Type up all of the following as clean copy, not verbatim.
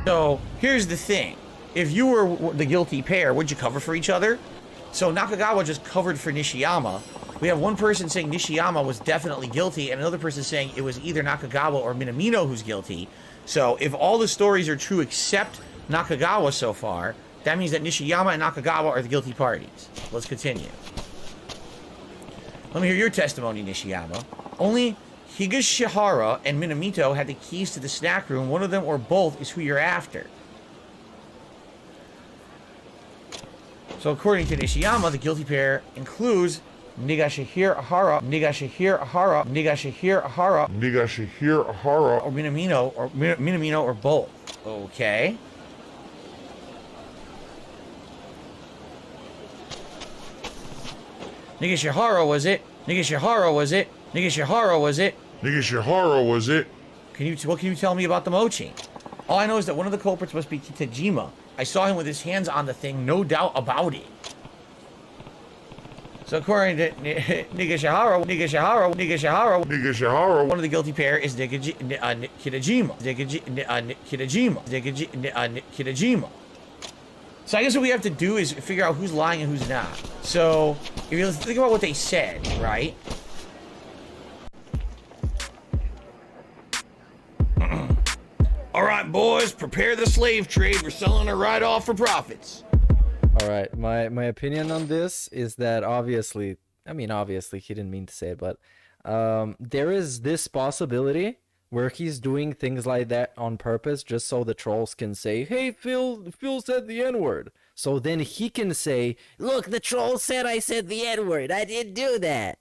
So here's the thing. If you were the guilty pair, would you cover for each other? So Nakagawa just covered for Nishiyama. We have one person saying Nishiyama was definitely guilty, and another person saying it was either Nakagawa or Minamino who's guilty. So if all the stories are true except Nakagawa so far, that means that Nishiyama and Nakagawa are the guilty parties. Let's continue. Let me hear your testimony, Nishiyama. Only Higashihara and Minamito had the keys to the snack room. One of them or both is who you're after. So according to Nishiyama, the guilty pair includes Nigashihara, or Minamino, or both. Okay. Nigashihara was it? What can you tell me about the mochi? All I know is that one of the culprits must be Kitajima. I saw him with his hands on the thing, no doubt about it. So according to Nigashihara, one of the guilty pair is Kitajima. So I guess what we have to do is figure out who's lying and who's not. So if you think about what they said, right? All right, boys, prepare the slave trade. We're selling it right off for profits. All right, my opinion on this is that obviously he didn't mean to say it, but there is this possibility where he's doing things like that on purpose just so the trolls can say, hey, Phil said the N-word. So then he can say, look, the troll said I said the N-word. I didn't do that.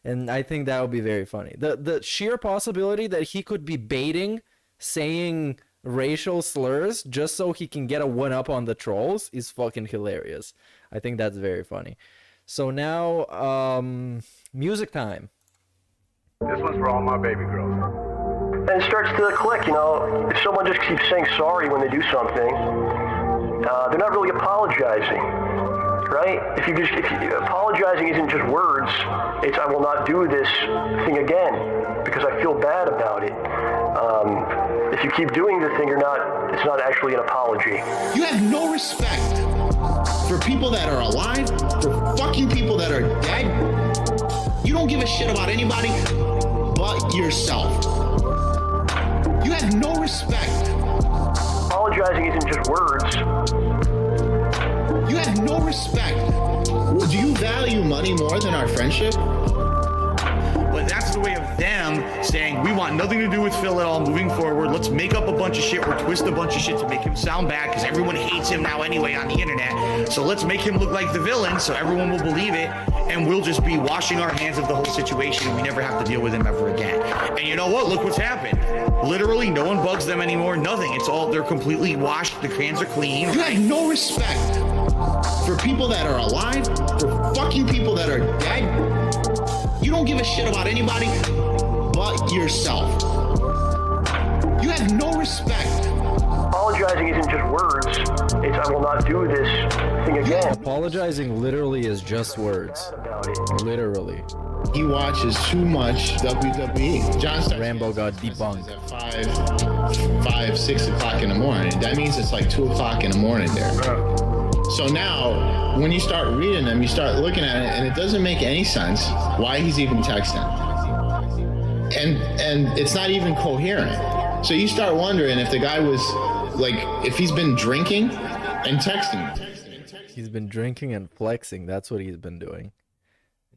And I think that would be very funny. The sheer possibility that he could be baiting saying racial slurs just so he can get a one-up on the trolls is fucking hilarious. I think that's very funny. So now, music time. This one's for all my baby girls. And it starts to click, you know, if someone just keeps saying sorry when they do something, they're not really apologizing, right? If apologizing isn't just words, it's I will not do this thing again because I feel bad about it. If you keep doing the thing, it's not actually an apology. You have no respect for people that are alive, for fucking people that are dead. You don't give a shit about anybody but yourself. You have no respect. Apologizing isn't just words. You have no respect. Do you value money more than our friendship? But that's the way of them saying, we want nothing to do with Phil at all moving forward. Let's make up a bunch of shit or twist a bunch of shit to make him sound bad because everyone hates him now anyway on the internet. So let's make him look like the villain so everyone will believe it and we'll just be washing our hands of the whole situation and we never have to deal with him ever again. And you know what? Look what's happened. Literally, no one bugs them anymore. Nothing. They're completely washed. The hands are clean. You have no respect for people that are alive, for fucking people that are dead. You don't give a shit about anybody but yourself. You have no respect. Apologizing isn't just words. It's I will not do this thing again. Apologizing literally is just words. Literally. He watches too much WWE. John Rambo got debunked at 6 o'clock in the morning. That means it's like 2 o'clock in the morning there. So now, when you start reading them, you start looking at it, and it doesn't make any sense why he's even texting. And it's not even coherent. So you start wondering if the guy was, like, if he's been drinking and texting. He's been drinking and flexing. That's what he's been doing.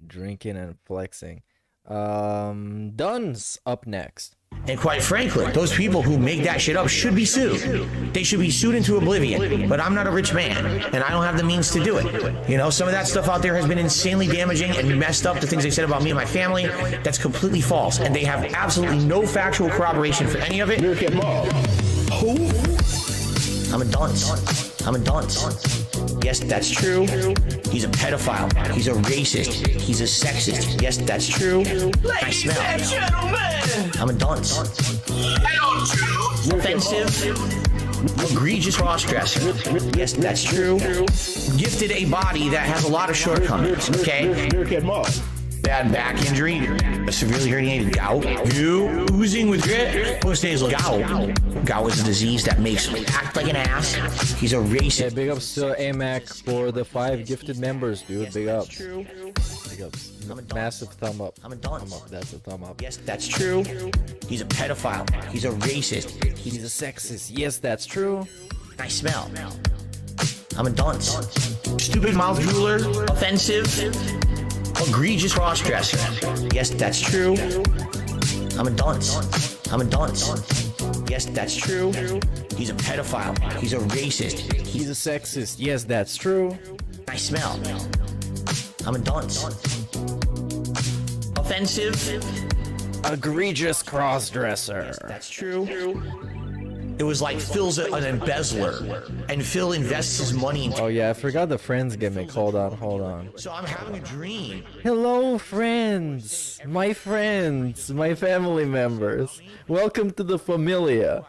Drinking and flexing. Dunn's up next. And quite frankly, those people who make that shit up should be sued. They should be sued into oblivion. But I'm not a rich man, and I don't have the means to do it. You know, some of that stuff out there has been insanely damaging and messed up. The things they said about me and my family, that's completely false. And they have absolutely no factual corroboration for any of it. Who? I'm a dunce. I'm a dunce. Yes, that's true. He's a pedophile. He's a racist. He's a sexist. Yes, that's true. I smell. I'm a dunce. Offensive. Egregious cross-dresser. Yes, that's true. Gifted a body that has a lot of shortcomings, okay? bad back injury, a severely herniated gout, you oozing with grit, postnasal gout. Gout is a disease that makes you act like an ass. He's a racist. Yeah, big ups to AMAC for the 5 gifted members, dude. Big ups. Big ups. Massive thumb up. I'm a dunce. Thumb up. That's a thumb up. Yes, that's true. He's a pedophile. He's a racist. He's a sexist. Yes, that's true. I smell. I'm a dunce. Stupid mouth drooler. Offensive. Egregious cross-dresser. Yes, that's true. I'm a dunce. I'm a dunce. Yes, that's true. He's a pedophile. He's a racist. He's a sexist. Yes, that's true. I smell. I'm a dunce. Offensive. Egregious cross-dresser. That's true. It was like Phil's an embezzler, and Phil invests his money into. Oh yeah, I forgot the friends gimmick. Hold on. So I'm having a dream. Hello, friends, my family members. Welcome to the familia.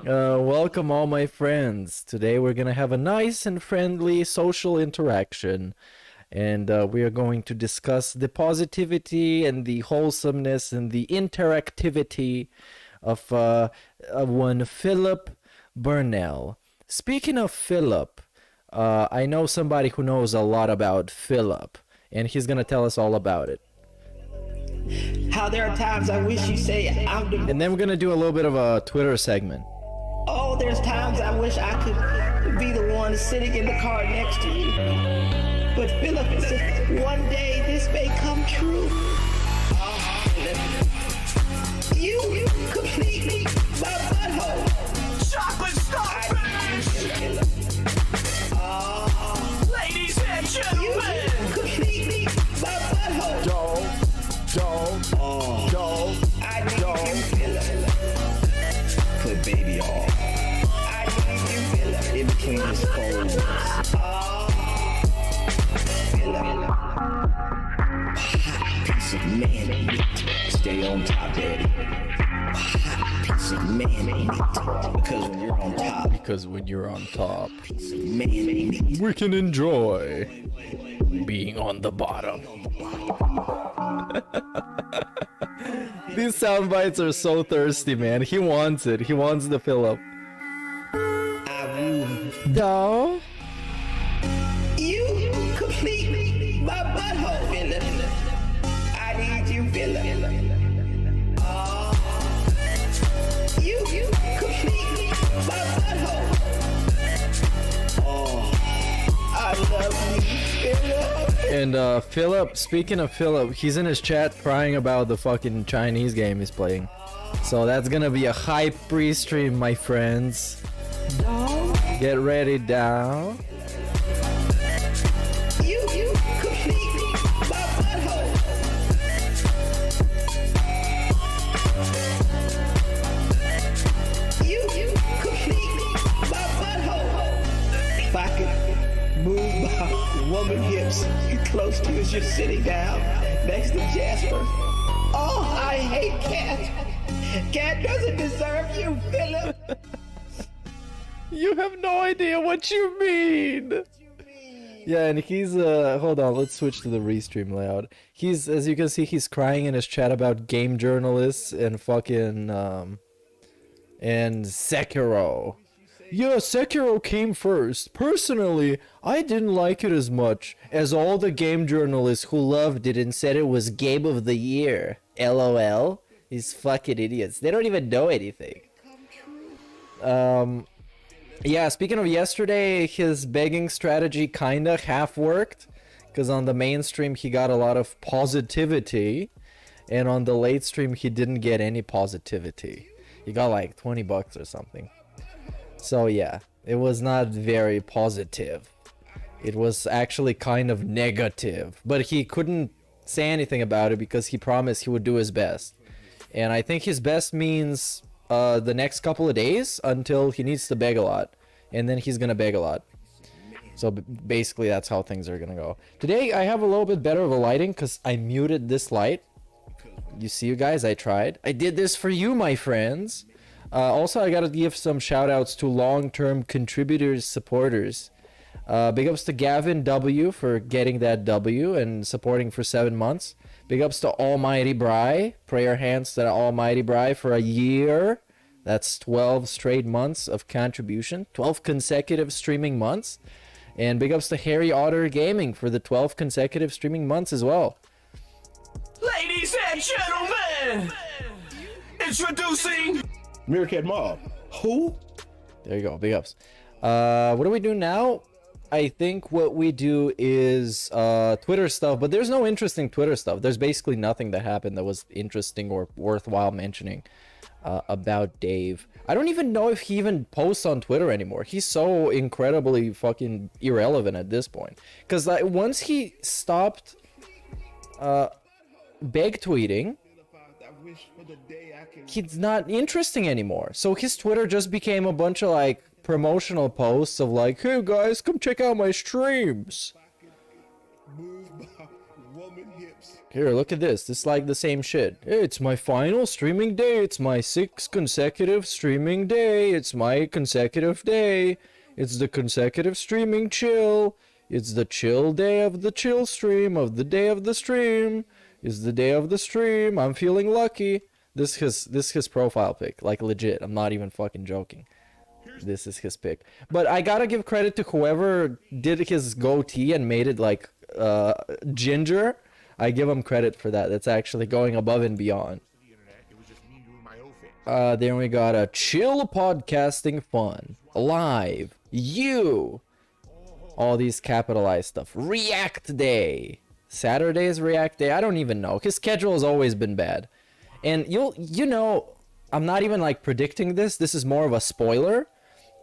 Welcome all my friends. Today we're gonna have a nice and friendly social interaction, and we are going to discuss the positivity and the wholesomeness and the interactivity of one Philip Burnell. Speaking of Philip, I know somebody who knows a lot about Philip, and he's gonna tell us all about it. How there are times I wish you say I'm the. And then we're gonna do a little bit of a Twitter segment. Oh, there's times I wish I could be the one sitting in the car next to you. But Philip, one day this may come true. You complete my butthole. Chocolate starfish! Ladies and gentlemen! You complete my butthole. I need you, Philip. Put baby on. I need you, Philip. In between his folds. Philip. Hot piece of man meat. Stay on top, daddy. Hot piece of man meat. Because when you're on top. Because when you're on top, Piece of man meat. we can enjoy being on the bottom. These sound bites are so thirsty, man. He wants it. He wants the Philip. No. You complete my butthole, Philip. I need you, Philip. You complete my butthole. I love you, Philip. And Philip, speaking of Philip, he's in his chat crying about the fucking Chinese game he's playing. So that's gonna be a hype pre-stream, my friends. Get ready now. You complete my butthole. You complete my butthole. If I could move my woman hips close to you as you're sitting down next to Jasper. Oh, I hate Cat. Cat doesn't deserve you, Philip. You have no idea what you mean. Yeah, and he's hold on, let's switch to the restream layout. He's, as you can see, he's crying in his chat about game journalists and fucking and Sekiro. Yeah, Sekiro came first. Personally, I didn't like it as much as all the game journalists who loved it and said it was game of the year. LOL. These fucking idiots. They don't even know anything. Yeah, speaking of yesterday, his begging strategy kinda half worked, because on the main stream he got a lot of positivity, and on the late stream he didn't get any positivity. He got like 20 bucks or something. So yeah, it was not very positive. It was actually kind of negative, but he couldn't say anything about it because he promised he would do his best. And I think his best means the next couple of days until he needs to beg a lot, and then he's gonna beg a lot. So basically that's how things are gonna go. Today I have a little bit better of a lighting because I muted this light. You see, you guys, I tried. I did this for you, my friends. Also, I gotta give some shout outs to long-term contributors, supporters. Big ups to Gavin W for getting that W and supporting for 7 months. Big ups to Almighty Bry. Prayer hands to Almighty Bry for a year. That's 12 straight months of contribution. 12 consecutive streaming months. And big ups to Harry Otter Gaming for the 12 consecutive streaming months as well. Ladies and gentlemen, introducing Meerkat Mob. Who? There you go, big ups. What do we do now? I think what we do is Twitter stuff, but there's no interesting Twitter stuff. There's basically nothing that happened that was interesting or worthwhile mentioning about Dave. I don't even know if he even posts on Twitter anymore. He's so incredibly fucking irrelevant at this point. Because like, once he stopped beg tweeting, he's not interesting anymore. So his Twitter just became a bunch of like promotional posts of like, hey guys, come check out my streams. Here, look at this. This is like the same shit. Hey, it's my final streaming day. It's my 6th consecutive streaming day. It's my consecutive day. It's the consecutive streaming chill. It's the chill day of the chill stream of the day of the stream. It's the day of the stream. I'm feeling lucky. This is his profile pic. Like legit. I'm not even fucking joking. This is his pic. But I gotta give credit to whoever did his goatee and made it like ginger. I give him credit for that. That's actually going above and beyond. Then we got a chill podcasting fun. Live. You. All these capitalized stuff. React Day. Saturday's React Day. I don't even know. His schedule has always been bad. And you know, I'm not even like predicting this. This is more of a spoiler.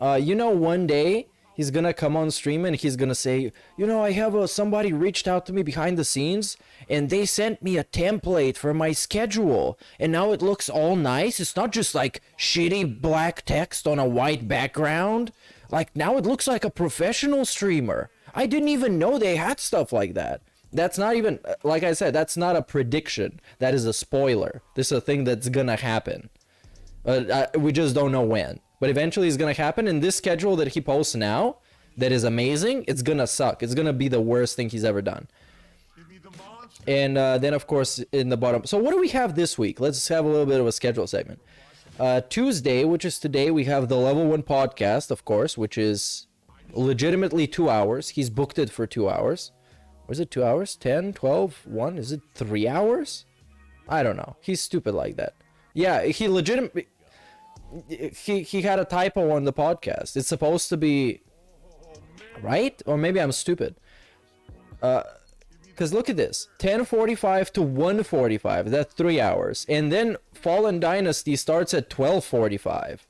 You know, one day he's gonna come on stream and he's gonna say, you know, I have somebody reached out to me behind the scenes and they sent me a template for my schedule and now it looks all nice. It's not just like shitty black text on a white background. Like now it looks like a professional streamer. I didn't even know they had stuff like that. That's not even, like I said, that's not a prediction. That is a spoiler. This is a thing that's gonna happen. We just don't know when. But eventually it's gonna happen, and this schedule that he posts now, that is amazing, it's gonna suck. It's gonna be the worst thing he's ever done. And then, of course, in the bottom. So what do we have this week? Let's have a little bit of a schedule segment. Tuesday, which is today, we have the Level 1 podcast, of course, which is legitimately 2 hours. He's booked it for 2 hours. Or is it 2 hours? 10, 12, 1? Is it 3 hours? I don't know. He's stupid like that. Yeah, he legitimately... He had a typo on the podcast. It's supposed to be... Right? Or maybe I'm stupid. Because look at this. 10:45 to 1:45. That's 3 hours. And then Fallen Dynasty starts at 12:45.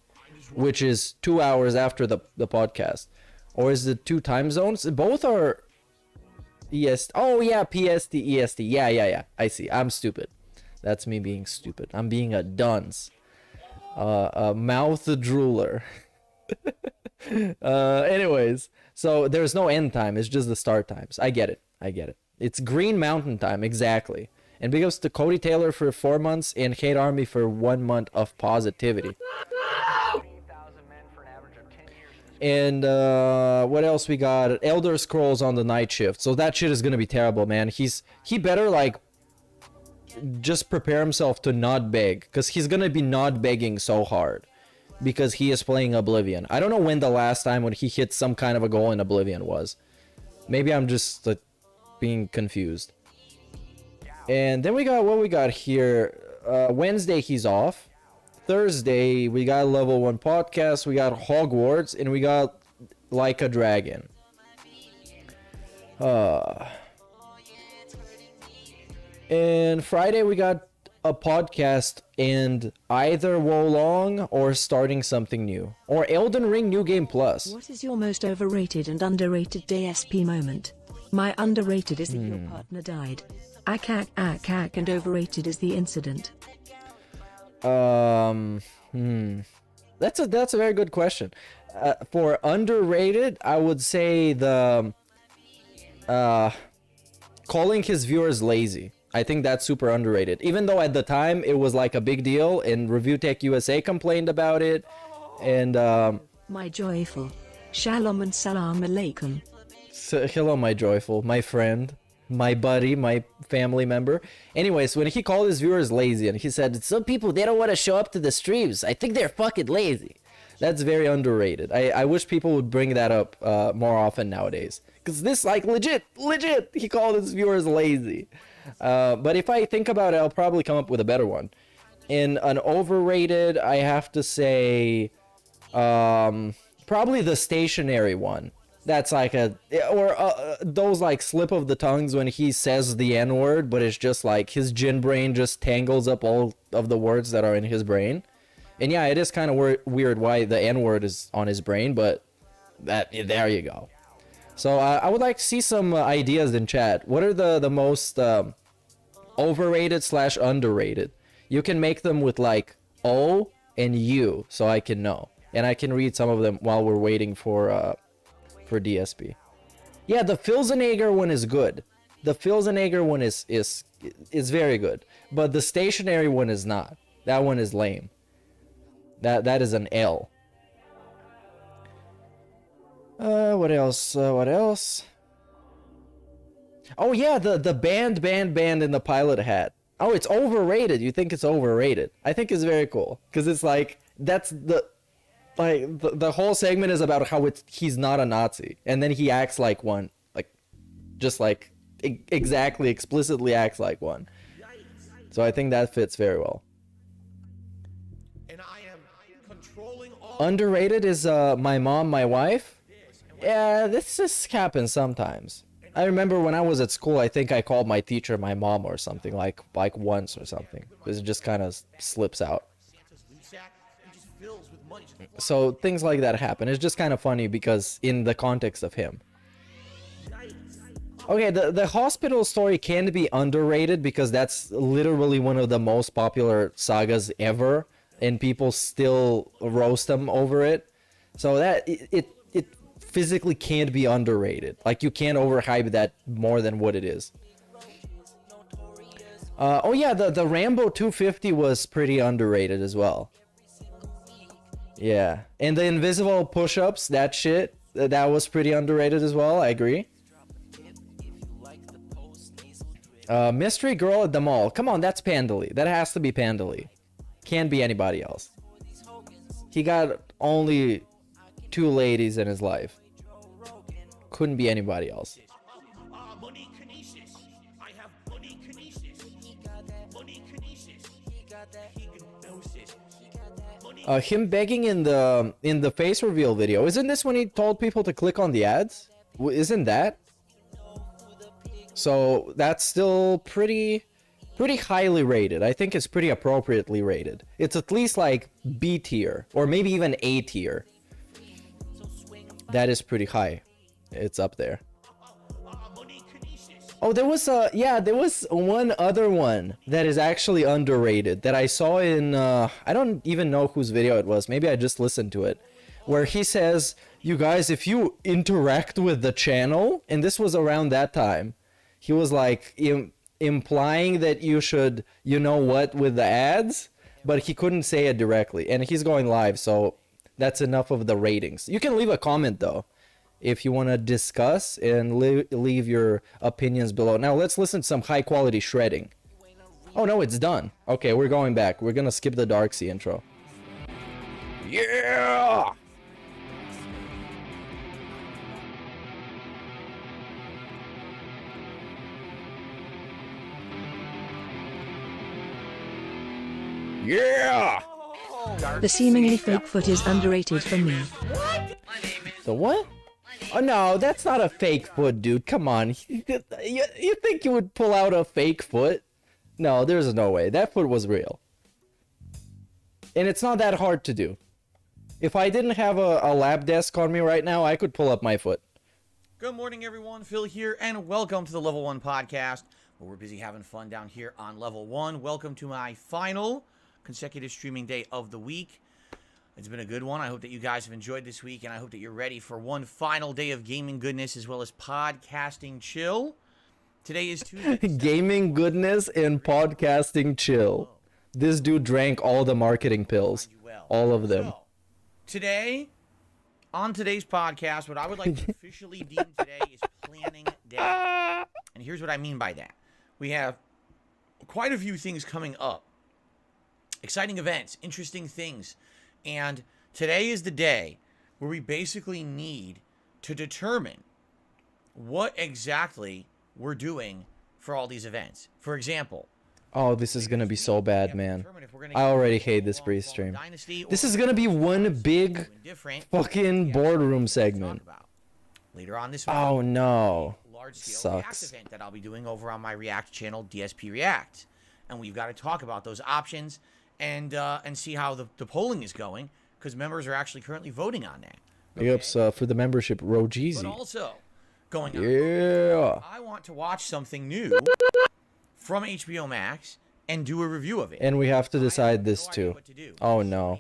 Which is 2 hours after the podcast. Or is it 2 time zones? Both are... EST. Oh yeah, PST, EST. Yeah. I see. I'm stupid. That's me being stupid. I'm being a dunce. A mouth drooler. Anyways, so there's no end time. It's just the start times. I get it. It's Green Mountain time, exactly. And big ups to Cody Taylor for 4 months and Hate Army for 1 month of positivity. And what else we got? Elder Scrolls on the night shift. So that shit is gonna be terrible, man. He better like just prepare himself to not beg, because he's gonna be not begging so hard because he is playing Oblivion. I don't know when the last time when he hit some kind of a goal in Oblivion was. Maybe I'm just like being confused. And then we got what we got here. Wednesday he's off. Thursday we got Level 1 podcast, we got Hogwarts, and we got Like a Dragon. And Friday we got a podcast and either Wolong or starting something new. Or Elden Ring New Game Plus. What is your most overrated and underrated DSP moment? My underrated is that your partner died. Ack, and overrated is the incident. That's a very good question. For underrated, I would say the calling his viewers lazy. I think that's super underrated. Even though at the time it was like a big deal and Review Tech USA complained about it. And my joyful. Shalom and salam alaikum. So, hello, my joyful, my friend. my buddy, my family member. Anyways, when he called his viewers lazy and he said, some people, they don't want to show up to the streams. I think they're fucking lazy. That's very underrated. I wish people would bring that up more often nowadays. Because this, like, legit, he called his viewers lazy. But if I think about it, I'll probably come up with a better one. In an overrated, I have to say, probably the stationary one. That's like those like slip of the tongues when he says the N-word, but it's just like his gin brain just tangles up all of the words that are in his brain. And yeah, it is kind of weird why the N-word is on his brain, but there you go. So I would like to see some ideas in chat. What are the most overrated / underrated? You can make them with like O and U, so I can know, and I can read some of them while we're waiting for DSP. Yeah, the Filzenager one is good. The Filzenager one is very good, but the stationary one is not. That one is lame. That is an L. What else? What else? Oh yeah, the band in the pilot hat. Oh, it's overrated. You think it's overrated? I think it's very cool because it's like that's the whole segment is about how he's not a Nazi, and then he acts like one, like just like exactly explicitly acts like one. So I think that fits very well. And I am controlling all. Underrated is my mom, my wife. Yeah, this just happens sometimes. I remember when I was at school, I think I called my teacher my mom or something, like once or something. It just kind of slips out. So things like that happen. It's just kind of funny because in the context of him. Okay, the hospital story can be underrated because that's literally one of the most popular sagas ever, and people still roast them over it. So that it physically can't be underrated. Like, you can't overhype that more than what it is. Oh yeah, the Rambo 250 was pretty underrated as well. Yeah, and the invisible push-ups, that shit, that was pretty underrated as well. I agree. Mystery girl at the mall. Come on, that's Pandali. That has to be Pandali. Can't be anybody else. He got only 2 ladies in his life. Couldn't be anybody else. Him begging in the face reveal video. Isn't this when he told people to click on the ads? Isn't that? So that's still pretty highly rated. I think it's pretty appropriately rated. It's at least like B tier or maybe even A tier. That is pretty high. It's up there. Oh, there was one other one that is actually underrated that I saw in I don't even know whose video it was. Maybe I just listened to it, where he says, "You guys, if you interact with the channel," and this was around that time, he was like implying that you should, you know what, with the ads, but he couldn't say it directly, and he's going live, so that's enough of the ratings. You can leave a comment though if you want to discuss, and leave your opinions below. Now let's listen to some high quality shredding. Oh no, it's done. Okay, we're going back. We're gonna skip the Darksea intro. Yeah! Yeah! The seemingly fake foot is underrated for me. The what? Oh no, that's not a fake foot, dude. Come on. You think you would pull out a fake foot? No, there's no way. That foot was real. And it's not that hard to do. If I didn't have a lab desk on me right now, I could pull up my foot. Good morning, everyone. Phil here, and welcome to the Level 1 podcast, where we're busy having fun down here on Level 1. Welcome to my final consecutive streaming day of the week. It's been a good one. I hope that you guys have enjoyed this week, and I hope that you're ready for one final day of gaming goodness as well as podcasting chill. Today is Tuesday. Gaming goodness and podcasting chill. This dude drank all the marketing pills. All of them. So, today, on today's podcast, what I would like to officially deem today is planning day. And here's what I mean by that. We have quite a few things coming up. Exciting events, interesting things. And today is the day where we basically need to determine what exactly we're doing for all these events. For example, Oh, this is gonna be so bad, man. I already hate this Prestream. This is gonna be one big fucking boardroom segment. Later on this Oh no. large-scale React Sucks. event that I'll be doing over on my React channel, DSP React. And we've got to talk about those options and see how the polling is going, because members are actually currently voting on that. Big ups for the membership, But Rojeezy. also, going on, Yeah. I want to watch something new from HBO Max and do a review of it. And we have to decide this too. Oh no.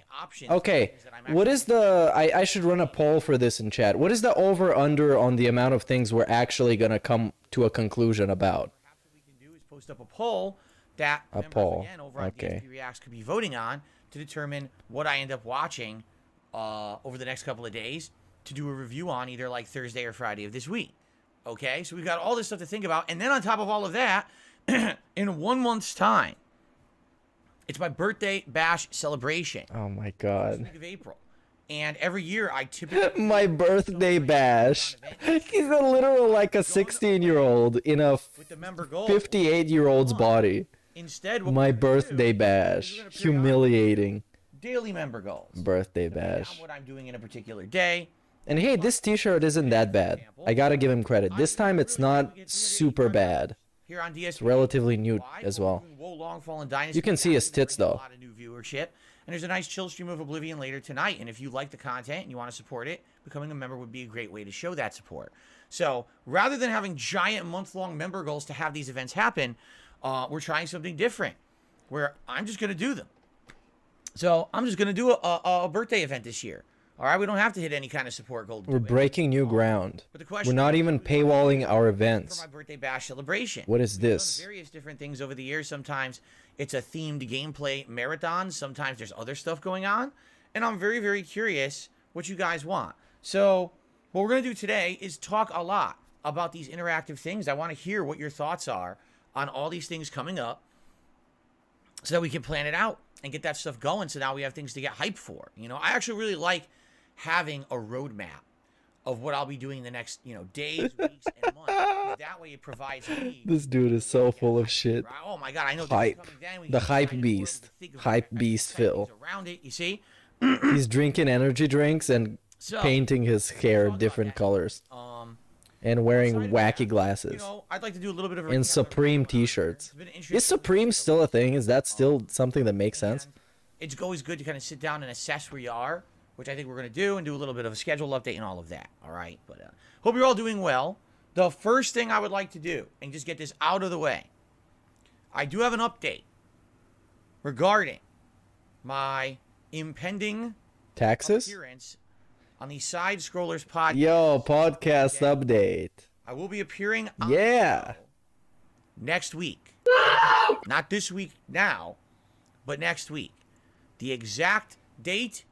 Okay, what is the... I should run a poll for this in chat. What is the over-under on the amount of things we're actually going to come to a conclusion about? Perhaps what we can do is post up a poll that members, again, over on DSP Reacts could be voting on to determine what I end up watching over the next couple of days to do a review on either like Thursday or Friday of this week. Okay, so we've got all this stuff to think about. And then on top of all of that, in 1 month's time, it's my birthday bash celebration. Oh my First god. week of April. And every year I typically... My birthday bash. He's a literal like a 16-year-old in a with the member goal. 58-year-old's body. Instead, what My we're gonna do birthday is bash. we're gonna periodically Humiliating. daily member goals. Birthday Depending on bash. what I'm doing in a particular day. And hey, this t-shirt isn't that bad. I gotta give him credit. This time it's not super bad. Here on DSP, It's relatively new as well. You can see his tits, though. A lot of new viewership, and there's a nice chill stream of Oblivion later tonight. And if you like the content and you want to support it, becoming a member would be a great way to show that support. So rather than having giant month-long member goals to have these events happen, we're trying something different, where I'm just going to do them. So I'm just going to do a birthday event this year. All right, we don't have to hit any kind of support goal. We're breaking new ground. But the question We're not is, even what do we want paywalling our for events. my birthday bash celebration. What is We've done this? various different things over the years. Sometimes it's a themed gameplay marathon. Sometimes there's other stuff going on. And I'm very, very curious what you guys want. So what we're going to do today is talk a lot about these interactive things. I want to hear what your thoughts are on all these things coming up so that we can plan it out and get that stuff going. So now we have things to get hyped for. You know, I actually really like having a roadmap of what I'll be doing the next, days, weeks, and months. That way it provides me... This dude is so full of shit. Oh my god, I know. Hype. The hype beast. Hype beast Phil. Around it, you see? He's drinking energy drinks and So, painting his hair different colors. And wearing wacky glasses. I'd like to do a little bit of a And recap of Supreme everything. t-shirts. It's been an interesting Is Supreme still a thing? Is that still something that makes sense? It's always good to kind of sit down and assess where you are, which I think we're going to do, and do a little bit of a schedule update and all of that. All right? But hope you're all doing well. The first thing I would like to do, and just get this out of the way, I do have an update regarding my impending Taxes? appearance on the Side Scrollers podcast. Yo, podcast update. I will be appearing on Yeah. next week. Not this week now, but next week. The exact date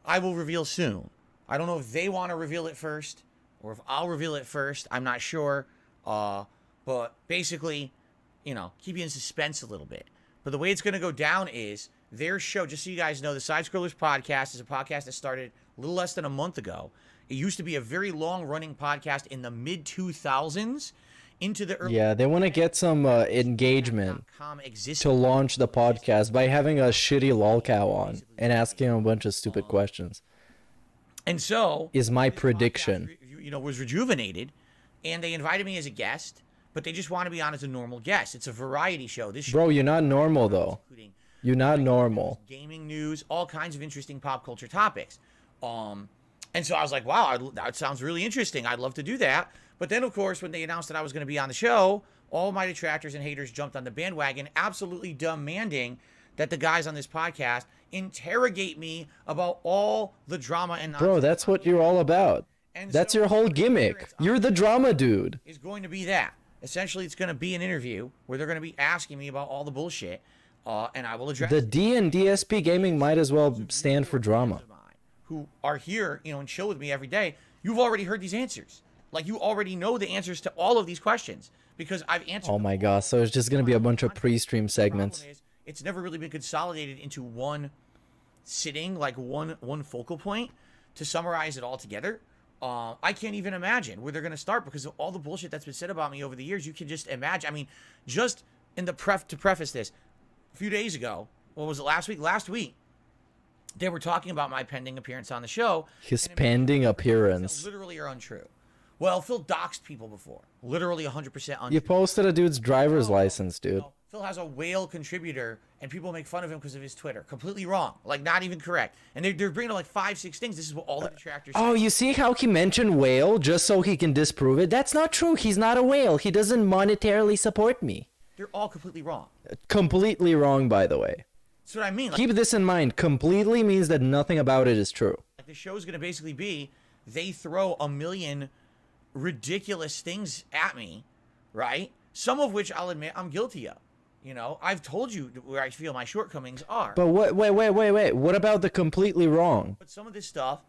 I will reveal soon. I don't know if they want to reveal it first or if I'll reveal it first. I'm not sure. But basically, keep you in suspense a little bit. But the way it's going to go down is their show, just so you guys know, the Side Scrollers podcast is a podcast that started a little less than a month ago. It used to be a very long-running podcast in the mid-2000s into the early... Yeah, they want to get some engagement to launch the podcast by having a shitty lolcow on and asking him a bunch of stupid questions. And so... Is my this podcast, prediction. was rejuvenated, and they invited me as a guest, but they just want to be on as a normal guest. It's a variety show. This show, Bro, you're not normal, though. including You're not normal. gaming news, all kinds of interesting pop culture topics. And so I was like, wow, that sounds really interesting. I'd love to do that. But then, of course, when they announced that I was going to be on the show, all my detractors and haters jumped on the bandwagon, absolutely demanding that the guys on this podcast interrogate me about all the drama and Bro, that's what you're all about. And That's so your whole my gimmick. appearance on You're the drama dude. is going to be that. Essentially, it's going to be an interview where they're going to be asking me about all the bullshit, and I will address The it. D and DSP gaming might as well stand for drama. Who are here, and chill with me every day. You've already heard these answers. Like, you already know the answers to all of these questions because I've answered. Oh my gosh, so it's just gonna be a bunch of pre-stream segments. The problem is, it's never really been consolidated into one sitting, like one focal point to summarize it all together. I can't even imagine where they're gonna start because of all the bullshit that's been said about me over the years. You can just imagine. I mean, just in the to preface this, a few days ago, what was it, last week? Last week, they were talking about my pending appearance on the show. His pending appearance. Literally are untrue. Well, Phil doxed people before. Literally 100% untrue. You posted a dude's driver's license, dude. No, Phil has a whale contributor, and people make fun of him because of his Twitter. Completely wrong. Like, not even correct. And they're bringing up like 5-6 things. This is what all the detractors Oh, say. you see how he mentioned whale just so he can disprove it? That's not true. He's not a whale. He doesn't monetarily support me. They're all completely wrong. Completely wrong, by the way. That's what I mean. Like, Keep this in mind. Completely means that nothing about it is true. like the show's going to basically be, they throw a million ridiculous things at me, right? Some of which I'll admit I'm guilty of. You know, I've told you where I feel my shortcomings are. But wait. What about the completely wrong? But some of this stuff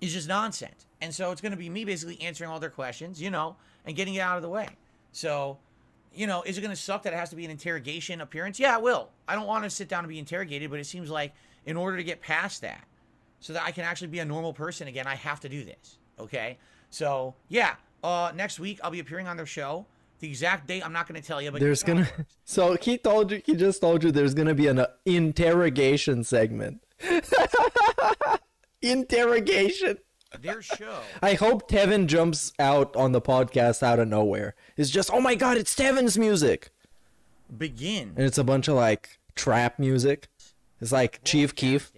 is just nonsense. And so it's going to be me basically answering all their questions, you know, and getting it out of the way. So, you know, is it going to suck that it has to be an interrogation appearance? Yeah, it will. I don't want to sit down and be interrogated, but it seems like in order to get past that, so that I can actually be a normal person again, I have to do this. Okay? So, yeah, next week I'll be appearing on their show. The exact date I'm not going to tell you, but There's gonna. So he just told you there's gonna be an interrogation segment. Interrogation. their show. I hope Tevin jumps out on the podcast out of nowhere. It's just, oh my god, it's Tevin's music. Begin. And it's a bunch of like trap music. It's like Chief Keef.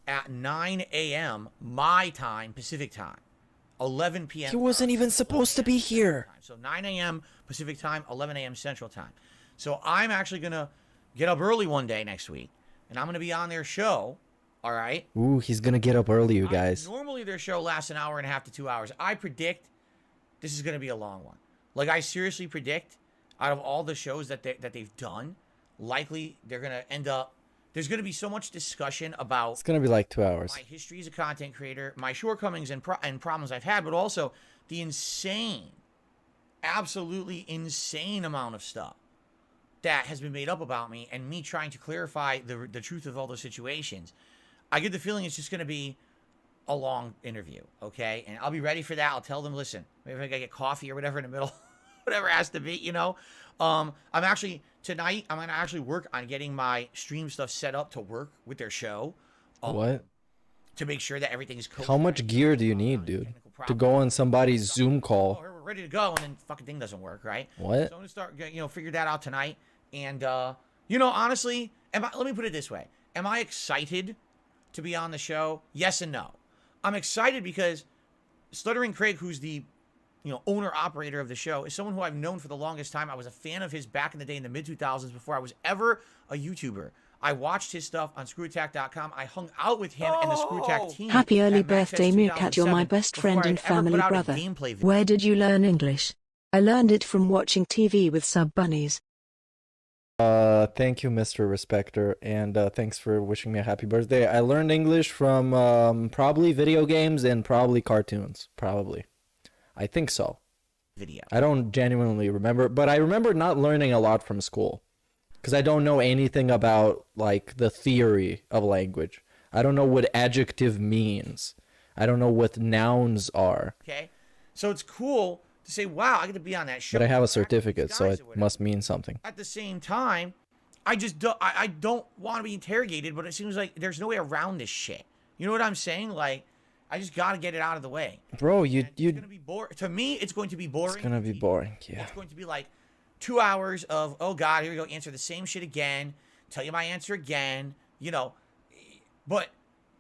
At 9 a.m. my time, Pacific time. 11 p.m. He wasn't even supposed to be here. So 9 a.m. Pacific time, 11 a.m. Central time. So I'm actually going to get up early one day next week, and I'm going to be on their show, all right? Ooh, he's going to get up early, you guys. Normally their show lasts an hour and a half to 2 hours. I predict this is going to be a long one. Like, I seriously predict out of all the shows that they've done, likely they're going to end up, there's going to be so much discussion about It's going to be like 2 hours. my history as a content creator, my shortcomings and problems I've had, but also the insane, absolutely insane amount of stuff that has been made up about me and me trying to clarify the truth of all those situations. I get the feeling it's just going to be a long interview, okay? And I'll be ready for that. I'll tell them, listen, maybe I got to get coffee or whatever in the middle, whatever it has to be, you know? I'm actually, tonight, I'm going to actually work on getting my stream stuff set up to work with their show. What? To make sure that everything is cool. How much gear do you need, dude? To go on somebody's Zoom call. Oh, we're ready to go, and then fucking thing doesn't work, right? What? So I'm going to start, figure that out tonight. And, honestly, let me put it this way. Am I excited to be on the show? Yes and no. I'm excited because Stuttering Craig, who's the owner-operator of the show, is someone who I've known for the longest time. I was a fan of his back in the day in the mid-2000s before I was ever a YouTuber. I watched his stuff on ScrewAttack.com. I hung out with him and the ScrewAttack team. Happy early at Max birthday, Fest Meerkat. You're my 2007 best before friend I'd and ever put family out a brother. gameplay video. Where did you learn English? I learned it from watching TV with sub bunnies. Thank you, Mr. Respecter, and thanks for wishing me a happy birthday. I learned English from probably video games and probably cartoons. Probably. I think so. Video. I don't genuinely remember, but I remember not learning a lot from school. Because I don't know anything about, like, the theory of language. I don't know what adjective means. I don't know what nouns are. Okay? So it's cool to say, wow, I get to be on that show. But I have a interact with certificate, these so guys it or whatever. must mean something. At the same time, I just don't, I don't want to be interrogated, but it seems like there's no way around this shit. You know what I'm saying? Like, I just got to get it out of the way. Bro, It's going to be boring. To me, it's going to be boring. It's gonna be boring, yeah. It's going to be like 2 hours of, oh God, here we go, answer the same shit again, tell you my answer again, But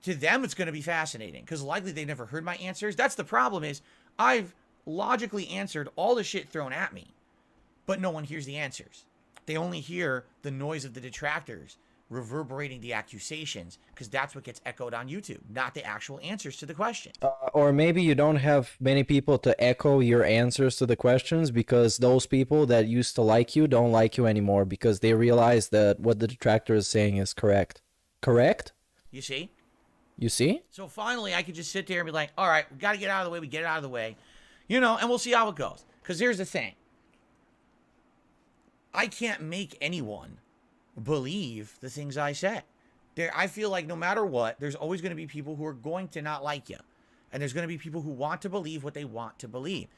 to them, it's going to be fascinating because likely they never heard my answers. That's the problem is I've logically answered all the shit thrown at me, but no one hears the answers. They only hear the noise of the detractors reverberating the accusations because that's what gets echoed on YouTube, not the actual answers to the question. Or maybe you don't have many people to echo your answers to the questions because those people that used to like you don't like you anymore because they realize that what the detractor is saying is correct. Correct? You see? You see? So finally, I could just sit there and be like, all right, we got to get out of the way. We get it out of the way. You know, and we'll see how it goes. Because here's the thing. I can't make anyone believe the things I say. I feel like no matter what, there's always going to be people who are going to not like you. And there's going to be people who want to believe what they want to believe.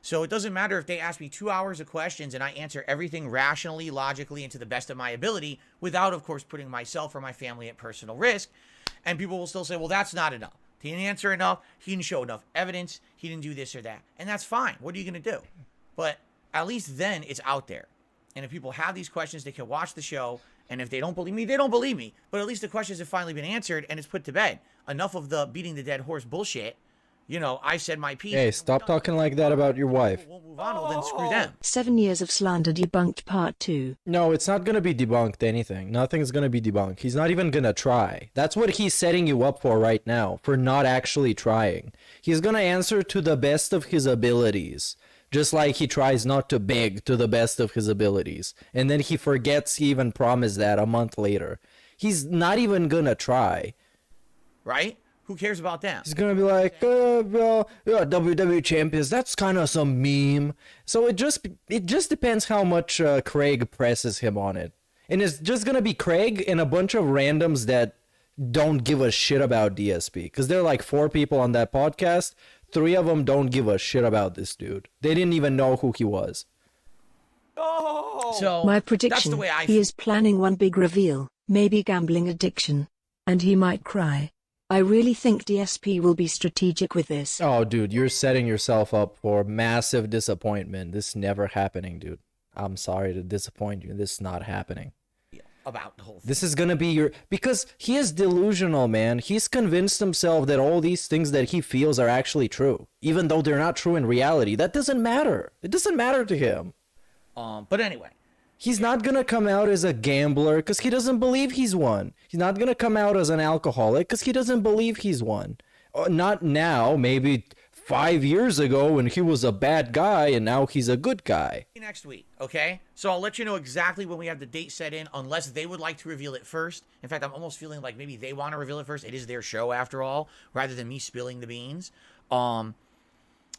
So it doesn't matter if they ask me 2 hours of questions and I answer everything rationally, logically, and to the best of my ability without, of course, putting myself or my family at personal risk. And people will still say, well, that's not enough. He didn't answer enough. He didn't show enough evidence. He didn't do this or that. And that's fine. What are you going to do? But at least then it's out there. And if people have these questions, they can watch the show. And if they don't believe me, they don't believe me. But at least the questions have finally been answered and it's put to bed. Enough of the beating the dead horse bullshit. You know, I said my piece. Hey, stop talking like that about your wife. Won't move on, well, then screw them. 7 years of slander debunked part 2. No, it's not gonna be debunked anything. Nothing's gonna be debunked. He's not even gonna try. That's what he's setting you up for right now, for not actually trying. He's gonna answer to the best of his abilities. Just like he tries not to beg to the best of his abilities. And then he forgets he even promised that a month later. He's not even gonna try. Right? Who cares about them? He's gonna be like, WWE champions, that's kind of some meme. So it just depends how much Craig presses him on it. And it's just gonna be Craig and a bunch of randoms that don't give a shit about DSP. Because there are like 4 people on that podcast. 3 of them don't give a shit about this dude. They didn't even know who he was. So My that's prediction, the way I he feel. is planning one big reveal, maybe gambling addiction. And he might cry. I really think DSP will be strategic with this. Oh, dude, you're setting yourself up for massive disappointment. This is never happening, dude. I'm sorry to disappoint you. This is not happening. About the whole thing. This is gonna be your... Because he is delusional, man. He's convinced himself that all these things that he feels are actually true. Even though they're not true in reality. That doesn't matter. It doesn't matter to him. But anyway. He's not gonna come out as a gambler because he doesn't believe he's won. He's not gonna come out as an alcoholic because he doesn't believe he's won. Not now, maybe 5 years ago when he was a bad guy and now he's a good guy. Next week, okay? So I'll let you know exactly when we have the date set in, unless they would like to reveal it first. In fact, I'm almost feeling like maybe they want to reveal it first. It is their show after all, rather than me spilling the beans. But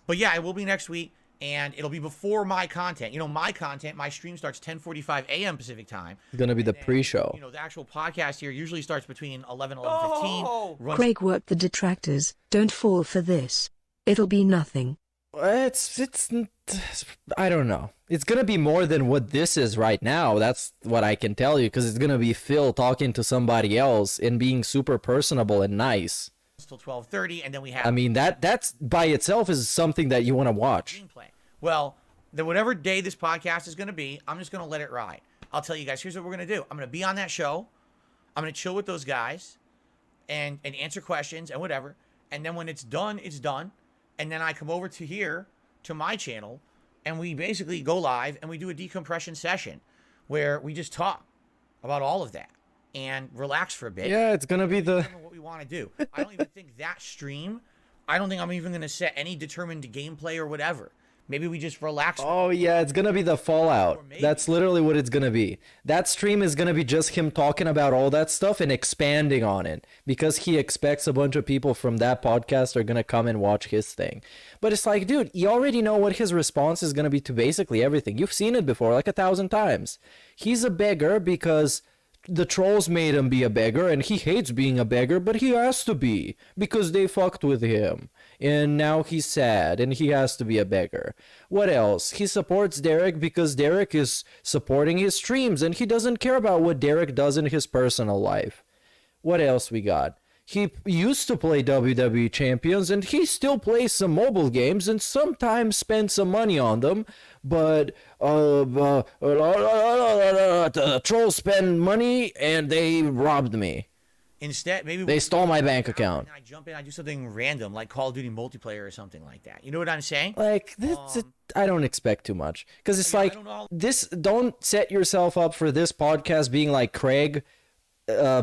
yeah, it will be next week. And it'll be before my content. You know, my content, my stream starts 10:45 a.m. Pacific time. It's going to be the pre-show. You know, the actual podcast here usually starts between 11 and 11:15. Craig worked the detractors. Don't fall for this. It'll be nothing. It's I don't know. It's going to be more than what this is right now. That's what I can tell you, because it's going to be Phil talking to somebody else and being super personable and nice. Till 12:30, and then we have... I mean, that's by itself is something that you want to watch. Well, then whatever day this podcast is going to be, I'm just going to let it ride. I'll tell you guys, here's what we're going to do. I'm going to be on that show. I'm going to chill with those guys and answer questions and whatever. And then when it's done, it's done. And then I come over to here, to my channel, and we basically go live and we do a decompression session where we just talk about all of that and relax for a bit. Yeah, it's going to be the... What we want to do. I don't even think that stream, I don't think I'm even going to set any determined gameplay or whatever. Maybe we just relax. Oh, yeah, it's going to be the Fallout. That's literally what it's going to be. That stream is going to be just him talking about all that stuff and expanding on it. Because he expects a bunch of people from that podcast are going to come and watch his thing. But it's like, dude, you already know what his response is going to be to basically everything. You've seen it before, like 1,000 times. He's a beggar because... the trolls made him be a beggar, and he hates being a beggar, but he has to be, because they fucked with him. And now he's sad, and he has to be a beggar. What else? He supports Derek because Derek is supporting his streams, and he doesn't care about what Derek does in his personal life. What else we got? He used to play WWE Champions, and he still plays some mobile games, and sometimes spends some money on them, but the trolls spend money, and they robbed me. Instead, maybe they stole my bank account. I jump in, I do something random, like Call of Duty multiplayer or something like that. You know what I'm saying? Like, this, I don't expect too much. Because it's like, don't set yourself up for this podcast being like Craig...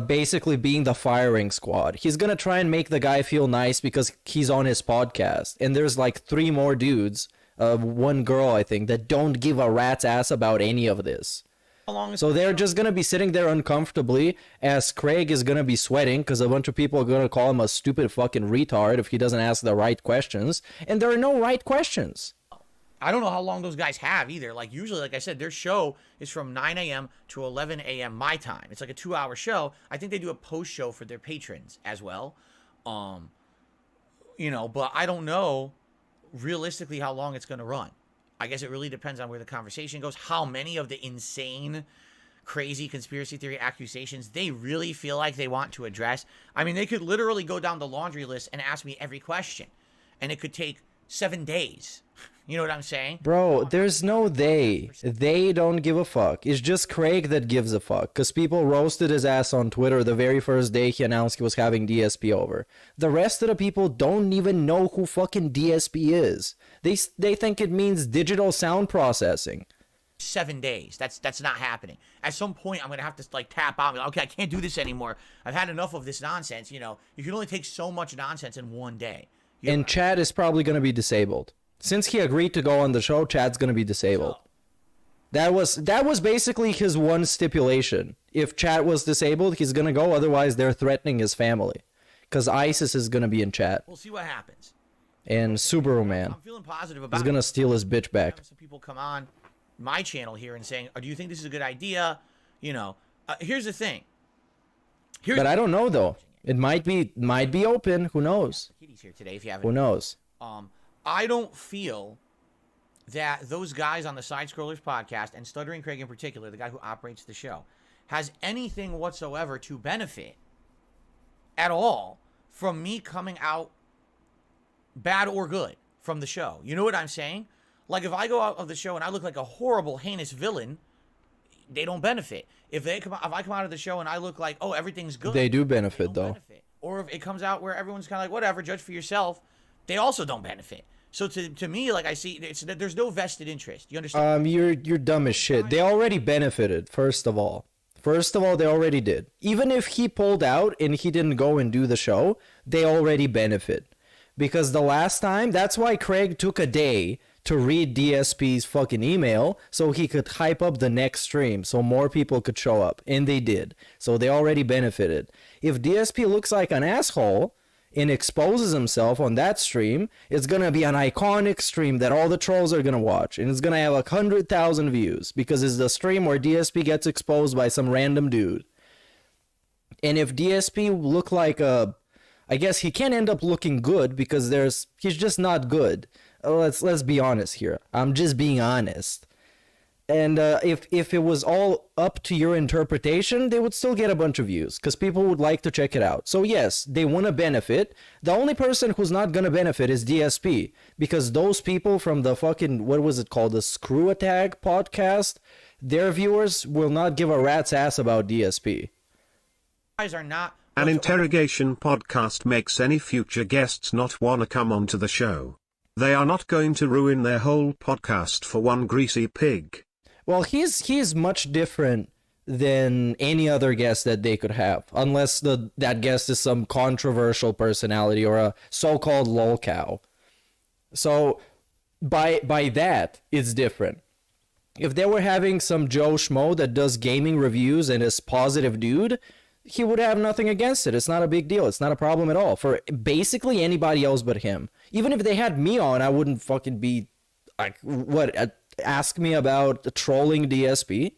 basically being the firing squad. He's gonna try and make the guy feel nice because he's on his podcast, and there's like 3 more dudes, one girl I think, that don't give a rat's ass about any of this. So they're just gonna be sitting there uncomfortably as Craig is gonna be sweating because a bunch of people are gonna call him a stupid fucking retard if he doesn't ask the right questions. And there are no right questions. I don't know how long those guys have either. Like usually, like I said, their show is from 9 a.m. to 11 a.m. my time. It's like a 2-hour show. I think they do a post show for their patrons as well. You know, but I don't know realistically how long it's going to run. I guess it really depends on where the conversation goes, how many of the insane, crazy conspiracy theory accusations they really feel like they want to address. I mean, they could literally go down the laundry list and ask me every question, and it could take 7 days. You know what I'm saying? Bro, there's no they. They don't give a fuck. It's just Craig that gives a fuck. Because people roasted his ass on Twitter the very first day he announced he was having DSP over. The rest of the people don't even know who fucking DSP is. They think it means digital sound processing. 7 days. That's not happening. At some point, I'm going to have to like tap out. Okay, I can't do this anymore. I've had enough of this nonsense. You know, you can only take so much nonsense in one day. And Chad is probably going to be disabled. Since he agreed to go on the show, Chad's going to be disabled. That was basically his one stipulation. If Chad was disabled, he's going to go. Otherwise, they're threatening his family. Because ISIS is going to be in chat. We'll see what happens. And Subaru Man. I'm feeling positive about it. He's going to steal his bitch back. Some people come on my channel here and saying, oh, do you think this is a good idea? You know, here's the thing. But I don't know, though. It might be open. Who knows? Kitty's here today if you haven't. Who knows? I don't feel that those guys on the Side Scrollers podcast, and Stuttering Craig in particular, the guy who operates the show, has anything whatsoever to benefit at all from me coming out bad or good from the show. You know what I'm saying? Like, if I go out of the show and I look like a horrible, heinous villain, they don't benefit. If I come out of the show and I look like, oh, everything's good, they do benefit, though. Or if it comes out where everyone's kind of like, whatever, judge for yourself, they also don't benefit. So to me, like, I see, there's no vested interest. You understand? You're dumb as shit. They already benefited, first of all. They already did. Even if he pulled out and he didn't go and do the show, they already benefit. Because the last time, that's why Craig took a day to read DSP's fucking email so he could hype up the next stream so more people could show up. And they did. So they already benefited. If DSP looks like an asshole and exposes himself on that stream, it's gonna be an iconic stream that all the trolls are gonna watch, and it's gonna have 100,000 views because it's the stream where DSP gets exposed by some random dude. And if DSP look like I guess he can't end up looking good because he's just not good. Let's be honest here. I'm just being honest. And if it was all up to your interpretation, they would still get a bunch of views because people would like to check it out. So yes, they want to benefit. The only person who's not going to benefit is DSP because those people from the fucking, what was it called, the Screw Attack podcast, their viewers will not give a rat's ass about DSP. Guys are not. An interrogation podcast makes any future guests not want to come onto the show. They are not going to ruin their whole podcast for one greasy pig. Well, he's much different than any other guest that they could have, unless that guest is some controversial personality or a so-called lolcow. So by that, it's different. If they were having some Joe Schmo that does gaming reviews and is positive dude, he would have nothing against it. It's not a big deal. It's not a problem at all for basically anybody else but him. Even if they had me on, I wouldn't fucking be like, what, ask me about trolling DSP.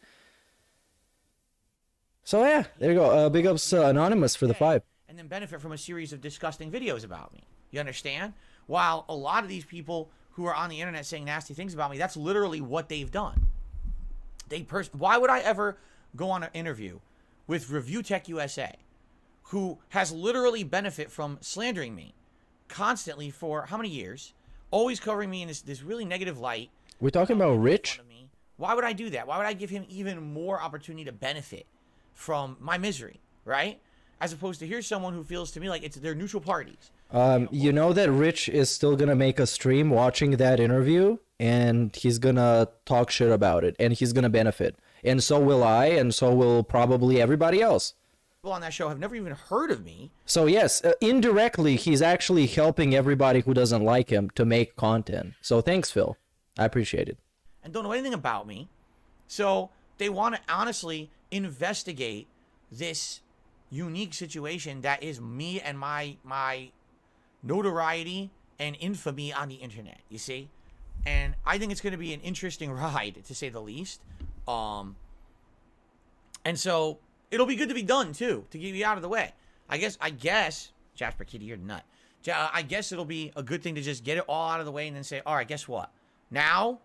So yeah, there you go. Big ups Anonymous for the 5. And then benefit from a series of disgusting videos about me. You understand? While a lot of these people who are on the internet saying nasty things about me, that's literally what they've done. Why would I ever go on an interview with Review Tech USA, who has literally benefit from slandering me constantly for how many years, always covering me in this really negative light? We're talking about Rich? Why would I do that? Why would I give him even more opportunity to benefit from my misery, right? As opposed to here's someone who feels to me like they're neutral parties. You know that Rich is still gonna make a stream watching that interview, and he's gonna talk shit about it, and he's gonna benefit. And so will I, and so will probably everybody else. People on that show have never even heard of me. So yes, indirectly, he's actually helping everybody who doesn't like him to make content. So thanks, Phil. I appreciate it. And don't know anything about me. So they want to honestly investigate this unique situation that is me and my notoriety and infamy on the internet, you see? And I think it's going to be an interesting ride, to say the least. And so it'll be good to be done, too, to get you out of the way. I guess, Jasper Kitty, you're a nut. I guess it'll be a good thing to just get it all out of the way and then say, all right, guess what? Now,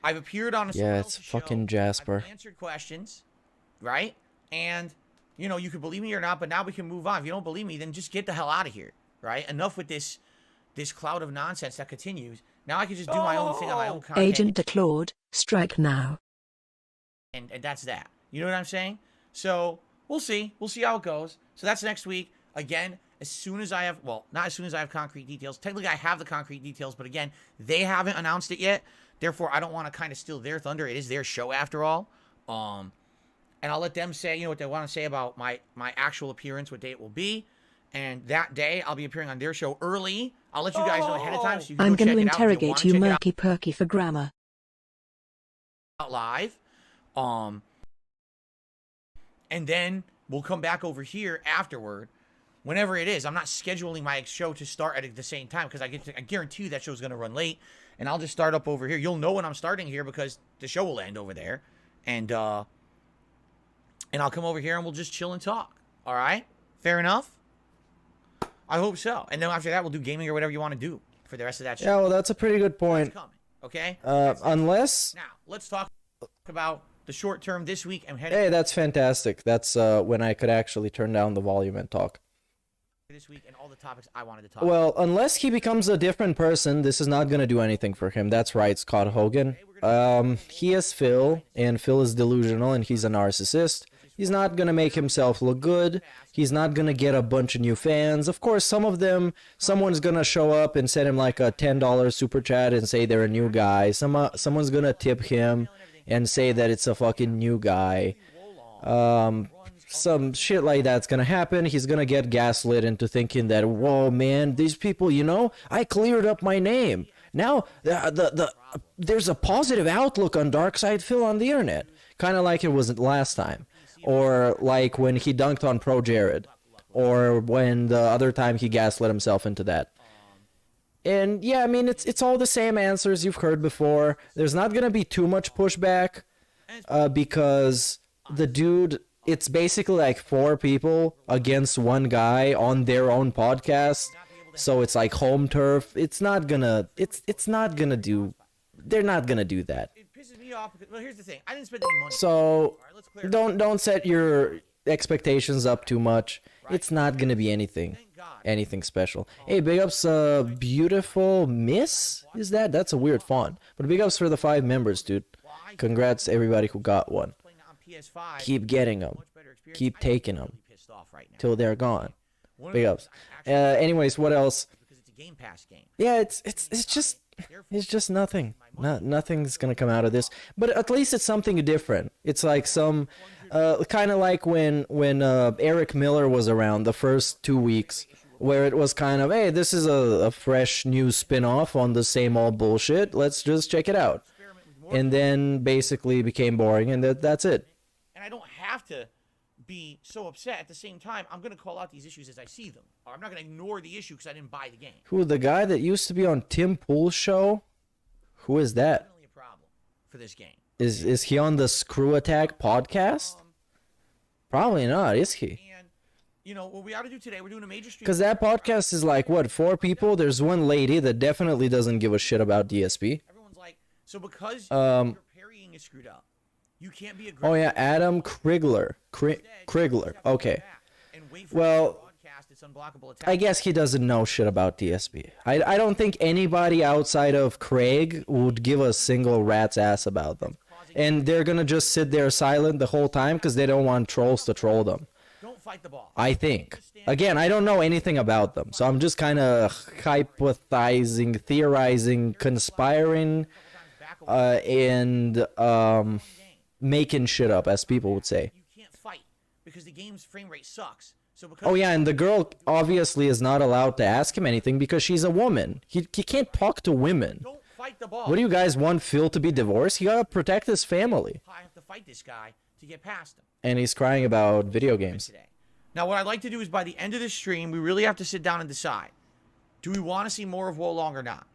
I've appeared on a it's fucking Jasper. I've answered questions, right? And, you know, you can believe me or not, but now we can move on. If you don't believe me, then just get the hell out of here, right? Enough with this cloud of nonsense that continues. Now I can just do my own thing on my own content. Agent DeClaude, strike now. And that's that. You know what I'm saying? So we'll see. We'll see how it goes. So that's next week. Again, as soon as I have, well, not as soon as I have concrete details. Technically, I have the concrete details, but again, they haven't announced it yet. Therefore, I don't want to kind of steal their thunder. It is their show after all. And I'll let them say, you know, what they want to say about my actual appearance, what day it will be. And that day, I'll be appearing on their show early. I'll let you guys know ahead of time so you can I'm go going to check it out if interrogate you, wanna check it Murky Perky, for grammar. out live. And then we'll come back over here afterward, whenever it is. I'm not scheduling my show to start at the same time because I guarantee you that show's going to run late. And I'll just start up over here. You'll know when I'm starting here because the show will end over there. And I'll come over here and we'll just chill and talk. All right? Fair enough? I hope so. And then after that, we'll do gaming or whatever you want to do for the rest of that show. Yeah, well, that's a pretty good point. Coming, okay? Unless... Now, let's talk about the short term this week. Hey, that's fantastic. That's when I could actually turn down the volume and talk. This week and all the topics I wanted to talk Well, unless he becomes a different person, this is not going to do anything for him. That's right, Scott Hogan. He is Phil, and Phil is delusional, and he's a narcissist. He's not going to make himself look good. He's not going to get a bunch of new fans. Of course, some of them, someone's going to show up and send him like a $10 super chat and say they're a new guy. Someone's going to tip him and say that it's a fucking new guy. Some shit like that's gonna happen. He's gonna get gaslit into thinking that, whoa, man, these people, you know, I cleared up my name. Now, there's a positive outlook on Darkside Phil on the internet. Kind of like it was last time. Or like when he dunked on Pro Jared. Or when the other time he gaslit himself into that. And yeah, I mean, it's all the same answers you've heard before. There's not gonna be too much pushback. Because the dude... It's basically like 4 people against 1 guy on their own podcast. So it's like home turf. It's not gonna do. They're not gonna do that. It pisses me off because, well, here's the thing. I didn't spend any money. So don't set your expectations up too much. It's not gonna be anything special. Hey, big ups, beautiful miss. Is that's a weird font? But big ups for the 5 members, dude. Congrats to everybody who got one. Keep getting them. Keep taking them till they're gone. Big ups. Anyways, what else? Yeah, it's just nothing. Nothing's gonna come out of this. But at least it's something different. It's like some, kind of like when Eric Miller was around the first 2 weeks, where it was kind of, hey, this is a fresh new spin-off on the same old bullshit. Let's just check it out. And then basically became boring, and that's it. And I don't have to be so upset. At the same time, I'm going to call out these issues as I see them. Or I'm not going to ignore the issue because I didn't buy the game. Who, the guy that used to be on Tim Pool's show? Who is that? Definitely a problem for this game. Is he on the Screw Attack podcast? Probably not, is he? And, you know, what we ought to do today, we're doing a major stream. Because that podcast is like, what, 4 people? There's one lady that definitely doesn't give a shit about DSP. Everyone's like, so because your parrying is screwed up, you can't be aggressive. Oh yeah, Adam Krigler. Krigler. Okay. Well, I guess he doesn't know shit about DSP. I don't think anybody outside of Craig would give a single rat's ass about them. And they're gonna just sit there silent the whole time because they don't want trolls to troll them. Don't fight the ball. I think. Again, I don't know anything about them, so I'm just kind of hypothesizing, theorizing, conspiring, and making shit up, as people would say. You can't fight because the game's frame rate sucks. So because oh yeah, and the girl obviously is not allowed to ask him anything because she's a woman. He can't talk to women. Don't fight the ball. What do you guys want Phil to be divorced? He gotta protect his family. fight this guy to get past him. And he's crying about video games. Today. Now, what I'd like to do is by the end of this stream, we really have to sit down and decide. Do we want to see more of Wolong or not?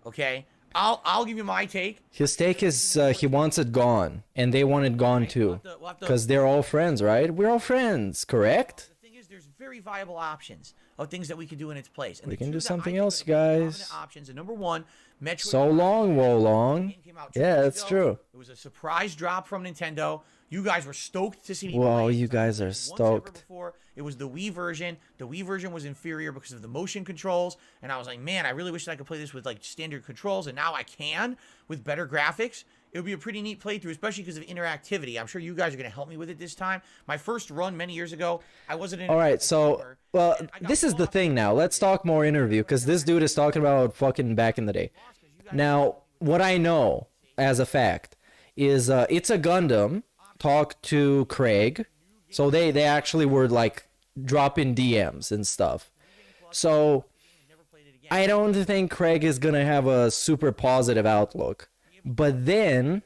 Okay? I'll give you my take. His take is he wants it gone, and they want it gone too. Because they're all friends, right? We're all friends, correct? The thing is, there's very viable options of things that we can do in its place. And We the can two do that something I think else, are the most guys. prominent options. And number one, Metroid So long, Wolong. came out 2 Yeah, weeks that's ago. true. It was a surprise drop from Nintendo. You guys were stoked to see me Whoa, play it. you guys are Once ever stoked. Before, it was the Wii version. The Wii version was inferior because of the motion controls. And I was like, man, I really wish that I could play this with like standard controls. And now I can with better graphics. It would be a pretty neat playthrough, especially because of interactivity. I'm sure you guys are going to help me with it this time. My first run many years ago, I wasn't in. All right, so, well, this is the thing now. Let's talk more interview, because this dude is talking about fucking back in the day. Now, what I know as a fact is It's a Gundam talked to Craig. So they actually were like dropping DMs and stuff. So I don't think Craig is going to have a super positive outlook. But then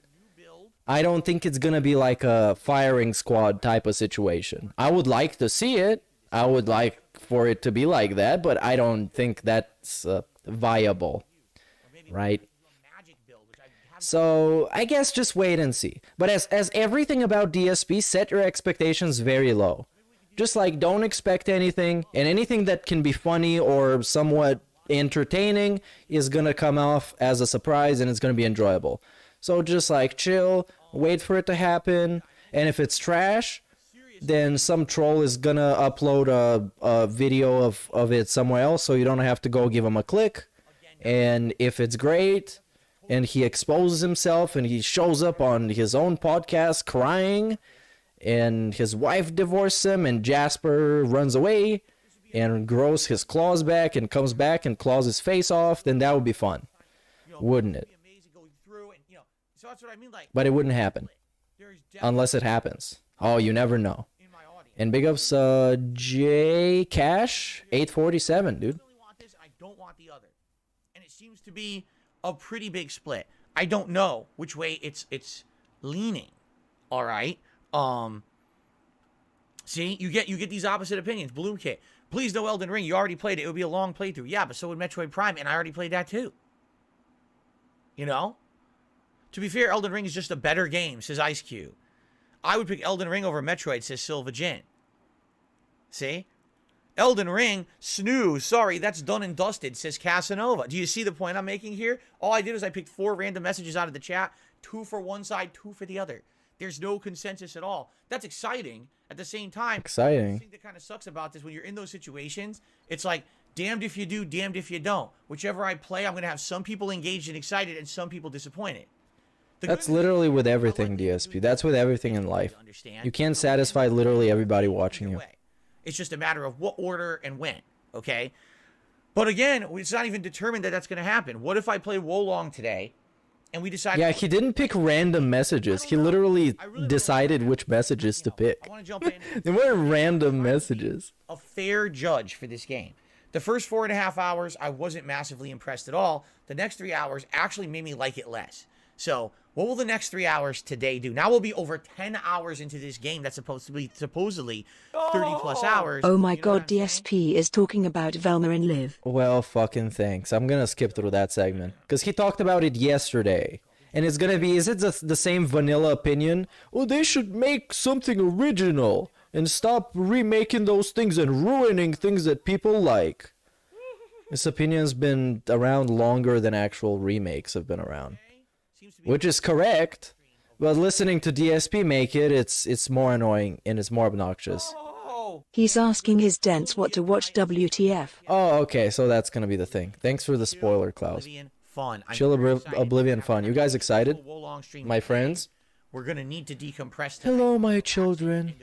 I don't think it's going to be like a firing squad type of situation. I would like to see it. I would like for it to be like that, but I don't think that's viable. Right? So I guess just wait and see. But as everything about DSP, set your expectations very low. Just like don't expect anything, and anything that can be funny or somewhat entertaining is gonna come off as a surprise, and it's gonna be enjoyable. So just like chill, wait for it to happen, and if it's trash, then some troll is gonna upload a video of it somewhere else, so you don't have to go give him a click. And if it's great, and he exposes himself, and he shows up on his own podcast crying, and his wife divorced him, and Jasper runs away, and grows his claws back, and comes back and claws his face off, then that would be fun, wouldn't it? But it wouldn't happen, unless it happens. Oh, you never know. And big ups, J Cash 847, dude. I don't want the other, and it seems to be a pretty big split. I don't know which way it's leaning. All right. See, you get these opposite opinions. Balloon Kit, please no Elden Ring. You already played it. It would be a long playthrough. Yeah, but so would Metroid Prime, and I already played that too. You know. To be fair, Elden Ring is just a better game, says Ice Cube. I would pick Elden Ring over Metroid, says Silva Jin. See? Elden Ring, snooze. Sorry, that's done and dusted, says Casanova. Do you see the point I'm making here? All I did was I picked 4 random messages out of the chat. 2 for one side, 2 for the other. There's no consensus at all. That's exciting. At the same time, Exciting. the thing that kind of sucks about this, when you're in those situations, it's like, damned if you do, damned if you don't. Whichever I play, I'm going to have some people engaged and excited and some people disappointed. That's literally with everything, DSP. That's with everything in life. You can't satisfy literally everybody watching you. It's just a matter of what order and when, okay? But again, it's not even determined that that's going to happen. What if I play Wolong today, and we decide... Yeah, he didn't pick random messages. He literally decided which messages to pick. I want to jump in. They weren't random messages. A fair judge for this game. The first 4.5 hours, I wasn't massively impressed at all. The next 3 hours actually made me like it less. So, what will the next 3 hours today do? Now we'll be over 10 hours into this game that's supposed to be supposedly 30 plus hours. Oh my god, DSP is talking about Velma and Liv. Well, fucking thanks. I'm gonna skip through that segment. Because he talked about it yesterday. And it's gonna be, is it the same vanilla opinion? Oh, they should make something original. And stop remaking those things and ruining things that people like. This opinion's been around longer than actual remakes have been around. Which is correct, but listening to DSP make it, it's more annoying and it's more obnoxious. He's asking his dents what to watch, WTF. Oh, okay, so that's gonna be the thing. Thanks for the spoiler, Klaus. Chill Oblivion fun. You guys excited? My friends? We're gonna need to decompress. Hello, my children.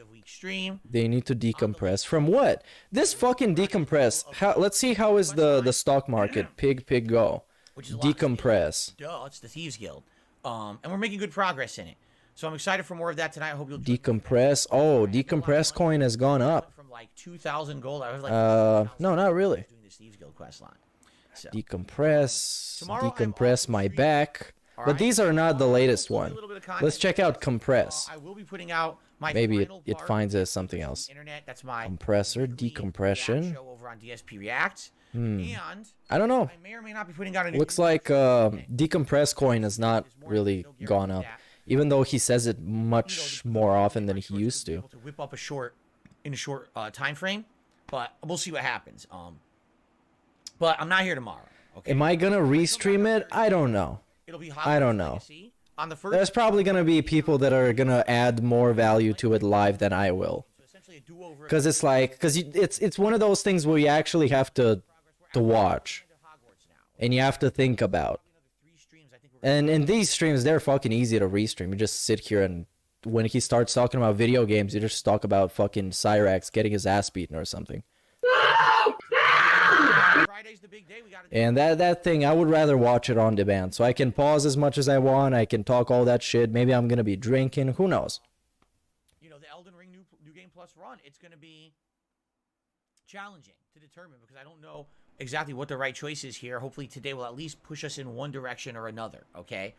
They need to decompress. From what? This fucking decompress. Let's see how is the stock market. Pig go. Decompress. Duh, it's the Thieves Guild. And we're making good progress in it. So I'm excited for more of that tonight. I hope you'll decompress. Oh, decompress coin has gone up. From like 2,000 gold. I was like, no, not really. Doing this Thieves Guild quest line. So, decompress my back. But these are not the latest Hopefully a one. little bit of content. Let's check out Compress. I will be putting out my Maybe final it part finds of as something the else. Internet. That's my Compressor, weekly decompression. react show over on DSP React. And I don't know. I may or may not be putting out a new Looks like decompress coin has not really gone up, even though he says it much more often than he used to. Able to whip up a short time frame, but we'll see what happens. But I'm not here tomorrow. Okay. Am I gonna restream it? I don't know. It'll be I don't know. On the first, There's probably gonna be people that are gonna add more value to it live than I will, essentially a do-over. because it's like, it's one of those things where you actually have to watch, and you have to think about. And in these streams, they're fucking easy to restream. You just sit here, and when he starts talking about video games, you just talk about fucking Cyrax getting his ass beaten or something. Friday's the big day. We gotta And that thing, I would rather watch it on demand, so I can pause as much as I want. I can talk all that shit. Maybe I'm gonna be drinking. Who knows? the Elden Ring new game plus run. It's gonna be challenging to determine because I don't know exactly what the right choice is here. Hopefully today will at least push us in one direction or another. Okay,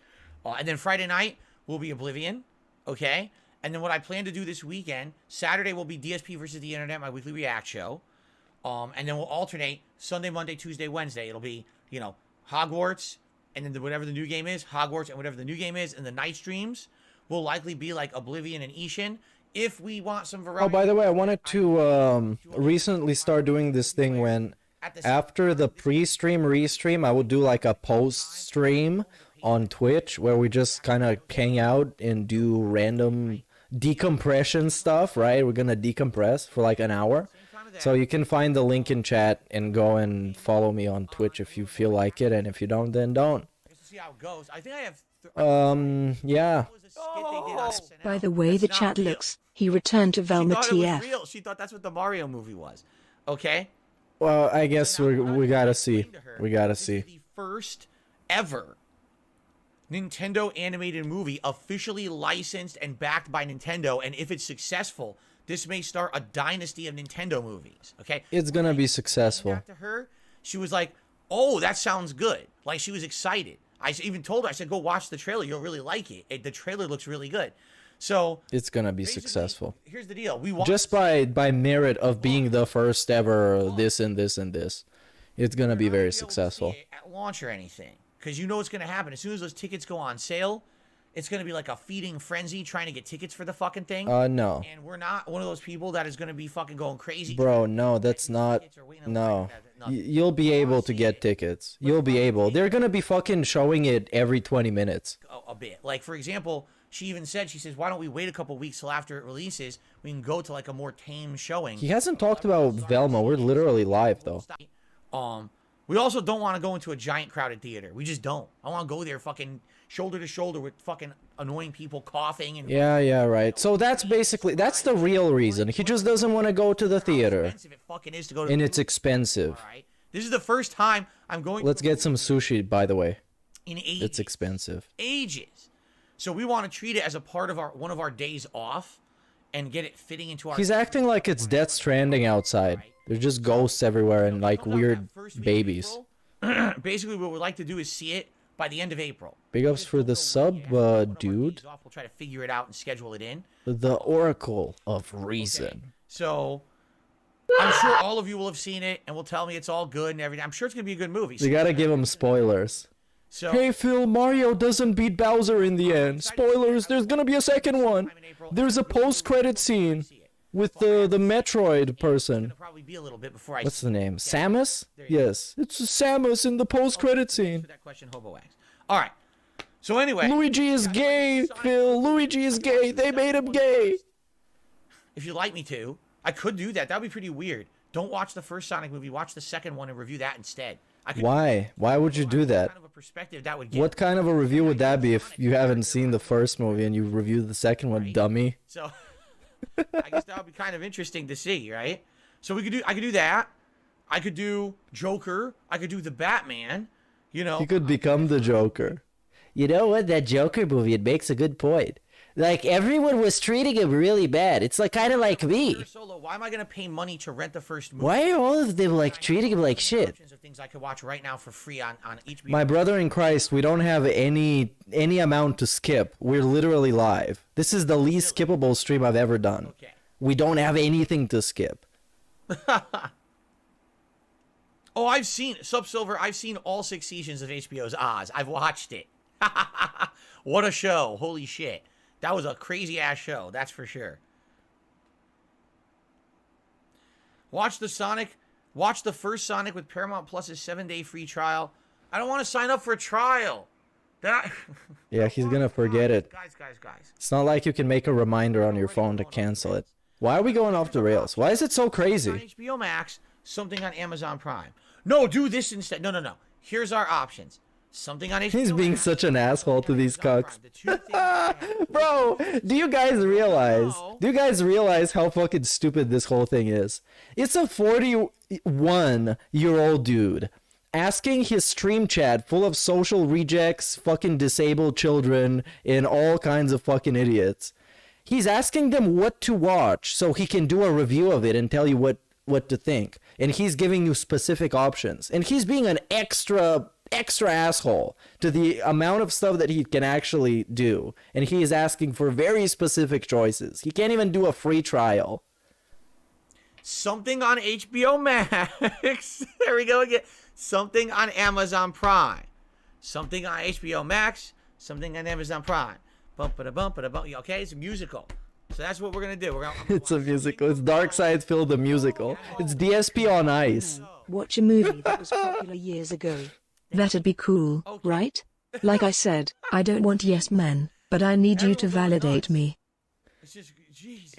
and then Friday night will be Oblivion. Okay, and then what I plan to do this weekend, Saturday will be DSP versus the Internet, my weekly react show. And then we'll alternate Sunday, Monday, Tuesday, Wednesday. It'll be, Hogwarts, and then whatever the new game is, Hogwarts, and whatever the new game is, and the night streams will likely be like Oblivion and Ishin. If we want some variety. Oh, by the way, I wanted to recently start doing this thing when after the pre-stream, restream, I would do like a post-stream on Twitch where we just kind of hang out and do random decompression stuff, right? We're gonna decompress for like an hour. So you can find the link in chat and go and follow me on Twitch if you feel like it, and if you don't, then don't. See how it goes. I think I have. Yeah. By the way the chat looks, he returned to Velma She thought it was TF. real. She thought that's what the Mario movie was. Okay. Well, I guess we gotta see. We gotta see. This is the first ever Nintendo animated movie officially licensed and backed by Nintendo, and if it's successful, this may start a dynasty of Nintendo movies. Okay. It's gonna be successful. Back to her, she was like, "Oh, that sounds good." Like she was excited. I even told her, I said, "Go watch the trailer. You'll really like it. The trailer looks really good." So it's gonna be successful. Here's the deal: we want just by merit of being the first ever this and this and this, it's gonna be very successful. At launch or anything, because you know what's gonna happen as soon as those tickets go on sale. It's going to be like a feeding frenzy trying to get tickets for the fucking thing. No. And we're not one of those people that is going to be fucking going crazy. Bro, no, that's not. No. You'll be able to get tickets. You'll be able. They're going to be fucking showing it every 20 minutes. A bit. Like, for example, she even said, she says, why don't we wait a couple weeks till after it releases? We can go to like a more tame showing. He hasn't talked about Velma. We're literally live, though. We also don't want to go into a giant crowded theater. We just don't. I want to go there fucking shoulder to shoulder with fucking annoying people coughing and yeah, right. So that's basically the real reason. He just doesn't want to go to the theater. Expensive it fucking is to go to and the it's movie. expensive. All right. This is the first time I'm going. Let's get some sushi, by the way. In ages. It's expensive. Ages. So we want to treat it as a part of one of our days off, and get it fitting into our. He's acting like it's Death Stranding outside. There's just ghosts everywhere and like weird babies. Basically, what we'd like to do is see it by the end of April. Big ups for the sub, dude. We'll try to figure it out and schedule it in. The Oracle of Reason. Okay. So, I'm sure all of you will have seen it and will tell me it's all good and everything. I'm sure it's going to be a good movie. We gotta give him spoilers. So, hey Phil, Mario doesn't beat Bowser in the end. Spoilers, there's gonna be a second one. There's a post-credit scene with the Metroid person. probably be a little bit before I. What's the name? Samus? Yes, it's Samus in the post-credit scene. That question, Hobo Wax. All right. So anyway, Luigi is gay, Phil. Luigi is gay. They made him gay. If you'd like me to, I could do that. That'd be pretty weird. Don't watch the first Sonic movie. Watch the second one and review that instead. Why? Why would you do that? Kind of a perspective that would give. What kind of a review would that be if you haven't seen the first movie and you review the second one, dummy? So, I guess that would be kind of interesting to see, right? So I could do that. I could do Joker. I could do the Batman. You know, He could become the Joker. You know what? That Joker movie, it makes a good point. Like everyone was treating him really bad. It's like kind of like me. Solo, why am I gonna pay money to rent the first movie? Why are all of them like treating him like shit? Options of things I could watch right now for free on HBO. My brother in Christ, we don't have any amount to skip. We're literally live. This is the least skippable stream I've ever done. Okay. We don't have anything to skip. Oh, I've seen Silver. I've seen all 6 seasons of HBO's Oz. I've watched it. What a show! Holy shit, that was a crazy ass show. That's for sure. Watch the first Sonic with Paramount Plus's 7-day free trial. I don't want to sign up for a trial. Yeah, he's gonna forget it. Guys. It's not like you can make a reminder on your phone to cancel it. Why are we going off the rails? Why is it so On crazy? HBO Max, something on Amazon Prime. No, do this instead. No. Here's our options. Something on HBO He's being Max, such an asshole to these Amazon cucks. Prime. The 2 things I have. Bro, do you guys realize? Do you guys realize how fucking stupid this whole thing is? It's a 41-year-old dude asking his stream chat full of social rejects, fucking disabled children, and all kinds of fucking idiots. He's asking them what to watch so he can do a review of it and tell you what to think. And he's giving you specific options. And he's being an extra asshole to the amount of stuff that he can actually do. And he is asking for very specific choices. He can't even do a free trial. Something on HBO Max. There we go again. Something on Amazon Prime. Something on HBO Max. Something on Amazon Prime. Bump-a-da-bump-a-da-bump. Okay, it's a musical. So that's what we're going to do. It's a musical. It's Dark Side Phil the musical. It's DSP on Ice. Watch a movie that was popular years ago. That'd be cool, right? Like I said, I don't want yes men, but I need you to validate me. It's just, jeez.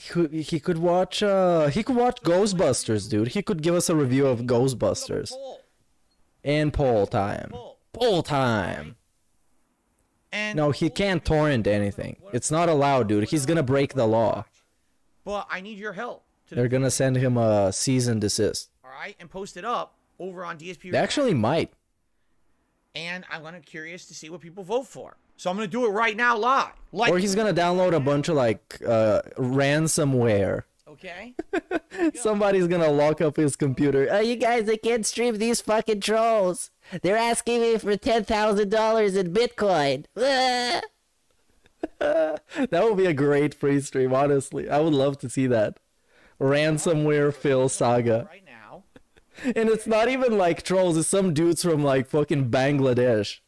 He could watch Ghostbusters, dude. He could give us a review of Ghostbusters. And poll time. Poll time. And No, he can't torrent anything. It's not allowed, dude. He's gonna break the law. But I need your help. They're gonna send him a cease and desist. All right, and post it up over on DSP. They actually might. And I'm gonna curious to see what people vote for. So I'm gonna do it right now live. Like, Or he's gonna download a bunch of like ransomware. okay. Somebody's gonna lock up his computer. Oh, you guys, I can't stream these fucking trolls. They're asking me for $10,000 in Bitcoin. That would be a great free stream, honestly. I would love to see that. Ransomware Phil saga. Right now. And it's not even like trolls, it's some dudes from like fucking Bangladesh.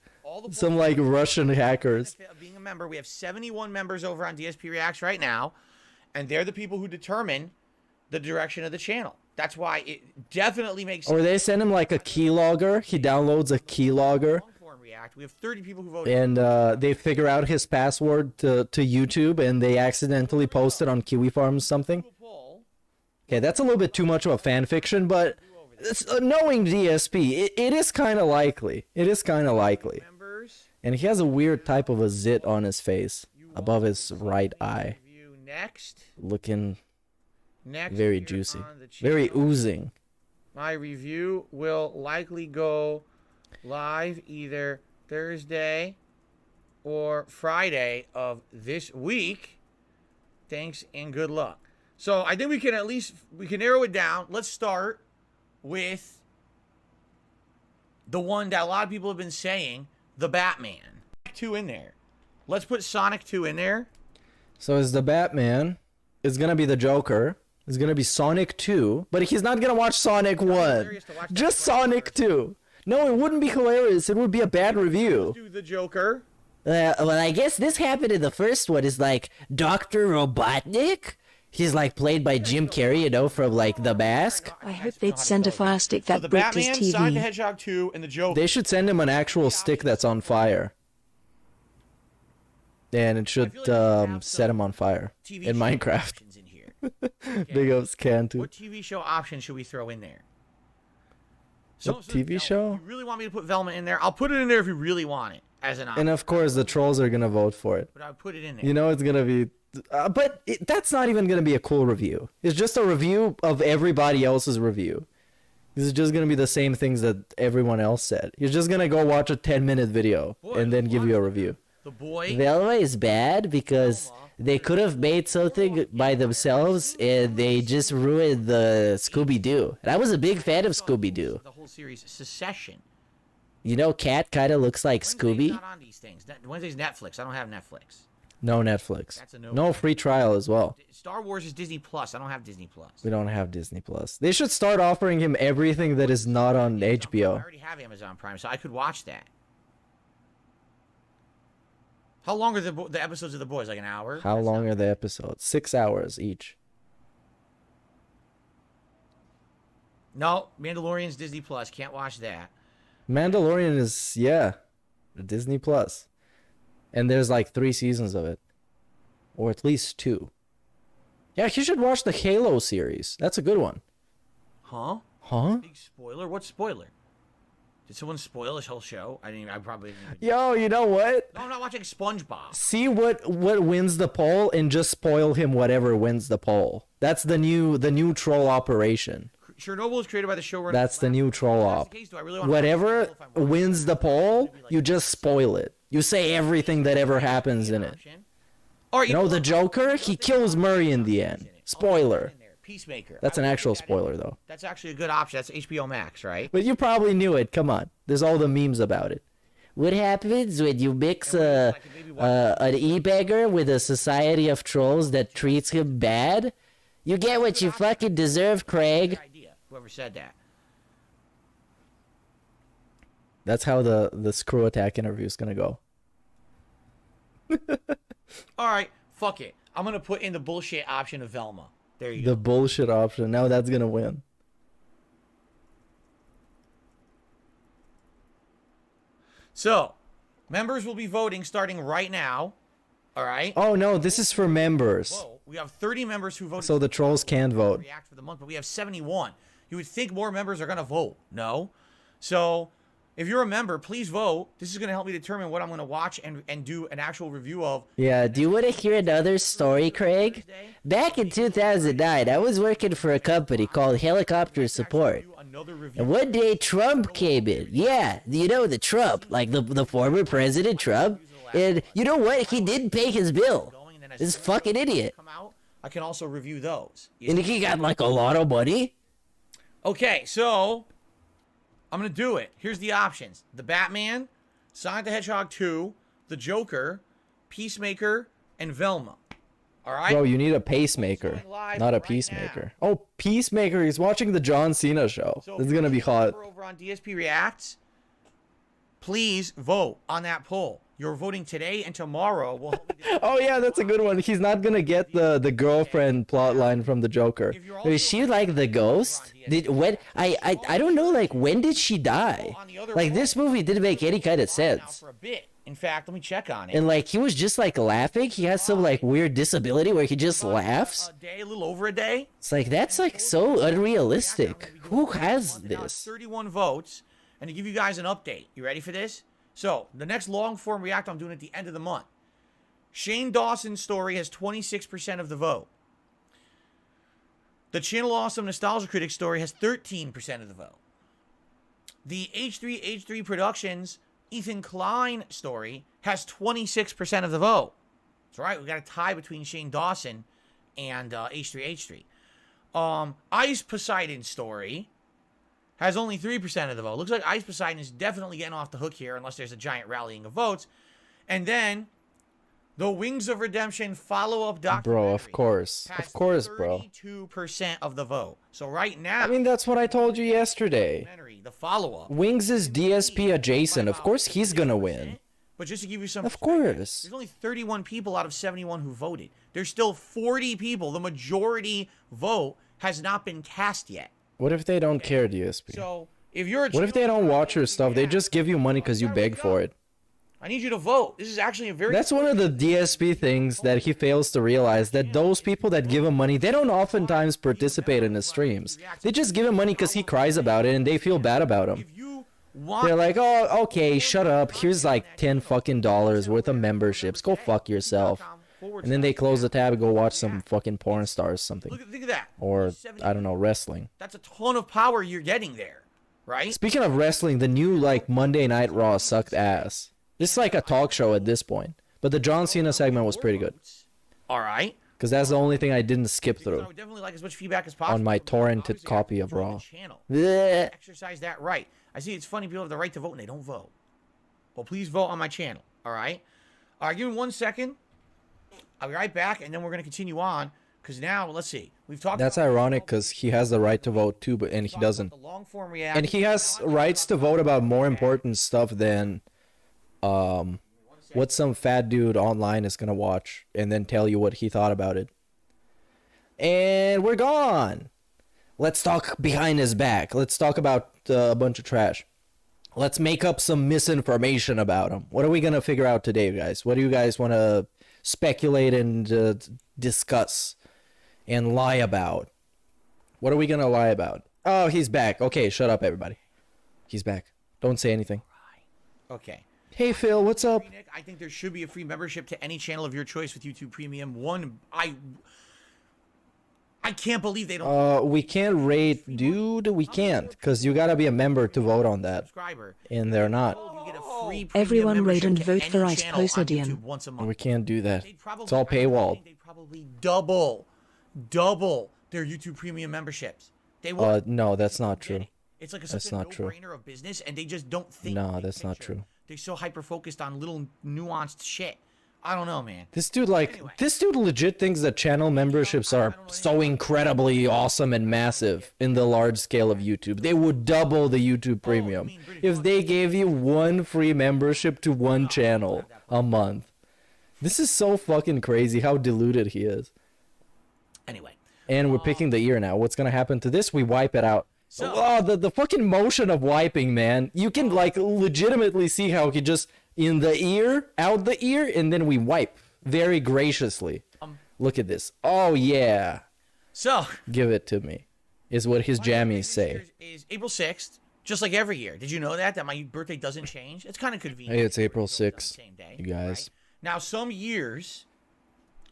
Some like Russian hackers. Of being a member, we have 71 members over on DSP Reacts right now, and they're the people who determine the direction of the channel. That's why it definitely makes sense. Or they send him like a keylogger. He downloads a keylogger. We have 30 people who voted. And they figure out his password to YouTube, and they accidentally post it on Kiwi Farms something. Okay, that's a little bit too much of a fan fiction, but knowing DSP, it is kind of likely. It is kind of likely. And he has a weird type of a zit on his face, above his right eye. Next. Looking very juicy. Very oozing. My review will likely go live either Thursday or Friday of this week. Thanks and good luck. So I think we can narrow it down. Let's start with the one that a lot of people have been saying, the Batman. 2 in there. Let's put Sonic 2 in there. So is the Batman. It's gonna be the Joker. It's gonna be Sonic 2, but he's not gonna watch Sonic 1. Just Sonic 2. No, it wouldn't be hilarious. It would be a bad review. Do the Joker. Well, I guess this happened in the first one. Is like Dr. Robotnik. He's like played by Jim Carrey, you know, from like The Mask. I hope they'd send a fire stick that the bricked his Batman, Sonic the TV. Hedgehog 2, and the Joker. They should send him an actual stick that's on fire. And it should set him on fire in Minecraft. Big ups Cantu. What TV show option should we throw in there? What TV show? If you really want me to put Velma in there, I'll put it in there if you really want it as an option. And of course, the trolls are gonna vote for it. But I would put it in there. You know it's gonna be, that's not even gonna be a cool review. It's just a review of everybody else's review. This is just gonna be the same things that everyone else said. You're just gonna go watch a 10-minute video and then give you a review. The boy. Velma is bad because they could have made something by themselves and they just ruined the Scooby-Doo. And I was a big fan of Scooby-Doo. The whole series, Secession. You know, Cat kind of looks like Wednesday's Scooby. not on these things. Wednesday's Netflix. I don't have Netflix. No Netflix. That's a no. No free trial as well. Star Wars is Disney Plus. I don't have Disney Plus. We don't have Disney Plus. They should start offering him everything that is not on I HBO. already have Amazon Prime, so I could watch that. How long are the episodes of The Boys? Like an hour? How long are the episodes? 6 hours each. No, Mandalorian's Disney Plus. Can't watch that. Mandalorian is, yeah, Disney Plus. And there's like 3 seasons of it. Or at least 2. Yeah, you should watch the Halo series. That's a good one. Huh? Huh? Big spoiler? What spoiler? Did someone spoil this whole show? I probably didn't even... Yo, you know what? No, I'm not watching SpongeBob. See what wins the poll and just spoil him whatever wins the poll. That's the new troll operation. Chernobyl was created by the showrunner. That's the new troll op. Whatever wins the poll, you just spoil it. You say everything that ever happens in it. You know the Joker? He kills Murray in the end. Spoiler. Peacemaker. That's an actual spoiler, though. That's actually a good option. That's HBO Max, right? But you probably knew it. Come on. There's all the memes about it. What happens when you mix an e-beggar with a society of trolls that treats him bad? You get what you fucking deserve, Craig. Whoever said that. That's how the screw attack interview is gonna go. All right, fuck it. I'm gonna put in the bullshit option of Velma. There you go. The bullshit option. Now that's gonna win. So, members will be voting starting right now. All right. Oh no, this is for members. Whoa, we have 30 members who voted. So the trolls can vote. React for the month, but we have 71. You would think more members are gonna vote. No. So, if you're a member, please vote. This is gonna help me determine what I'm gonna watch and do an actual review of. Yeah. Do you want to hear another story, Craig? Back in 2009, I was working for a company called Helicopter Support. And one day Trump came in. Yeah, you know the Trump, like the former President Trump. And you know what? He didn't pay his bill. This fucking idiot. I can also review those. And he got like a lot of money. Okay, so I'm gonna do it. Here's the options: the Batman, Sonic the Hedgehog 2, the Joker, Peacemaker, and Velma. All right. Bro, you need a pacemaker, not a peacemaker. Oh, Peacemaker. He's watching the John Cena show. So This is gonna be hot. Over on DSP Reacts, please vote on that poll. You're voting today and tomorrow. Oh yeah, that's a good one. He's not gonna get the girlfriend plot line from the Joker. Is she like the ghost? I don't know. Like when did she die? Like this movie didn't make any kind of sense. For a bit. In fact, let me check on it. And like he was just like laughing. He has some like weird disability where he just laughs. A little over a day. It's like that's like so unrealistic. Who has this? 31 votes, and to give you guys an update. You ready for this? So, the next long-form react I'm doing at the end of the month. Shane Dawson's story has 26% of the vote. The Channel Awesome Nostalgia Critic story has 13% of the vote. The H3H3 Productions Ethan Klein story has 26% of the vote. That's right, we got a tie between Shane Dawson and H3H3. Ice Poseidon story has only 3% of the vote. Looks like Ice Poseidon is definitely getting off the hook here unless there's a giant rallying of votes. And then, the Wings of Redemption follow-up documentary. Bro, of course. Of course, bro. 32% of the vote. So right now... I mean, that's what I told you yesterday. The follow-up. Wings is DSP adjacent. Of course he's gonna win. But just to give you some... Of course. There's only 31 people out of 71 who voted. There's still 40 people. The majority vote has not been cast yet. What if they don't care, DSP? So, if you're what if they don't watch your stuff? They just give you money because you beg for it. I need you to vote. This is actually a very... That's one of the DSP things that he fails to realize, that those people that give him money, they don't oftentimes participate in his streams. They just give him money because he cries about it and they feel bad about him. They're like, oh, okay, shut up. Here's like $10 fucking worth of memberships. Go fuck yourself. And then they close the tab and go watch some fucking porn stars or something. Think of that. Or, I don't know, wrestling. That's a ton of power you're getting there, right? Speaking of wrestling, the new, like, Monday Night Raw sucked ass. This is like a talk show at this point. But the John Cena segment was pretty good. All right. Because that's the only thing I didn't skip Because I through would definitely like as much feedback as possible on my torrented Obviously, copy of join the Raw. channel. Blech. Exercise that right. I see it's funny people have the right to vote and they don't vote. Well, please vote on my channel. All right. All right. Give me 1 second. I'll be right back, and then we're gonna continue on. Because now, let's see. We've talked. That's ironic because he has the right to vote too, but and he doesn't. The long form reaction. And he has rights to vote about more important stuff than what some fat dude online is gonna watch and then tell you what he thought about it. And we're gone. Let's talk behind his back. Let's talk about a bunch of trash. Let's make up some misinformation about him. What are we gonna figure out today, guys? What do you guys want to speculate and discuss and lie about? What are we gonna lie about? Oh, he's back. Okay, shut up, everybody. He's back. Don't say anything. Okay. Hey, Phil, what's up? Nick, I think there should be a free membership to any channel of your choice with YouTube Premium. I can't believe they don't. We can't rate, dude. We can't, because you gotta be a member to vote on that. And they're not. Everyone rate and vote for Ice Posodium. We can't do that. It's all paywalled. They probably double their YouTube Premium memberships. They will. No, that's not true. It's like That's not true. no-brainer of business, and they just don't think. No, big that's not picture. true. They're so hyper-focused on little nuanced shit. I don't know, man. This dude, this dude legit thinks that channel memberships are so incredibly awesome and massive in the large scale of YouTube. They would double the YouTube Premium if they gave you one free membership to one channel a month. This is so fucking crazy how deluded he is. Anyway. And we're picking the ear now. What's gonna happen to this? We wipe it out. So, oh, the fucking motion of wiping, man. You can like legitimately see how he just in the ear, out the ear, and then we wipe very graciously. Look at this. Oh yeah. So give it to me, is what his jammies say. Is April 6th, just like every year. Did you know that my birthday doesn't change? It's kind of convenient. Hey, it's April 6th, you guys. Right? Now, some years,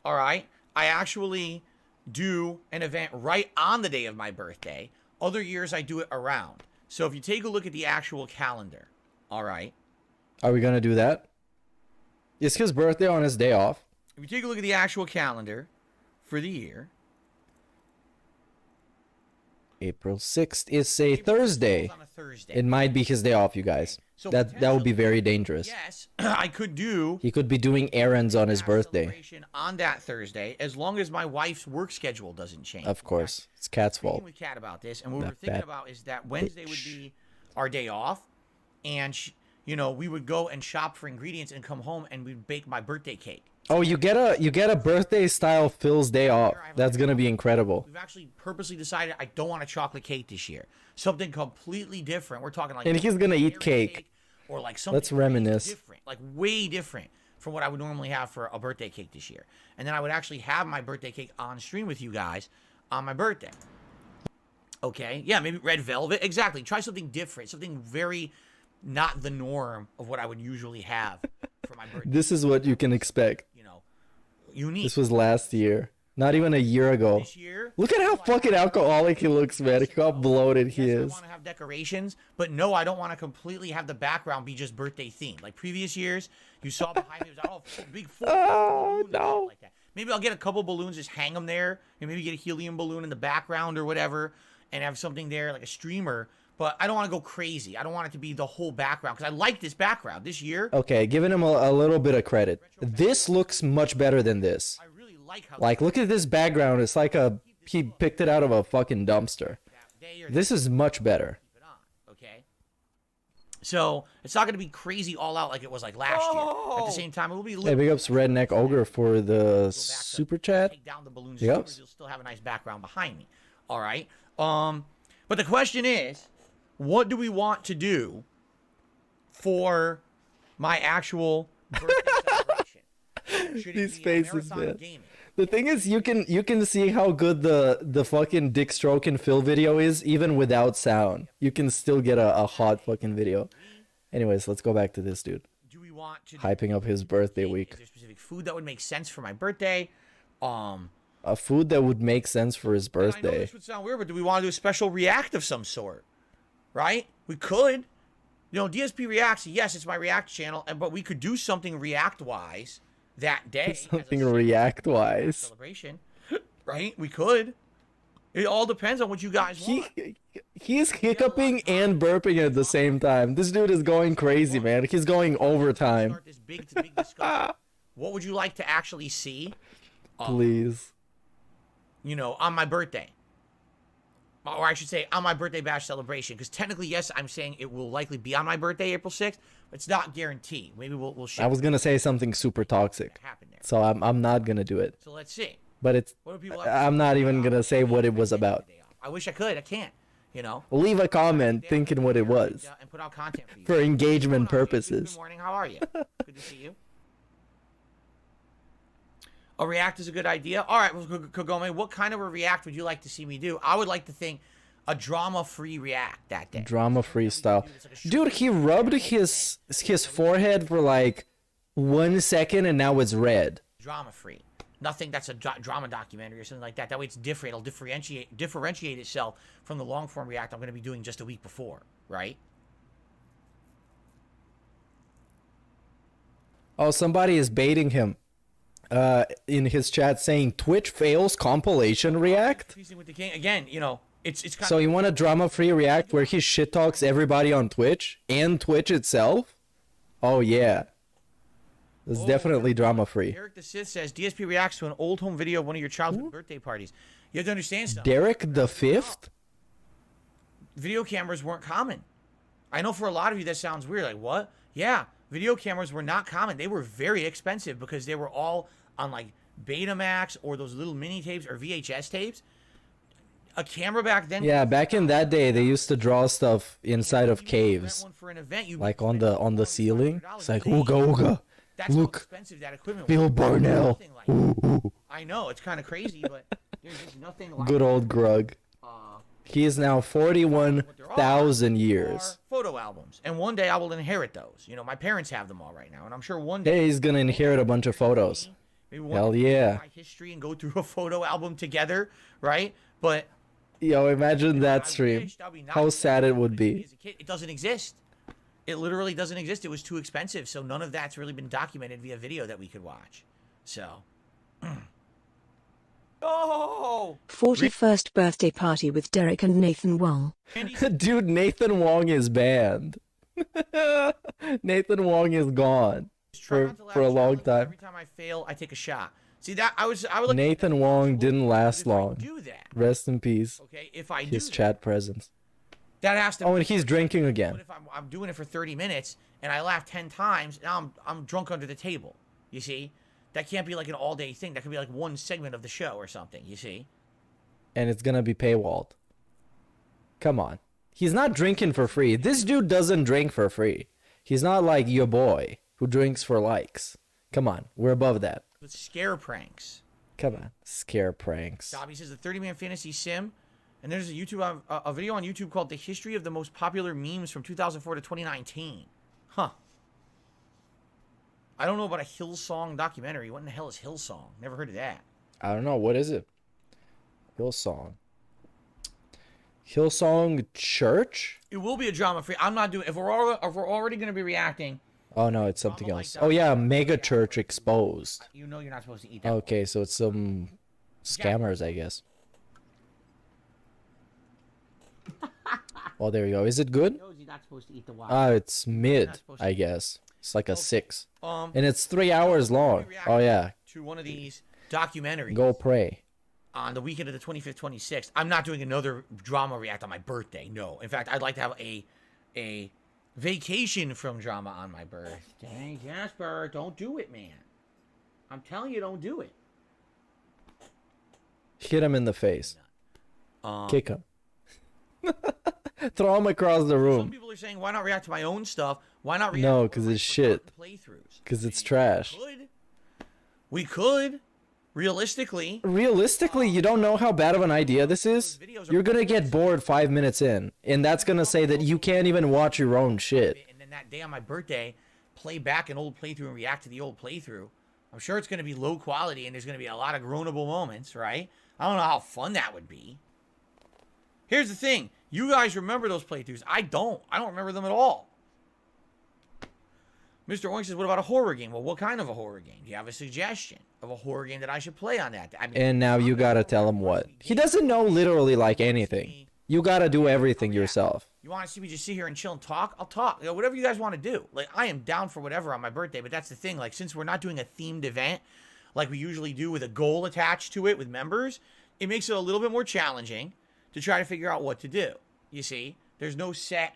all right, I actually do an event right on the day of my birthday. Other years, I do it around. So if you take a look at the actual calendar, all right. Are we gonna do that? Is his birthday on his day off? If you take a look at the actual calendar for the year, April 6th is a Thursday. On a Thursday. It might be his day off, you guys. So that would be very dangerous. Yes, I could do. He could be doing errands on his birthday. On that Thursday, as long as my wife's work schedule doesn't change. Of course, it's Kat's fault. With Kat about this, and what we were thinking about is that Wednesday would be our day off, and we would go and shop for ingredients and come home and we'd bake my birthday cake. Oh, you get a birthday style Phil's day off. That's gonna be incredible. We've actually purposely decided I don't want a chocolate cake this year. Something completely different. We're talking like. And he's gonna eat cake. Or like something. Let's reminisce. Different, like way different from what I would normally have for a birthday cake this year. And then I would actually have my birthday cake on stream with you guys on my birthday. Okay, yeah, maybe red velvet. Exactly. Try something different, something very not the norm of what I would usually have for my birthday. This is what you can expect. Unique. This was last year. Not even a year ago. This year, look at how fucking alcoholic he looks, man. Look how bloated he is. I want to have decorations, but no, I don't want to completely have the background be just birthday themed. Like previous years, you saw behind me, it was all big full balloons no. like that. Maybe I'll get a couple balloons, just hang them there, and maybe get a helium balloon in the background or whatever, and have something there like a streamer. But I don't want to go crazy. I don't want it to be the whole background because I like this background this year. Okay, giving him a little bit of credit. This looks much better than this. I really like how. Like, look at this background. It's like he picked it out of a fucking dumpster. This is much better. Okay. So it's not going to be crazy all out like it was like last year. At the same time, it will be. Hey, big ups Redneck Ogre for the super chat. Take down the balloons. Yep. You'll still have a nice background behind me. All right. But the question is, what do we want to do for my actual birthday celebration? Should These it be faces, a marathon man. gaming? The thing is, you can see how good the fucking Dick Stroke and Phil video is, even without sound. You can still get a hot fucking video. Anyways, let's go back to this dude. Do we want to hyping up his birthday week? Is there specific food that would make sense for my birthday? A food that would make sense for his I know birthday. this would sound weird, but do we want to do a special react of some sort? Right? We could. You know, DSP Reacts, yes, it's my React channel, but we could do something React-wise that day. Something React-wise. Celebration, right? We could. It all depends on what you guys want. He's hiccuping and burping at the same time. This dude is going crazy, man. He's going overtime. Start this big discussion. What would you like to actually see? Please. You know, on my birthday. Or I should say, on my birthday bash celebration. Because technically, yes, I'm saying it will likely be on my birthday, April 6th. But it's not guaranteed. Maybe we'll I was gonna say something super toxic. So I'm not gonna do it. So let's see. But it's I'm not even gonna say what it was about. I wish I could. I can't. You know. Leave a comment thinking what it was. And put out content for you. For engagement purposes. Good morning. How are you? Good to see you. A react is a good idea. All right, well, Kagome, what kind of a react would you like to see me do? I would like to think a drama-free react that day. Drama-free style. Dude, he rubbed his forehead for like 1 second and now it's red. Drama-free. Nothing that's a drama documentary or something like that. That way it's different. It'll differentiate itself from the long-form react I'm going to be doing just a week before, right? Oh, somebody is baiting him. In his chat saying Twitch fails compilation react. Again, you know, it's kind so you want a drama-free react where he shit talks everybody on Twitch and Twitch itself? Oh yeah, it's definitely drama-free. Eric the Sith says DSP reacts to an old home video of one of your childhood birthday parties. You have to understand stuff. Derek the Fifth? Video cameras weren't common. I know for a lot of you that sounds weird. Like what? Yeah, video cameras were not common. They were very expensive because they were all on like Betamax or those little mini tapes or VHS tapes. A camera back then. Yeah, back in that day, they used to draw stuff inside of caves, like on the ceiling. It's like ooga ooga. Look, Bill Barnell. I know it's kind of crazy, but there's just nothing like good old Grug. He is now 41,000 years. Photo albums, and one day I will inherit those. You know, my parents have them all right now, and I'm sure one day hey, he's gonna inherit a bunch of photos. Hell yeah! My history and go through a photo album together, right? But yo, imagine that stream. How sad it would be. It doesn't exist. It literally doesn't exist. It was too expensive, so none of that's really been documented via video that we could watch. So. Oh! 41st birthday party with Derek and Nathan Wong. Dude, Nathan Wong is banned. Nathan Wong is gone for a long time. Every time I fail, I take a shot. See that I would Nathan Wong didn't last long. Do that. Rest in peace. Okay, if I his chat presence. That has to. Oh, and he's drinking again. But if I'm doing it for 30 minutes and I laugh 10 times, now I'm drunk under the table. You see, that can't be like an all-day thing. That could be like one segment of the show or something. You see. And it's gonna be paywalled. Come on, he's not drinking for free. This dude doesn't drink for free. He's not like your boy who drinks for likes. Come on, we're above that. With scare pranks. Come on, scare pranks. Dobby says the 30-man fantasy sim, and there's a video on YouTube called "The History of the Most Popular Memes from 2004 to 2019." Huh. I don't know about a Hillsong documentary. What in the hell is Hillsong? Never heard of that. I don't know. What is it? Hillsong. Hillsong Church? It will be a drama free. I'm not doing. If we're already going to be reacting. Oh no, it's something else. Oh yeah, Mega Church Exposed. You know you're not supposed to eat that. Okay, so it's some scammers, I guess. Oh, there you go. Is it good? You're not supposed to eat the wild. Ah, it's mid, I guess. It's like a 6. And it's 3 hours long. Oh yeah. To one of these documentaries. Go pray. On the weekend of the 25th, 26th. I'm not doing another drama react on my birthday. No. In fact, I'd like to have a vacation from drama on my birthday. Jasper, don't do it, man. I'm telling you, don't do it. Hit him in the face. Kick him. Throw him across the room. Some people are saying, why not react to my own stuff? Why not react no, because it's shit. Because it's trash. We could. Realistically, you don't know how bad of an idea this is? You're gonna get bored 5 minutes in, and that's gonna say that you can't even watch your own shit. And then that day on my birthday, play back an old playthrough and react to the old playthrough. I'm sure it's gonna be low quality, and there's gonna be a lot of groanable moments, right? I don't know how fun that would be. Here's the thing. You guys remember those playthroughs. I don't. I don't remember them at all. Mr. Oink says, what about a horror game? Well, what kind of a horror game? Do you have a suggestion of a horror game that I should play on that? I mean, And now you gotta tell him what. He doesn't know literally like anything. You gotta do everything yourself. You want to see me just sit here and chill and talk? I'll talk. You know, whatever you guys want to do. Like, I am down for whatever on my birthday, but that's the thing. Like, since we're not doing a themed event like we usually do with a goal attached to it with members, it makes it a little bit more challenging to try to figure out what to do. You see? There's no set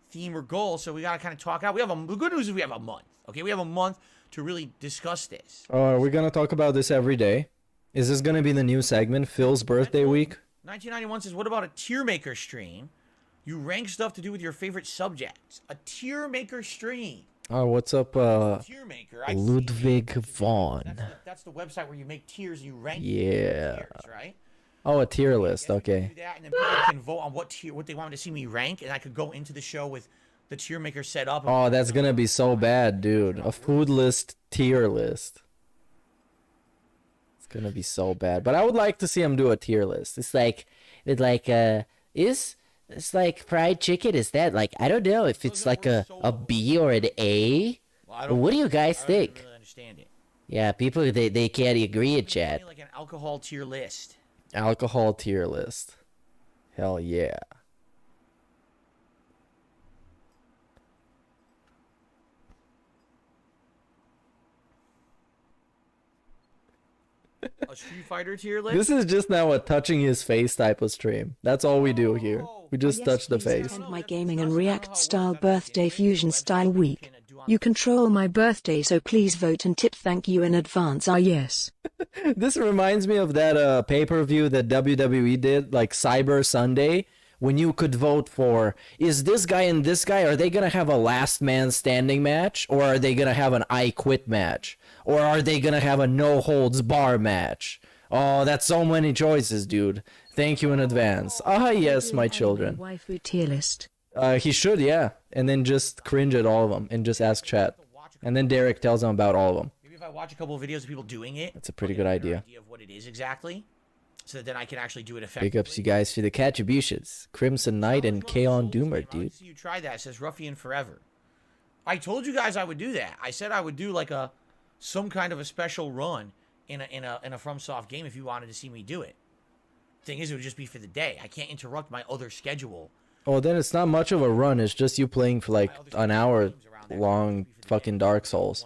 theme or goal, so we got to kind of talk out. The good news is we have a month. Okay, we have a month to really discuss this. Oh, are we gonna talk about this every day? Is this gonna be the new segment, Phil's birthday week? 1991 says, what about a tier maker stream? You rank stuff to do with your favorite subjects. A tier maker stream. Oh, what's up, Tier maker. Ludwig Vaughn? That's the website where you make tiers and you rank Yeah. tiers, right? Oh, a tier list. Do Okay. that, and then people can vote on what tier, what they wanted to see me rank, and I could go into the show with the tier maker set up. Oh, that's gonna be so bad, dude. A food list, tier list. It's gonna be so bad. But I would like to see him do a tier list. It's like it's like fried chicken. Is that like, I don't know if it's like a B or an A. What do you guys think? Really understand it. Yeah, people they can't agree in chat. Like an alcohol tier list. Alcohol tier list. Hell yeah. A Street Fighter tier list. This is just now a touching his face type of stream. That's all we do here. We just touch the face. Attend my gaming and react style birthday fusion style week. You control my birthday, so please vote and tip thank you in advance. Ah, yes. This reminds me of that pay-per-view that WWE did, like Cyber Sunday, when you could vote for, is this guy and this guy, are they gonna have a last man standing match, or are they gonna have an I quit match, or are they gonna have a no holds bar match? Oh, that's so many choices, dude. Thank you in advance. Ah, yes, my children. Waifu tier list. He should, yeah. And then just cringe at all of them and just ask chat. And then Derek tells them about all of them. Maybe if I watch a couple of videos of people doing it, that's a pretty good idea. Of what it is exactly, so that then I can actually do it effectively. Big ups you guys for the contributions. Crimson Knight and Kaon Doomer, dude. So you try that. It says Ruffian Forever. I told you guys I would do that. I said I would do like some kind of a special run in a FromSoft game if you wanted to see me do it. Thing is, it would just be for the day. I can't interrupt my other schedule. Oh, then it's not much of a run. It's just you playing for like an hour long fucking Dark Souls.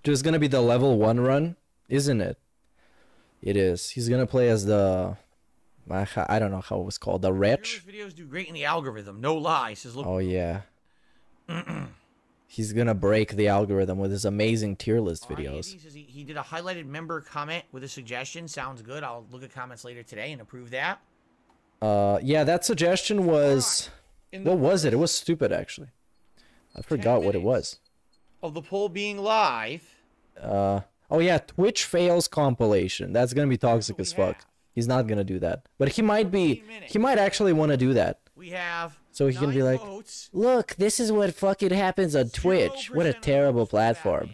Just gonna be the level 1 run, isn't it? It is. He's gonna play as the, I don't know how it was called, the Wretch. Videos do great in the algorithm. No lie. Says, look. Oh yeah. He's gonna break the algorithm with his amazing tier list videos. He says he did a highlighted member comment with a suggestion. Sounds good. I'll look at comments later today and approve that. Yeah, that suggestion was, what was it? It was stupid, actually. I forgot what it was. Of the poll being live. Oh yeah, Twitch fails compilation. That's gonna be toxic as fuck. He's not gonna do that, but he might be. He might actually want to do that. We have. So he can be like, look, this is what fucking happens on Twitch. What a terrible platform.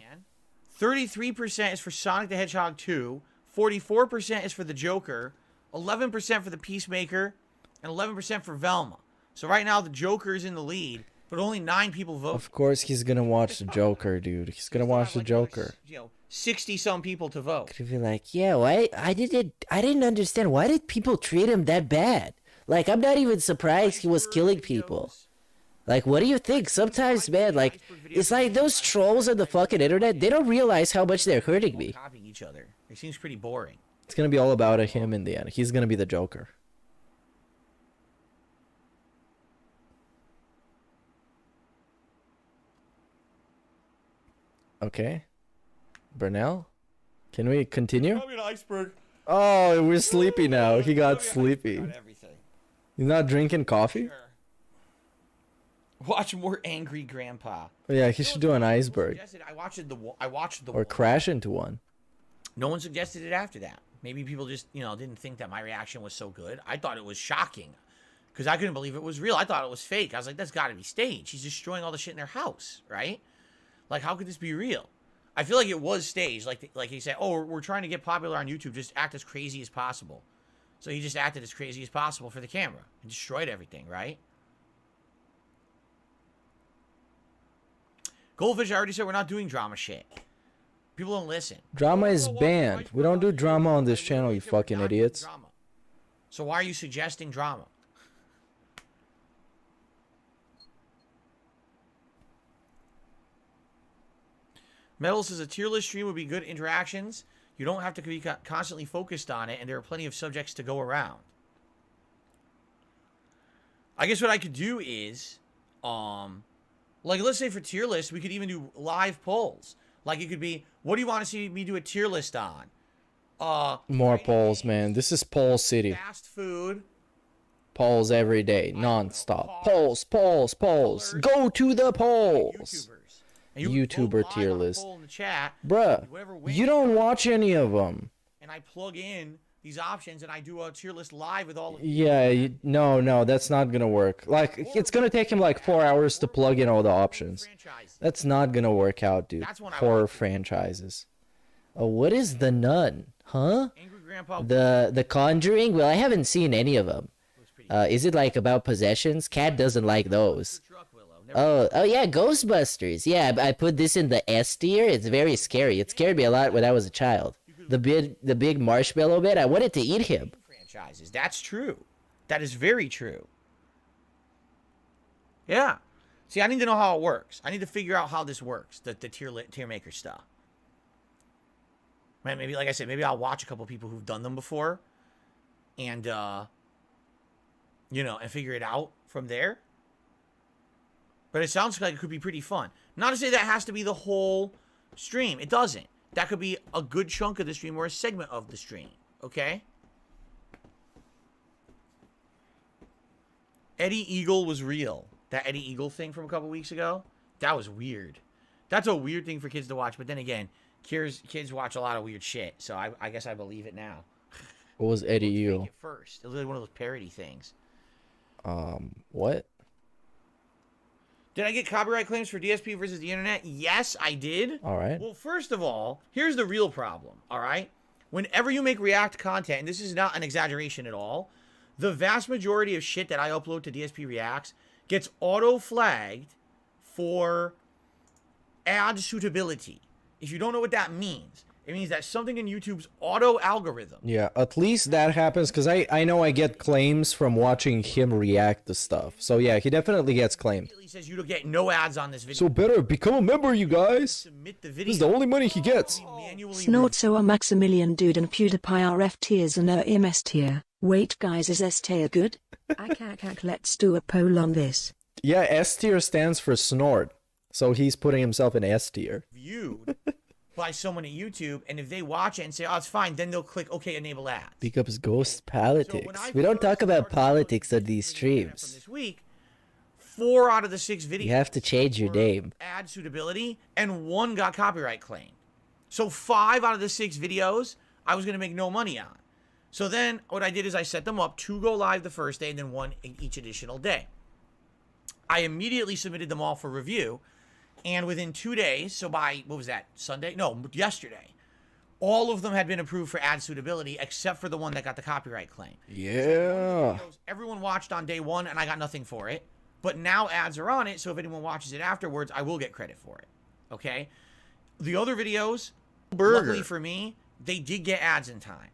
33% is for Sonic the Hedgehog 2. 44% is for the Joker. 11% for the Peacemaker, and 11% for Velma. So right now the Joker is in the lead, but only 9 people vote. Of course he's gonna watch the Joker, dude. He's gonna watch the Joker. 60-some people to vote. Could be like, yeah, why? I didn't understand. Why did people treat him that bad? Like, I'm not even surprised he was killing people. Like, what do you think? Sometimes, man, like, it's like those trolls on the fucking internet, they don't realize how much they're hurting me. Copying each other. It seems pretty boring. It's gonna be all about him in the end. He's gonna be the Joker. Okay. Burnell? Can we continue? An iceberg. Oh, we're sleepy now. He got sleepy. He's not drinking coffee? Watch more Angry Grandpa. Oh, yeah, he should do an iceberg. I watched the Or crash into one. No one suggested it after that. Maybe people just, didn't think that my reaction was so good. I thought it was shocking. Because I couldn't believe it was real. I thought it was fake. I was like, that's got to be staged. He's destroying all the shit in their house, right? Like, how could this be real? I feel like it was staged. Like he said, oh, we're trying to get popular on YouTube. Just act as crazy as possible. So he just acted as crazy as possible for the camera. And destroyed everything, right? Goldfish, I already said we're not doing drama shit. People don't listen. Drama is banned. We don't do drama on this channel, you fucking idiots. Drama. So why are you suggesting drama? Metal says a tier list stream would be good interactions. You don't have to be constantly focused on it, and there are plenty of subjects to go around. I guess what I could do is, like, let's say for tier list, we could even do live polls. Like, it could be, what do you want to see me do a tier list on? More polls, man. This is poll city. Fast food. Polls every day, non-stop. Polls, polls, polls. Go to the polls. YouTuber tier list. Bruh, you don't watch any of them. And I plug in these options and I do a tier list live with all of Yeah, no, that's not gonna work. Like, it's gonna take him like 4 hours to plug in all the options. That's not gonna work out, dude. Horror franchises. Oh, what is The Nun? Huh? The Conjuring? Well, I haven't seen any of them. Is it like about possessions? Cat doesn't like those. Oh yeah, Ghostbusters. Yeah, I put this in the S tier. It's very scary. It scared me a lot when I was a child. The big marshmallow man, I wanted to eat him. Franchises. That's true. That is very true. Yeah. See, I need to know how it works. I need to figure out how this works. The tier maker stuff. Man, maybe, like I said, maybe I'll watch a couple people who've done them before, and you know, and figure it out from there. But it sounds like it could be pretty fun. Not to say that has to be the whole stream. It doesn't. That could be a good chunk of the stream or a segment of the stream. Okay? Eddie Eagle was real. That Eddie Eagle thing from a couple weeks ago, that was weird. That's a weird thing for kids to watch. But then again, kids watch a lot of weird shit. So I guess I believe it now. What was Eddie Eagle? First, it was like one of those parody things. What? Did I get copyright claims for DSP versus the internet? Yes, I did. All right. Well, first of all, here's the real problem, all right? Whenever you make React content, and this is not an exaggeration at all, the vast majority of shit that I upload to DSP Reacts gets auto-flagged for ad suitability. If you don't know what that means, it means that something in YouTube's auto algorithm. Yeah, at least that happens, because I know I get claims from watching him react to stuff. So yeah, he definitely gets claimed. He says you don't get no ads on this video. So better become a member, you guys. This is the only money he gets. Snort so a Maximilian dude and PewDiePie RF tiers and MS tier. Wait guys, is S tier good? Let's do a poll on this. Yeah, S tier stands for snort. So he's putting himself in S tier. Viewed by someone at YouTube, and if they watch it and say, oh, it's fine, then they'll click, okay, enable ads. Becomes ghost politics. We don't talk about politics on these streams. This week, 4 out of the 6 videos. You have to change your name. Ad suitability, and 1 got copyright claim. So 5 out of the 6 videos, I was going to make no money on. So then what I did is I set them up, 2 go live the first day, and then 1 each additional day. I immediately submitted them all for review. And within 2 days, so by, what was that, Sunday? No, yesterday, all of them had been approved for ad suitability except for the one that got the copyright claim. Yeah. So everyone watched on day 1, and I got nothing for it. But now ads are on it, so if anyone watches it afterwards, I will get credit for it. Okay? The other videos, luckily for me, they did get ads in time.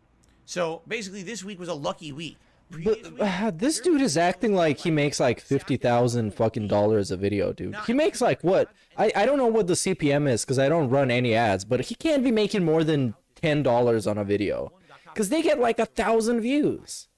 So basically, this week was a lucky week. But this dude is acting like he makes like $50,000 fucking dollars a video, dude. He makes like what? I don't know what the CPM is because I don't run any ads, but he can't be making more than $10 on a video because they get like 1,000 views,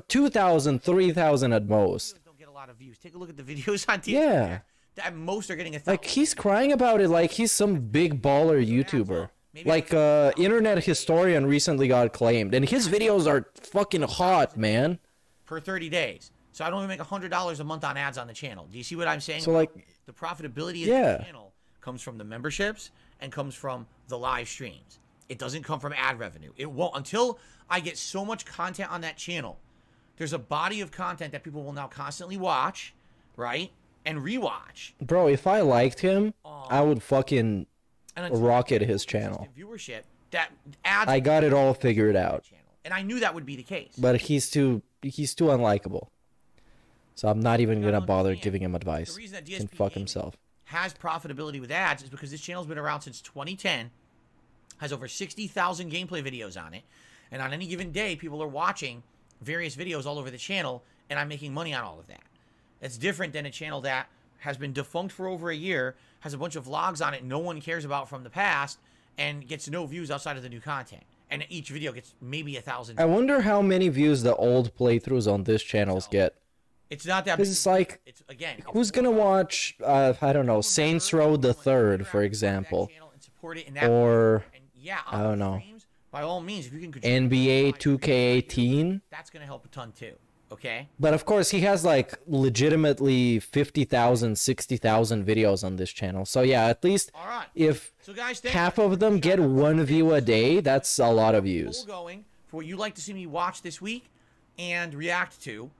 2,000, 3,000 at most. Don't get a lot of views. Take a look at the videos on TV. Yeah. At most, they're getting 1,000. Like he's crying about it like he's some big baller YouTuber. Like, Internet Historian recently got claimed, and his videos are fucking hot, man. Per 30 days. So I don't even make $100 a month on ads on the channel. Do you see what I'm saying? So, like, the profitability of the channel comes from the memberships and comes from the live streams. It doesn't come from ad revenue. It won't. Until I get so much content on that channel, there's a body of content that people will now constantly watch, right? And rewatch. Bro, if I liked him, I would fucking rocket his channel. Viewership, that ads I got it all figured out. And I knew that would be the case. But he's too unlikable. So I'm not even gonna bother giving him advice. He can fuck himself. has profitability with ads is because this channel's been around since 2010, has over 60,000 gameplay videos on it, and on any given day, people are watching various videos all over the channel, and I'm making money on all of that. It's different than a channel that has been defunct for over a year, has a bunch of vlogs on it no one cares about from the past, and gets no views outside of the new content. And each video gets maybe 1,000. I wonder how many views the old playthroughs on this channels get. It's not that. It's like, it's, again, who's gonna watch? I don't know, Saints Row the Third, for example, or I don't know, by all means, if you can NBA 2K18. That's gonna help a ton too. Okay. But of course, he has like legitimately 50,000, 60,000 videos on this channel. So yeah, at least if half of them get 1 view a day, that's a lot of views. Going for what you'd like to see me watch this week and react to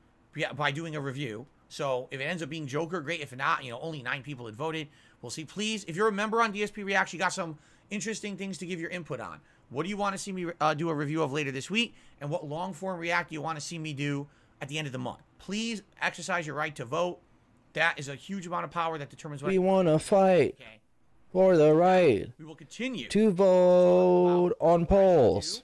by doing a review. So if it ends up being Joker, great. If not, only 9 people had voted. We'll see. Please, if you're a member on DSP Reacts, you got some interesting things to give your input on. What do you want to see me do a review of later this week? And what long form react do you want to see me do at the end of the month? Please exercise your right to vote. That is a huge amount of power that determines what we want to fight for the right. We will continue to vote on polls.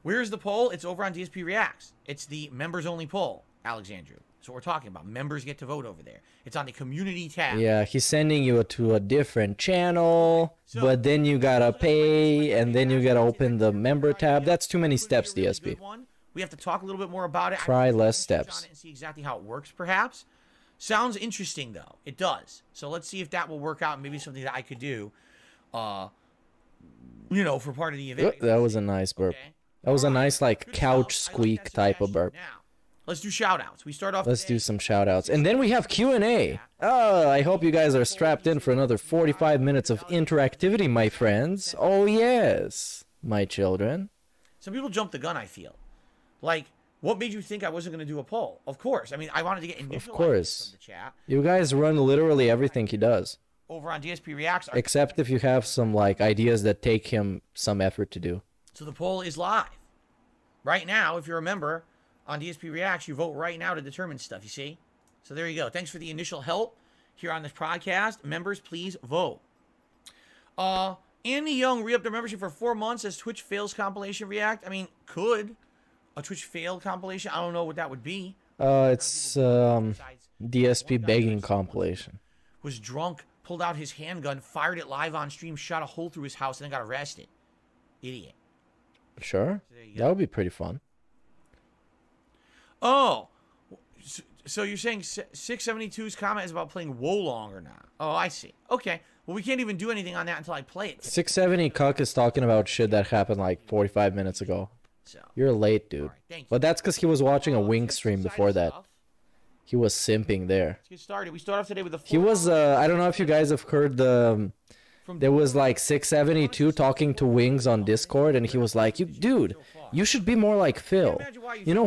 Where's the poll? It's over on DSP Reacts. It's the members only poll, Alexandru. So we're talking about members get to vote over there. It's on the community tab. Yeah, he's sending you to a different channel, but then you gotta pay, and then you gotta open the member tab. That's too many steps, DSP. We have to talk a little bit more about it. Try less steps. And see exactly how it works, perhaps. Sounds interesting, though. It does. So let's see if that will work out. Maybe something that I could do, for part of the event. That was a nice burp. Okay. That was a nice, like, couch squeak type of burp. Now, let's do shout-outs. We start off. Let's do some shout-outs. And then we have Q&A. Oh, I hope you guys are strapped in for another 45 minutes of interactivity, my friends. Oh, yes, my children. Some people jump the gun, I feel. Like, what made you think I wasn't going to do a poll? Of course. I mean, I wanted to get initial ideas from the chat. You guys run literally everything he does. Over on DSP Reacts. Except if you have some, like, ideas that take him some effort to do. So the poll is live. Right now, if you're a member on DSP Reacts, you vote right now to determine stuff, you see? So there you go. Thanks for the initial help here on this podcast. Members, please vote. Andy Young re-upped their membership for 4 months as Twitch fails compilation react. I mean, could a Twitch fail compilation? I don't know what that would be. It's DSP begging compilation. Was drunk, pulled out his handgun, fired it live on stream, shot a hole through his house, and then got arrested. Idiot. Sure. That would be pretty fun. Oh, so you're saying 672's comment is about playing Wolong or not? Oh, I see. Okay. Well, we can't even do anything on that until I play it. 670 Cuck is talking about shit that happened like 45 minutes ago. So, you're late, dude. Right, but that's because he was watching a Wing stream before that. He was simping there. Let's get started. We start off today with the. He was. I don't know if you guys have heard the. There was like 672 talking to Wings on Discord, and he was like, dude, you should be more like Phil.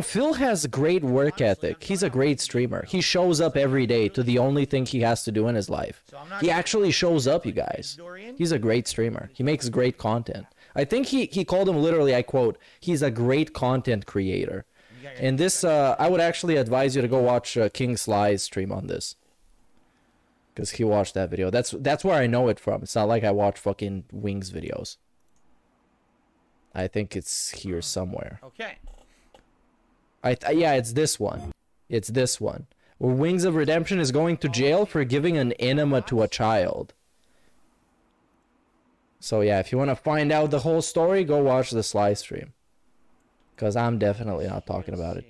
Phil has great work ethic. He's a great streamer. He shows up every day to the only thing he has to do in his life. He actually shows up, you guys. He's a great streamer. He makes great content. I think he called him literally, I quote, he's a great content creator. And this, I would actually advise you to go watch King Sly's stream on this. Because he watched that video. That's where I know it from. It's not like I watch fucking Wings videos. I think it's here somewhere. Okay. Yeah, it's this one. It's this one. Where Wings of Redemption is going to jail for giving an enema to a child. So yeah, if you want to find out the whole story, go watch the Sly stream. Because I'm definitely not talking about it.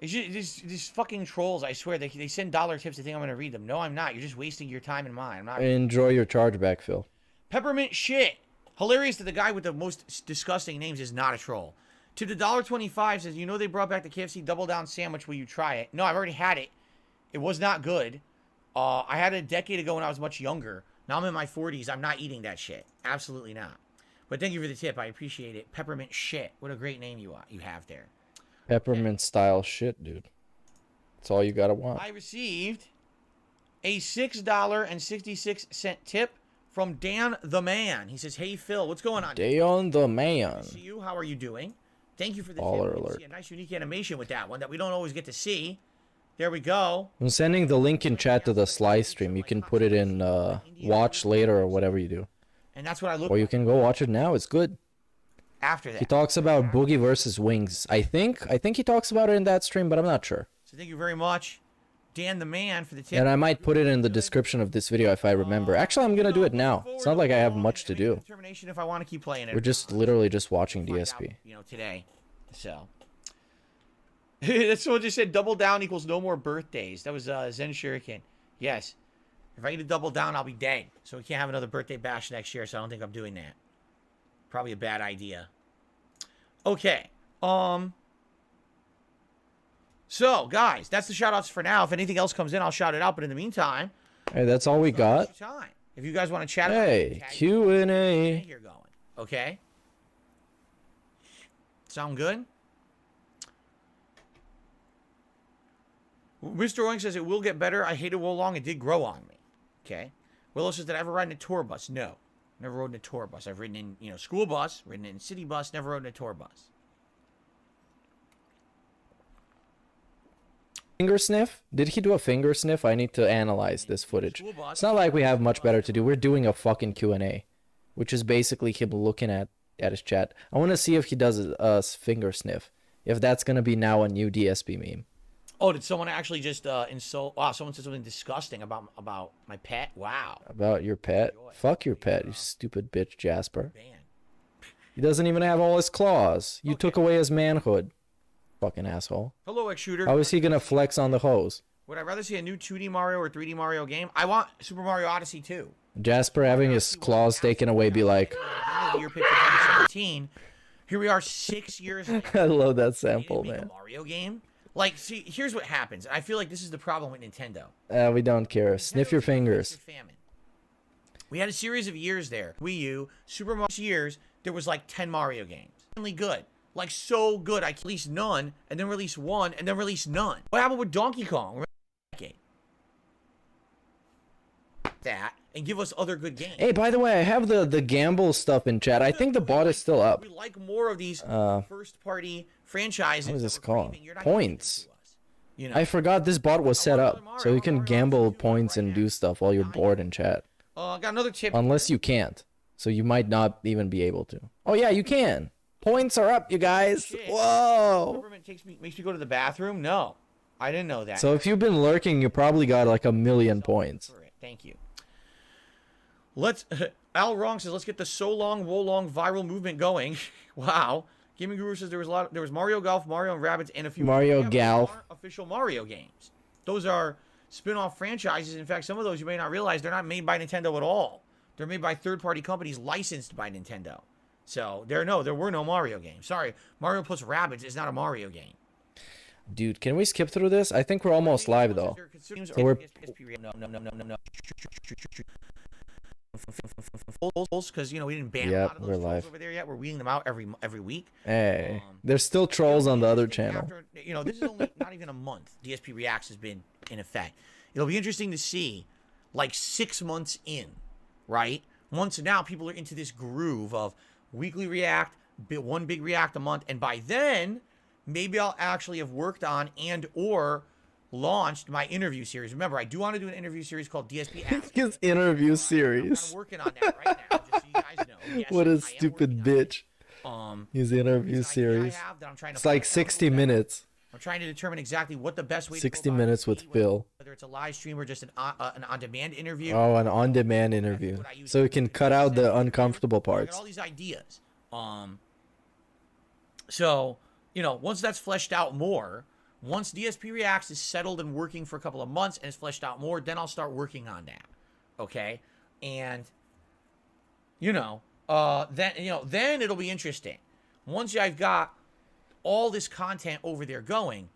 These fucking trolls, I swear, they send dollar tips to think I'm going to read them. No, I'm not. You're just wasting your time and mine. I'm not. Enjoy your chargeback, Phil. Peppermint shit. Hilarious that the guy with the most disgusting names is not a troll. To the $1.25 says, they brought back the KFC Double Down sandwich. Will you try it? No, I've already had it. It was not good. I had it a decade ago when I was much younger. Now I'm in my 40s. I'm not eating that shit. Absolutely not. But thank you for the tip. I appreciate it. Peppermint shit. What a great name you have there. Peppermint style shit, dude. That's all you gotta want. I received a $6.66 tip from Dan the Man. He says, "Hey Phil, what's going on?" Dan the Man. Good to see you. How are you doing? Thank you for the Baller tip. alert. See a nice unique animation with that one that we don't always get to see. There we go. I'm sending the link in chat to the Sly stream. You can put it in watch later or whatever you do. And that's what I look Or you can go watch it now. It's good. after that. He talks about Boogie versus Wings. I think he talks about it in that stream, but I'm not sure. So thank you very much, Dan the Man, for the tip. And I might put it in the description of this video if I remember. Actually, I'm gonna do it now. It's not like I have much to do. Determination if I want to keep playing it. We're just literally just watching DSP. You know, today. So. Someone just said double down equals no more birthdays. That was Zen Shuriken. Yes. If I get to double down, I'll be dead. So we can't have another birthday bash next year, so I don't think I'm doing that. Probably a bad idea. Okay. So, guys, that's the shout-outs for now. If anything else comes in, I'll shout it out. But in the meantime... Hey, that's all we got. If you guys want to chat... Hey, Q&A. You're going. Okay? Sound good? Mr. Oing says it will get better. I hated Wolong. It did grow on me. Okay. Willow says, did I ever ride in a tour bus? No. Never rode in a tour bus. I've ridden in, you know, school bus, ridden in city bus, never rode in a tour bus. Finger sniff? Did he do a finger sniff? I need to analyze this footage. It's not like we have much better to do. We're doing a fucking Q&A, which is basically him looking at his chat. I want to see if he does a finger sniff. If that's going to be now a new DSP meme. Oh, did someone actually just insult? Wow, someone said something disgusting about my pet. Wow. About your pet? Fuck your pet, you stupid bitch, Jasper. He doesn't even have all his claws. You took away his manhood. Fucking asshole. Hello, X-Shooter. How is he gonna flex on the hose? Would I rather see a new 2D Mario or 3D Mario game? I want Super Mario Odyssey 2. Jasper having his claws taken away be like... Year pick for 2017. Here we are 6 years later. I love that sample, man. Mario game? Like, see, here's what happens. I feel like this is the problem with Nintendo. We don't care. Sniff your fingers. We had a series of years there. Wii U, Super Mario years, there was like 10 Mario games. Really good. Like, so good. I released none, and then release one, and then release none. What happened with Donkey Kong? That, and give us other good games. Hey, by the way, I have the gamble stuff in chat. I think the bot is still up. We like more of these first-party franchises. What is this called? Points. You know. I forgot this bot was set up, so you can gamble points and do stuff while you're bored in chat. Got another tip. Unless you can't, so you might not even be able to. Oh yeah, you can. Points are up, you guys. Whoa. Government makes me go to the bathroom? No, I didn't know that. So if you've been lurking, you probably got like 1,000,000 points. Thank you. Let's. Al Wrong says, let's get the so long, wo long viral movement going. Wow. Gaming Guru says there was Mario Golf, Mario and Rabbids, and a few Mario Golf official Mario games. Those are spin-off franchises. In fact, some of those you may not realize they're not made by Nintendo at all. They're made by third-party companies licensed by Nintendo. So there were no Mario games. Sorry, Mario plus Rabbids is not a Mario game. Dude, can we skip through this? I think we're almost live though. So we're no. Because you know we didn't ban a lot of those trolls over there yet. We're weeding them out every week. Hey, there's still trolls on the other channel. After, you know, this is only not even a month. DSP Reacts has been in effect. It'll be interesting to see, like 6 months in, right? Once now people are into this groove of weekly React, one big React a month, and by then maybe I'll actually have worked on and or launched my interview series. Remember, I do want to do an interview series called DSP Ask. His interview series. I'm working on that right now, just so you guys know. Yes, what a stupid bitch. His interview series. It's like 60 minutes. I'm trying to determine exactly what the best way 60 minutes with Phil. Whether it's a live stream or just an on-demand interview. Oh, an on-demand interview. So we can cut out the uncomfortable parts. All these ideas. So, you know, once that's fleshed out more, once DSP Reacts is settled and working for a couple of months and it's fleshed out more, then I'll start working on that. Okay? And then it'll be interesting. Once I've got all this content over there going,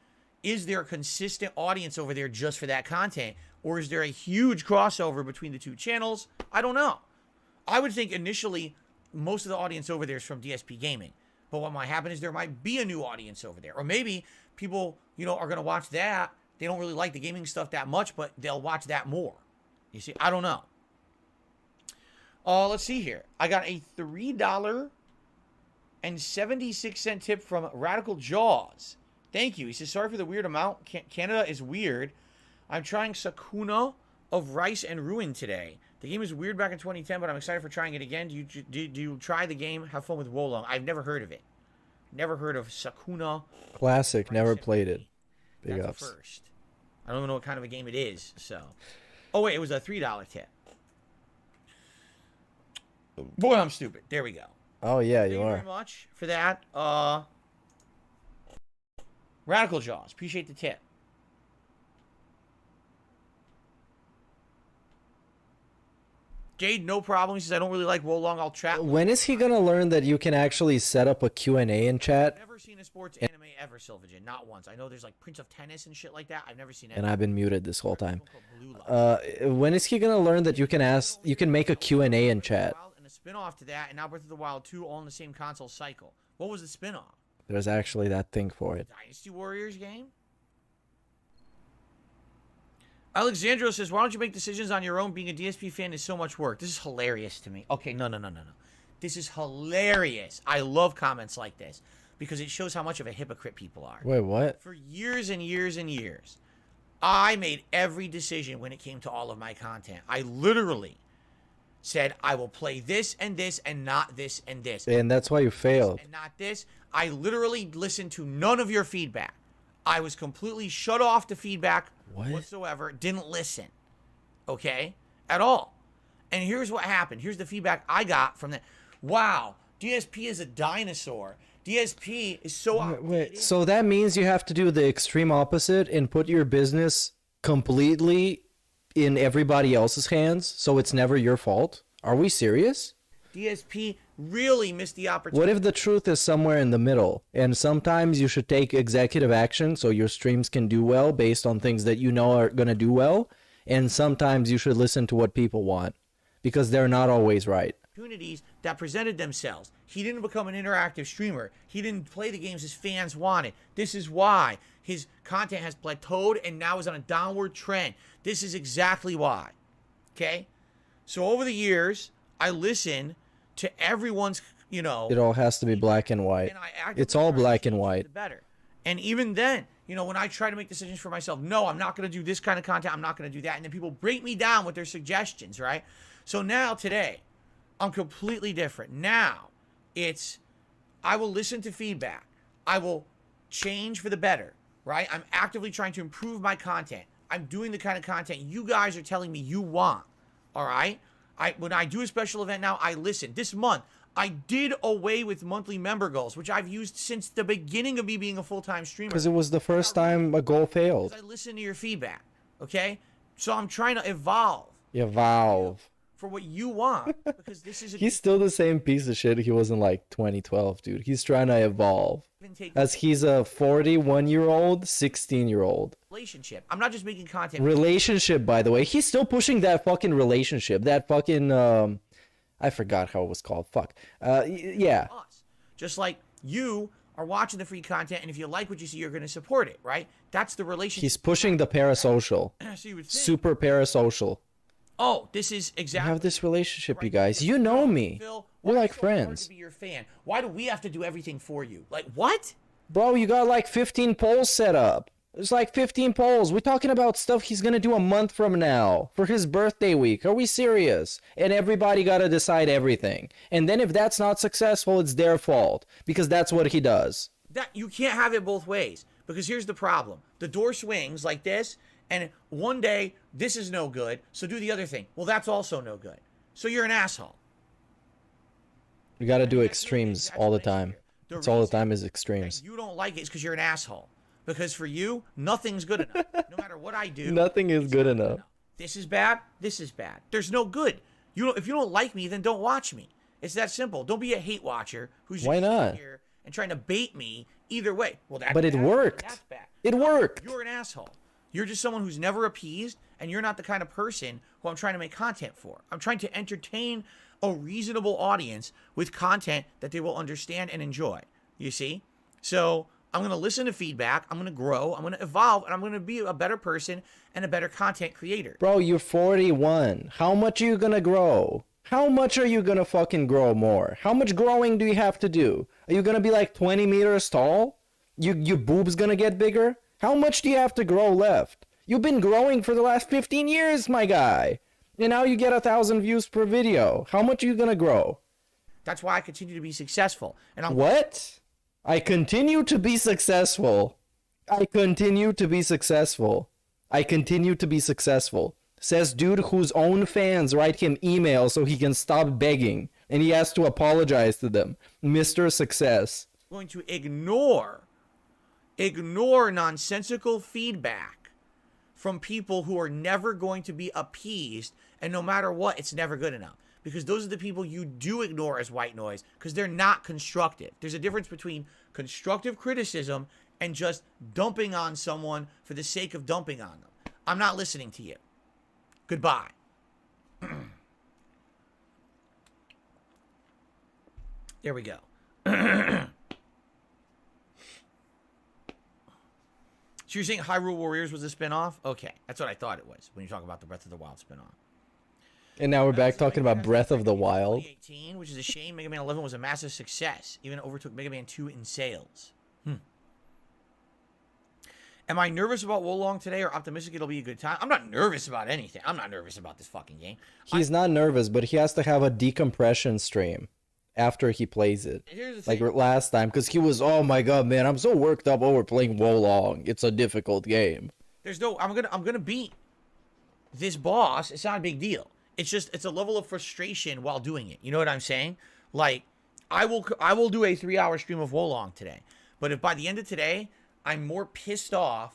is there a consistent audience over there just for that content? Or is there a huge crossover between the two channels? I don't know. I would think initially most of the audience over there is from DSP Gaming. But what might happen is there might be a new audience over there. Or maybe people, are going to watch that. They don't really like the gaming stuff that much, but they'll watch that more. You see, I don't know. Let's see here. I got a $3.76 tip from Radical Jaws. Thank you. He says, sorry for the weird amount. Canada is weird. I'm trying Sakuna of Rice and Ruin today. The game was weird back in 2010, but I'm excited for trying it again. Do you try the game? Have fun with Wolong. I've never heard of it. Never heard of Sakuna. Classic. Never played it. Big That's ups. the first. I don't even know what kind of a game it is. So, oh wait, it was a $3 tip. Boy, I'm stupid. There we go. Oh yeah, Thank you you are. very much for that. Radical Jaws. Appreciate the tip. Jade, no problem. He says, I don't really like Wolong. I'll chat. When is he gonna learn that you can actually set up a Q&A in chat? I've never seen a sports anime ever, Sylvagen. Not once. I know there's like Prince of Tennis and shit like that. I've never seen it. And I've been muted this whole time. When is he gonna learn that you can make a Q&A in chat? And a spin-off to that, and now Breath of the Wild 2 all in the same console cycle. What was the spin-off? There's actually that thing for it. Dynasty Warriors game? Alexandro says, why don't you make decisions on your own? Being a DSP fan is so much work. This is hilarious to me. Okay, no. This is hilarious. I love comments like this because it shows how much of a hypocrite people are. Wait, what? For years and years and years, I made every decision when it came to all of my content. I literally said, I will play this and this and not this and this. And that's why you failed. And not this. I literally listened to none of your feedback. I was completely shut off to feedback whatsoever. Didn't listen. Okay? At all. And here's what happened. Here's the feedback I got from that. Wow. DSP is a dinosaur. DSP is so outdated. Wait, so that means you have to do the extreme opposite and put your business completely in everybody else's hands, so it's never your fault? Are we serious? DSP really missed the opportunity. What if the truth is somewhere in the middle? And sometimes you should take executive action so your streams can do well based on things that you know are going to do well. And sometimes you should listen to what people want because they're not always right. Opportunities that presented themselves. He didn't become an interactive streamer. He didn't play the games his fans wanted. This is why his content has plateaued and now is on a downward trend. This is exactly why. Okay? So over the years, I listened to everyone's, it all has to be black and white. And It's all black and white. Better. And even then, when I try to make decisions for myself, no, I'm not going to do this kind of content. I'm not going to do that. And then people break me down with their suggestions, right? So now today, I'm completely different. Now I will listen to feedback. I will change for the better, right? I'm actively trying to improve my content. I'm doing the kind of content you guys are telling me you want, all right? When I do a special event now, I listen. This month, I did away with monthly member goals, which I've used since the beginning of me being a full-time streamer. Because it was the first time a goal failed. I listen to your feedback, okay? So I'm trying to evolve. Evolve. For what you want, because this is He's still the same piece of shit he was in like 2012, dude. He's trying to evolve. As he's a 41-year-old, 16-year-old. Relationship. I'm not just making content. Relationship, by the way. He's still pushing that fucking relationship. That fucking, I forgot how it was called. Fuck. Yeah. Just like you are watching the free content, and if you like what you see, you're going to support it, right? That's the relationship. He's pushing the parasocial. So you would think, super parasocial. oh, this is exactly. We have this relationship, you guys. You know me. Phil, we're like so friends. hard to be your fan? Why do we have to do everything for you? Like, what? Bro, you got like 15 polls set up. There's like 15 polls. We're talking about stuff he's gonna do a month from now for his birthday week. Are we serious? And everybody gotta decide everything. And then if that's not successful, it's their fault because that's what he does. That you can't have it both ways because here's the problem: the door swings like this, and one day this is no good, so do the other thing. Well, that's also no good. So you're an asshole. You gotta do extremes all the time. It's all the time is extremes. You don't like it because you're an asshole. Because for you, nothing's good enough. No matter what I do, nothing is good enough. This is bad. This is bad. There's no good. If you don't like me, then don't watch me. It's that simple. Don't be a hate watcher who's just Why not? here and trying to bait me either way. Well, that's but it bad. worked. That's bad. It worked. You're an asshole. You're just someone who's never appeased, and you're not the kind of person who I'm trying to make content for. I'm trying to entertain a reasonable audience with content that they will understand and enjoy. You see? So I'm going to listen to feedback. I'm going to grow. I'm going to evolve. And I'm going to be a better person and a better content creator. Bro, you're 41. How much are you going to grow? How much are you going to fucking grow more? How much growing do you have to do? Are you going to be like 20 meters tall? Your boob's gonna get bigger? How much do you have to grow left? You've been growing for the last 15 years, my guy. And now you get 1,000 views per video. How much are you gonna grow? That's why I continue to be successful. And I'm What? I continue to be successful. I continue to be successful. I continue to be successful. Says dude whose own fans write him emails so he can stop begging. And he has to apologize to them. Mr. Success. going to ignore nonsensical feedback from people who are never going to be appeased, and no matter what, it's never good enough. Because those are the people you do ignore as white noise, because they're not constructive. There's a difference between constructive criticism and just dumping on someone for the sake of dumping on them. I'm not listening to you. Goodbye. There we go. So you're saying Hyrule Warriors was a spinoff? Okay, that's what I thought it was when you talk about the Breath of the Wild spinoff. And now we're back talking about Breath of the Wild. 2018, which is a shame. Mega Man 11 was a massive success. Even overtook Mega Man 2 in sales. Am I nervous about Wolong today or optimistic it'll be a good time? I'm not nervous about anything. I'm not nervous about this fucking game. He's not nervous, but he has to have a decompression stream after he plays it. Here's the Like thing. last time, because he was, oh my god, man, I'm so worked up over playing Wolong. It's a difficult game. There's no, I'm gonna beat this boss. It's not a big deal. It's just, it's a level of frustration while doing it. You know what I'm saying? Like, I will do a 3-hour stream of Wolong today. But if by the end of today, I'm more pissed off,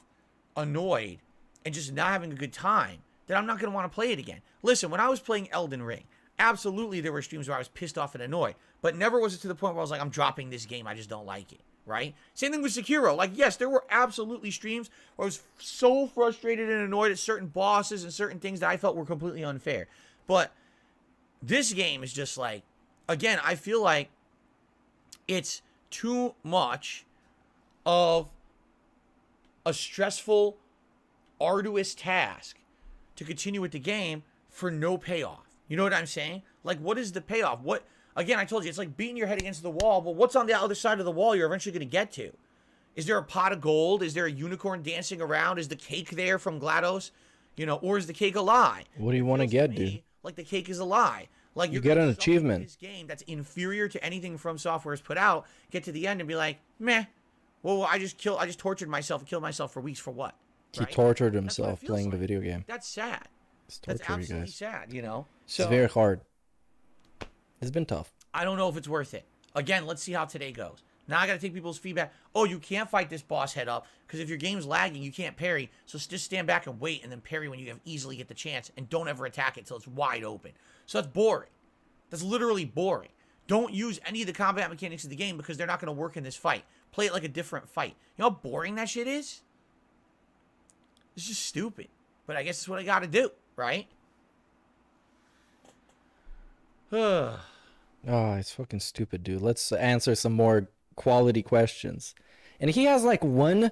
annoyed, and just not having a good time, then I'm not going to want to play it again. Listen, when I was playing Elden Ring, absolutely there were streams where I was pissed off and annoyed. But never was it to the point where I was like, I'm dropping this game, I just don't like it. Right? Same thing with Sekiro. Like, yes, there were absolutely streams where I was so frustrated and annoyed at certain bosses and certain things that I felt were completely unfair. But this game is just like, again, I feel like it's too much of a stressful, arduous task to continue with the game for no payoff. You know what I'm saying? Like, what is the payoff? What? Again, I told you, it's like beating your head against the wall, but what's on the other side of the wall you're eventually going to get to? Is there a pot of gold? Is there a unicorn dancing around? Is the cake there from GLaDOS? You know, or is the cake a lie? What do you want to get, dude? Like the cake is a lie. Like you get an achievement. This game that's inferior to anything From Software has put out, get to the end and be like, meh. Well, I just tortured myself and killed myself for weeks for what? He tortured himself playing the video game. That's sad. It's torture, That's absolutely you guys. sad, you know? It's very hard. It's been tough. I don't know if it's worth it. Again, let's see how today goes. Now I got to take people's feedback. Oh, you can't fight this boss head up because if your game's lagging, you can't parry. So just stand back and wait and then parry when you have easily get the chance and don't ever attack it until it's wide open. So that's boring. That's literally boring. Don't use any of the combat mechanics of the game because they're not going to work in this fight. Play it like a different fight. You know how boring that shit is? It's just stupid. But I guess it's what I got to do, right? Oh, it's fucking stupid, dude. Let's answer some more quality questions. And he has like one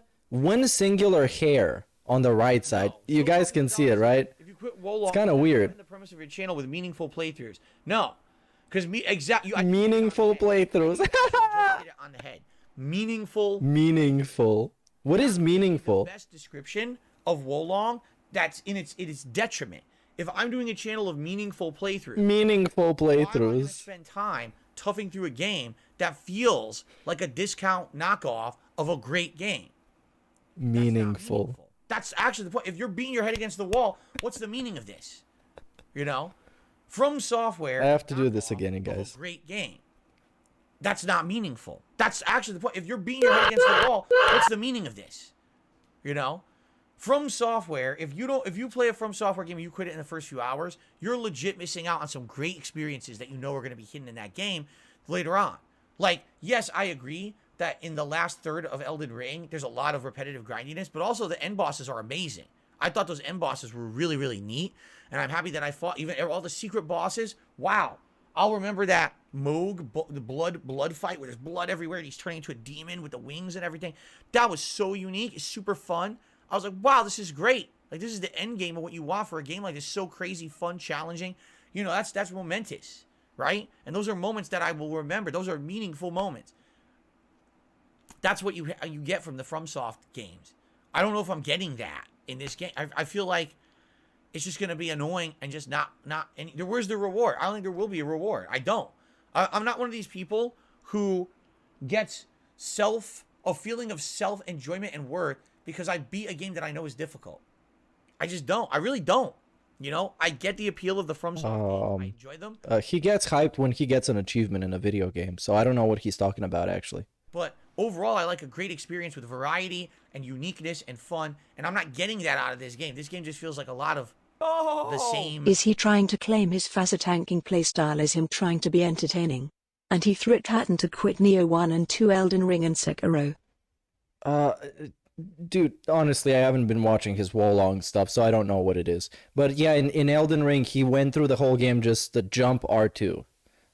singular hair on the right side. You guys can see it, right? If you quit Wolong, it's kind of weird. The premise of your channel with meaningful playthroughs. No, because meaningful playthroughs. On the head. Meaningful. Meaningful. What is meaningful? The best description of Wolong. That's in its detriment. If I'm doing a channel of meaningful playthroughs, why am I gonna spend time toughing through a game that feels like a discount knockoff of a great game? Meaningful. That's actually the point. If you're beating your head against the wall, what's the meaning of this? You know, From Software. I have to do this again, you guys. A great game. That's not meaningful. That's actually the point. If you're beating your head against the wall, what's the meaning of this? You know, From Software. If you play a From Software game and you quit it in the first few hours, you're legit missing out on some great experiences that you know are going to be hidden in that game later on. Like, yes, I agree that in the last third of Elden Ring, there's a lot of repetitive grindiness, but also the end bosses are amazing. I thought those end bosses were really, really neat, and I'm happy that I fought even all the secret bosses. Wow. I'll remember that Moog, the blood fight where there's blood everywhere and he's turning into a demon with the wings and everything. That was so unique. It's super fun. I was like, wow, this is great. Like, this is the end game of what you want for a game like this. So crazy, fun, challenging. You know, that's momentous, right? And those are moments that I will remember. Those are meaningful moments. That's what you get from the FromSoft games. I don't know if I'm getting that in this game. I feel like it's just going to be annoying and just not any. Where's the reward? I don't think there will be a reward. I don't. I'm not one of these people who gets a feeling of self-enjoyment and worth because I beat a game that I know is difficult. I just don't. I really don't. You know, I get the appeal of the FromSoft games. I enjoy them. He gets hyped when he gets an achievement in a video game, so I don't know what he's talking about, actually. But overall, I like a great experience with variety and uniqueness and fun, and I'm not getting that out of this game. This game just feels like a lot of the same. Is he trying to claim his Fazer-tanking playstyle as him trying to be entertaining? And he threatened to quit Neo 1 and 2 Elden Ring and Sekiro. Dude, honestly, I haven't been watching his Wolong stuff, so I don't know what it is. But yeah, in Elden Ring, he went through the whole game just the jump R2.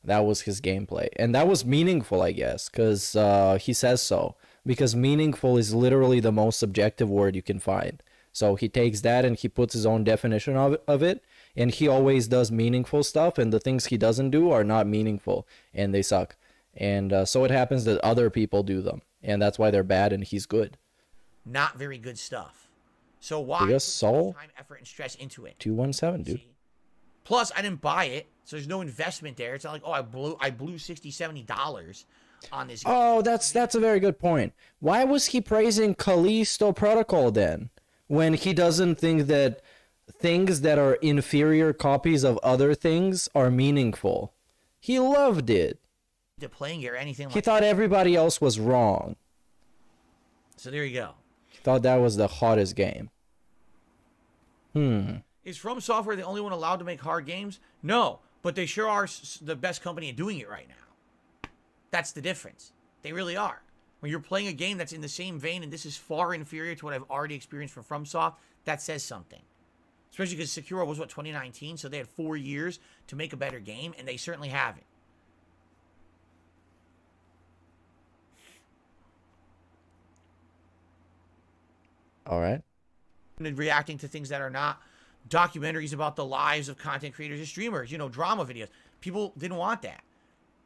That was his gameplay. And that was meaningful, I guess, because he says so. Because meaningful is literally the most subjective word you can find. So he takes that and he puts his own definition of it. And he always does meaningful stuff, and the things he doesn't do are not meaningful, and they suck. And so it happens that other people do them, and that's why they're bad and he's good. Not very good stuff. So why Biggest put soul? time, effort, and stress into it? 217, dude. See? Plus, I didn't buy it, so there's no investment there. It's not like, oh, I blew $60, $70 on this game. Oh, that's a very good point. Why was he praising Callisto Protocol then, when he doesn't think that things that are inferior copies of other things are meaningful? He loved it. To playing it or anything like He thought everybody else was wrong. So there you go. Thought that was the hottest game. Is From Software the only one allowed to make hard games? No, but they sure are the best company at doing it right now. That's the difference. They really are. When you're playing a game that's in the same vein and this is far inferior to what I've already experienced from FromSoft, that says something. Especially because Sekiro was, 2019? So they had 4 years to make a better game, and they certainly haven't. All right. And reacting to things that are not documentaries about the lives of content creators and streamers, drama videos. People didn't want that.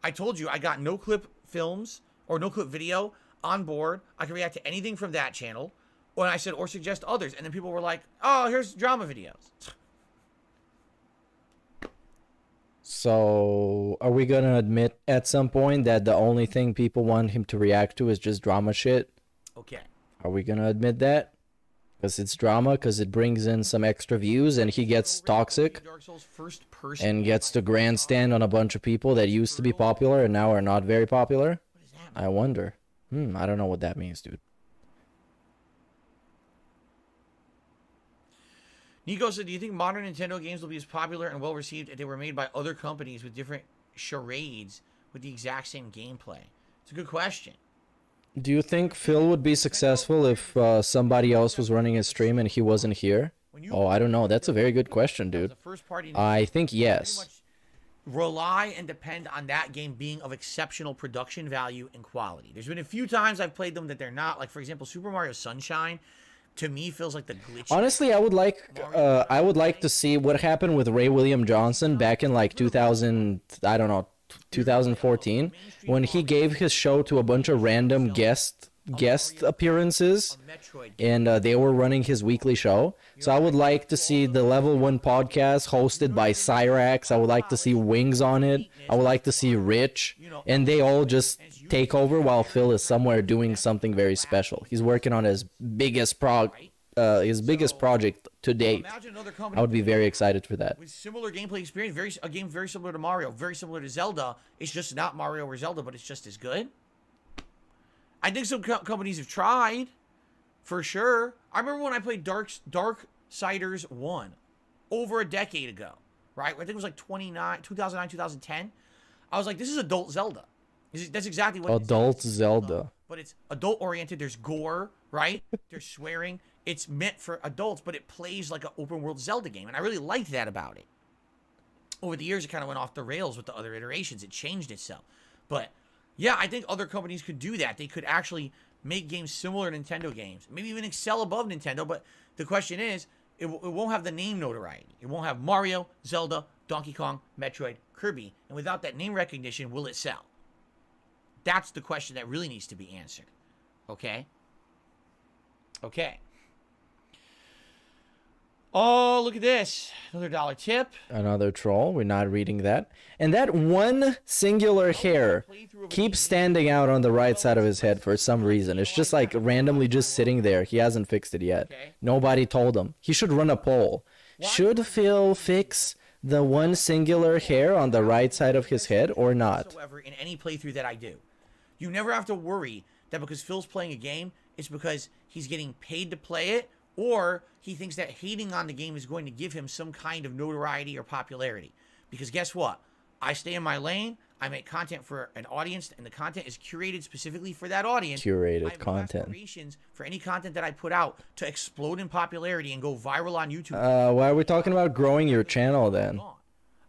I told you I got no clip films or no clip video on board. I can react to anything from that channel. When I said, or suggest others. And then people were like, oh, here's drama videos. So, are we gonna admit at some point that the only thing people want him to react to is just drama shit? Okay. Are we gonna admit that? Because it's drama, because it brings in some extra views, and he gets toxic and gets to grandstand on a bunch of people that used to be popular and now are not very popular? I wonder. I don't know what that means, dude. Nico said, do you think modern Nintendo games will be as popular and well received if they were made by other companies with different charades with the exact same gameplay? It's a good question. Do you think Phil would be successful if somebody else was running his stream and he wasn't here? Oh, I don't know. That's a very good question, dude. I think yes. Rely and depend on that game being of exceptional production value and quality. There's been a few times I've played them that they're not. Like, for example, Super Mario Sunshine, to me, feels like the glitch. Honestly, I would like to see what happened with Ray William Johnson back in like 2014, when he gave his show to a bunch of random guest appearances, and they were running his weekly show. So I would like to see the Level 1 podcast hosted by Cyrax. I would like to see Wings on it. I would like to see Rich, and they all just take over while Phil is somewhere doing something very special. He's working on his biggest project to date. I would be very excited for that. With similar gameplay experience, a game very similar to Mario, very similar to Zelda. It's just not Mario or Zelda, but it's just as good. I think some companies have tried, for sure. I remember when I played Darksiders 1 over a decade ago, right? I think it was like 2009, 2010. I was like, this is adult Zelda. That's exactly what adult Zelda. But it's adult-oriented. There's gore, right? There's swearing. It's meant for adults, but it plays like an open-world Zelda game, and I really liked that about it. Over the years, it kind of went off the rails with the other iterations. It changed itself. But, yeah, I think other companies could do that. They could actually make games similar to Nintendo games. Maybe even excel above Nintendo, but the question is, it won't have the name notoriety. It won't have Mario, Zelda, Donkey Kong, Metroid, Kirby, and without that name recognition, will it sell? That's the question that really needs to be answered. Okay? Okay. Oh, look at this. Another dollar tip. Another troll. We're not reading that. And that one singular hair keeps standing out on the right side of his head for some reason. It's just like randomly just sitting there. He hasn't fixed it yet. Nobody told him. He should run a poll. Should Phil fix the one singular hair on the right side of his head or not? Whatsoever in any playthrough that I do. You never have to worry that because Phil's playing a game, it's because he's getting paid to play it, or he thinks that hating on the game is going to give him some kind of notoriety or popularity. Because guess what? I stay in my lane, I make content for an audience, and the content is curated specifically for that audience. Curated content. Aspirations for any content that I put out to explode in popularity and go viral on YouTube. Why are we talking about growing your channel then?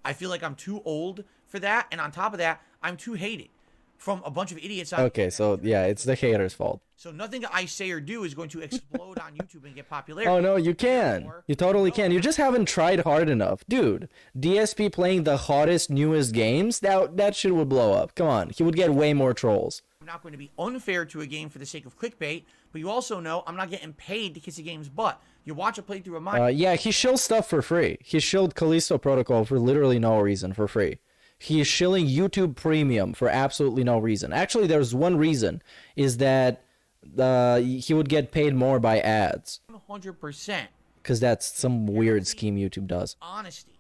I feel like I'm too old for that, and on top of that, I'm too hated from a bunch of idiots. Okay, so yeah, it's the haters' fault. So nothing I say or do is going to explode on YouTube and get popularity. Oh no, you can. You totally can. You just haven't tried hard enough. Dude, DSP playing the hottest, newest games, that shit would blow up. Come on, he would get way more trolls. I'm not going to be unfair to a game for the sake of clickbait, but you also know I'm not getting paid to kiss a game's butt. You watch a playthrough of mine. Yeah, he shills stuff for free. He shilled Callisto Protocol for literally no reason, for free. He is shilling YouTube Premium for absolutely no reason. Actually, there's one reason, is that he would get paid more by ads. 100%. Because that's some weird scheme YouTube does. Honesty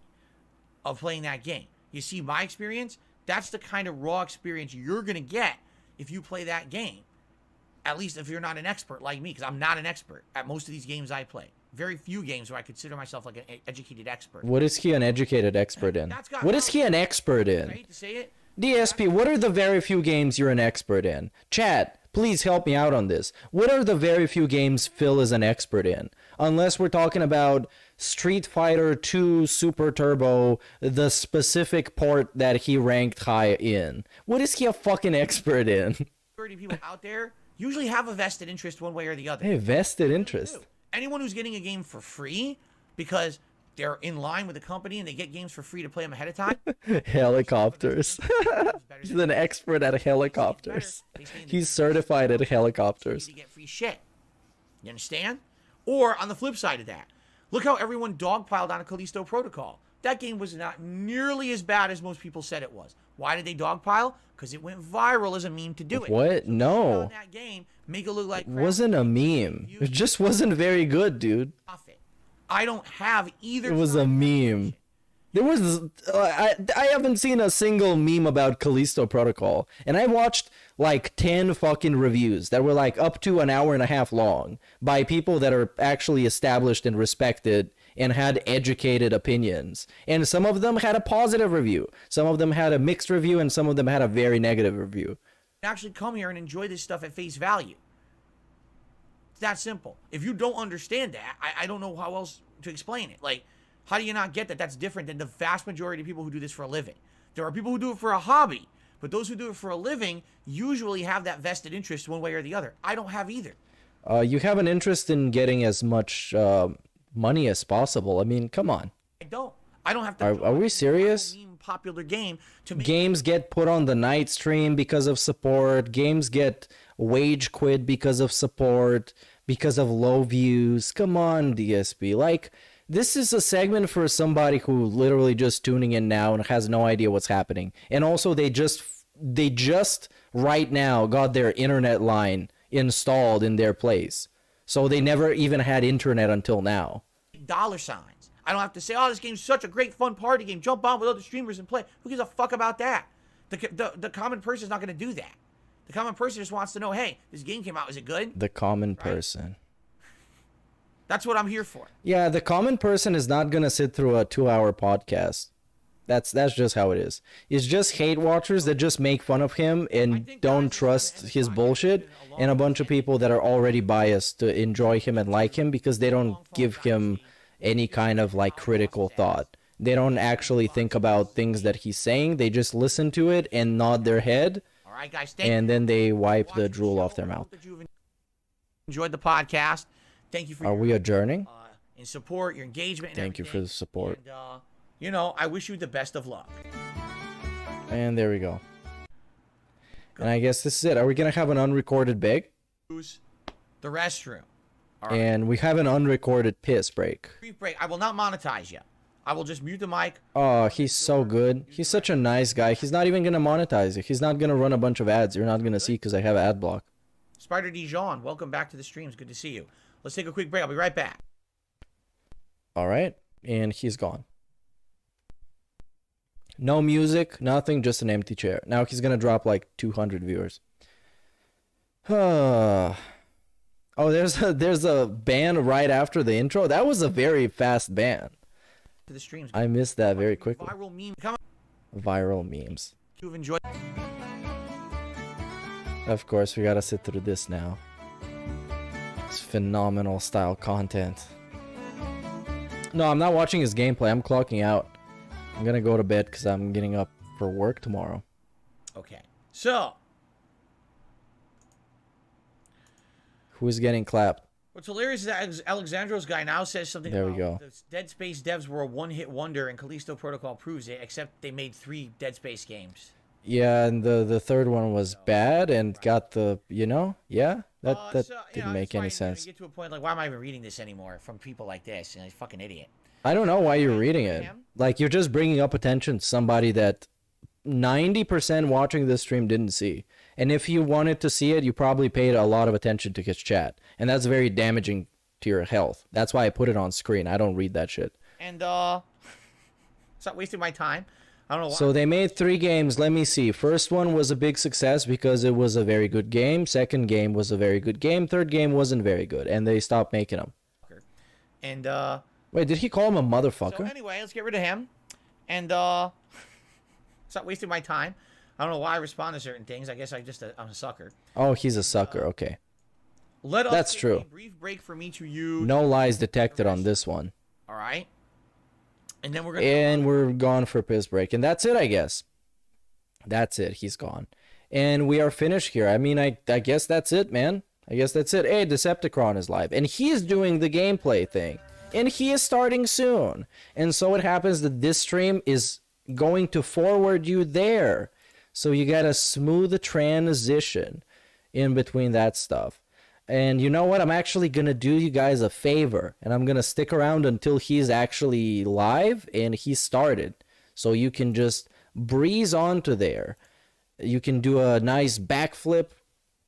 of playing that game. You see my experience? That's the kind of raw experience you're going to get if you play that game. At least if you're not an expert like me, because I'm not an expert at most of these games I play. Very few games where I consider myself like an educated expert. What is he an educated expert in? What is he an expert in? I hate to say it. DSP, what are the very few games you're an expert in? Chat, please help me out on this. What are the very few games Phil is an expert in? Unless we're talking about Street Fighter 2 Super Turbo, the specific port that he ranked high in. What is he a fucking expert in? People out there usually have a vested interest one way or the other. Hey, vested interest. Anyone who's getting a game for free because they're in line with the company and they get games for free to play them ahead of time. Helicopters. He's an expert at helicopters. He's certified at helicopters. To get free shit. You understand? Or on the flip side of that, look how everyone dogpiled on a Callisto Protocol. That game was not nearly as bad as most people said it was. Why did they dogpile? Because it went viral as a meme to do it. What? No. That game, make it look like it wasn't a meme. It just wasn't very good, dude. I don't have either. It was a meme. There was I haven't seen a single meme about Callisto Protocol, and I watched like 10 fucking reviews that were like up to an hour and a half long by people that are actually established and respected and had educated opinions. And some of them had a positive review, some of them had a mixed review, and some of them had a very negative review. Actually come here and enjoy this stuff at face value. It's that simple. If you don't understand that, I don't know how else to explain it. Like, how do you not get that that's different than the vast majority of people who do this for a living? There are people who do it for a hobby, but those who do it for a living usually have that vested interest one way or the other. I don't have either. You have an interest in getting as much money as possible. I mean, come on. I don't have to. Are we serious? Popular game to make games get put on the night stream because of support. Games get wage quit because of support, because of low views. Come on, DSP. Like, this is a segment for somebody who literally just tuning in now and has no idea what's happening. And also, they just right now got their internet line installed in their place. So they never even had internet until now. Dollar signs. I don't have to say, oh, this game's such a great fun party game. Jump on with other streamers and play. Who gives a fuck about that? The common person is not going to do that. The common person just wants to know, hey, this game came out. Is it good? The common person. That's what I'm here for. Yeah, the common person is not going to sit through a 2-hour podcast. That's just how it is. It's just hate watchers that just make fun of him and don't trust his bullshit, and a bunch of people that are already biased to enjoy him and like him because they don't give him any kind of like critical thought. They don't actually think about things that he's saying. They just listen to it and nod their head. All right, guys, and then they wipe the drool off their mouth. Enjoyed the podcast. Thank you for. Are we adjourning? In support, your engagement. And Thank you for the support. And, you know, I wish you the best of luck. And there we go. And I guess this is it. Are we gonna have an unrecorded beg? use the restroom. And we have an unrecorded piss break. Brief break. I will not monetize you. I will just mute the mic. Oh, he's so good. He's such a nice guy. He's not even gonna monetize you. He's not gonna run a bunch of ads. You're not gonna see because I have ad block. Spider Dijon, welcome back to the streams. Good to see you. Let's take a quick break. I'll be right back. All right, and he's gone. No music, nothing, just an empty chair. Now he's gonna drop like 200 viewers. Oh, there's a ban right after the intro. That was a very fast ban. To the streams. I missed that very quickly. Viral meme. Come on. Viral memes. You've enjoyed. Of course, we gotta sit through this now. It's phenomenal style content. No, I'm not watching his gameplay. I'm clocking out. I'm gonna go to bed because I'm getting up for work tomorrow. Okay. So. Who's getting clapped? What's hilarious is that Alexandro's guy now says something There we about go. the Dead Space devs were a one-hit wonder, and Callisto Protocol proves it, except they made 3 Dead Space games. Yeah, and the third one was bad and got the, yeah, that didn't make any sense. You get to a point like, why am I even reading this anymore from people like this? And I'm a fucking idiot. I don't know why you're reading it. Like, you're just bringing up attention to somebody that 90% watching this stream didn't see. And if you wanted to see it, you probably paid a lot of attention to his chat. And that's very damaging to your health. That's why I put it on screen. I don't read that shit. And, stop wasting my time. I don't know why. So they made 3 games. Let me see. First one was a big success because it was a very good game. Second game was a very good game. Third game wasn't very good. And they stopped making them. And, wait, did he call him a motherfucker? So anyway, let's get rid of him. And, stop wasting my time. I don't know why I respond to certain things. I guess I'm a sucker. Oh, he's a sucker. Okay. That's true. A brief break for me to use. No lies detected on this one. All right. And then we're gone for piss break. And that's it, I guess. That's it. He's gone. And we are finished here. I mean, I guess that's it, man. I guess that's it. Hey, Decepticon is live. And he's doing the gameplay thing. And he is starting soon. And so it happens that this stream is going to forward you there. So you got a smooth transition in between that stuff. And you know what? I'm actually going to do you guys a favor. And I'm going to stick around until he's actually live and he started. So you can just breeze onto there. You can do a nice backflip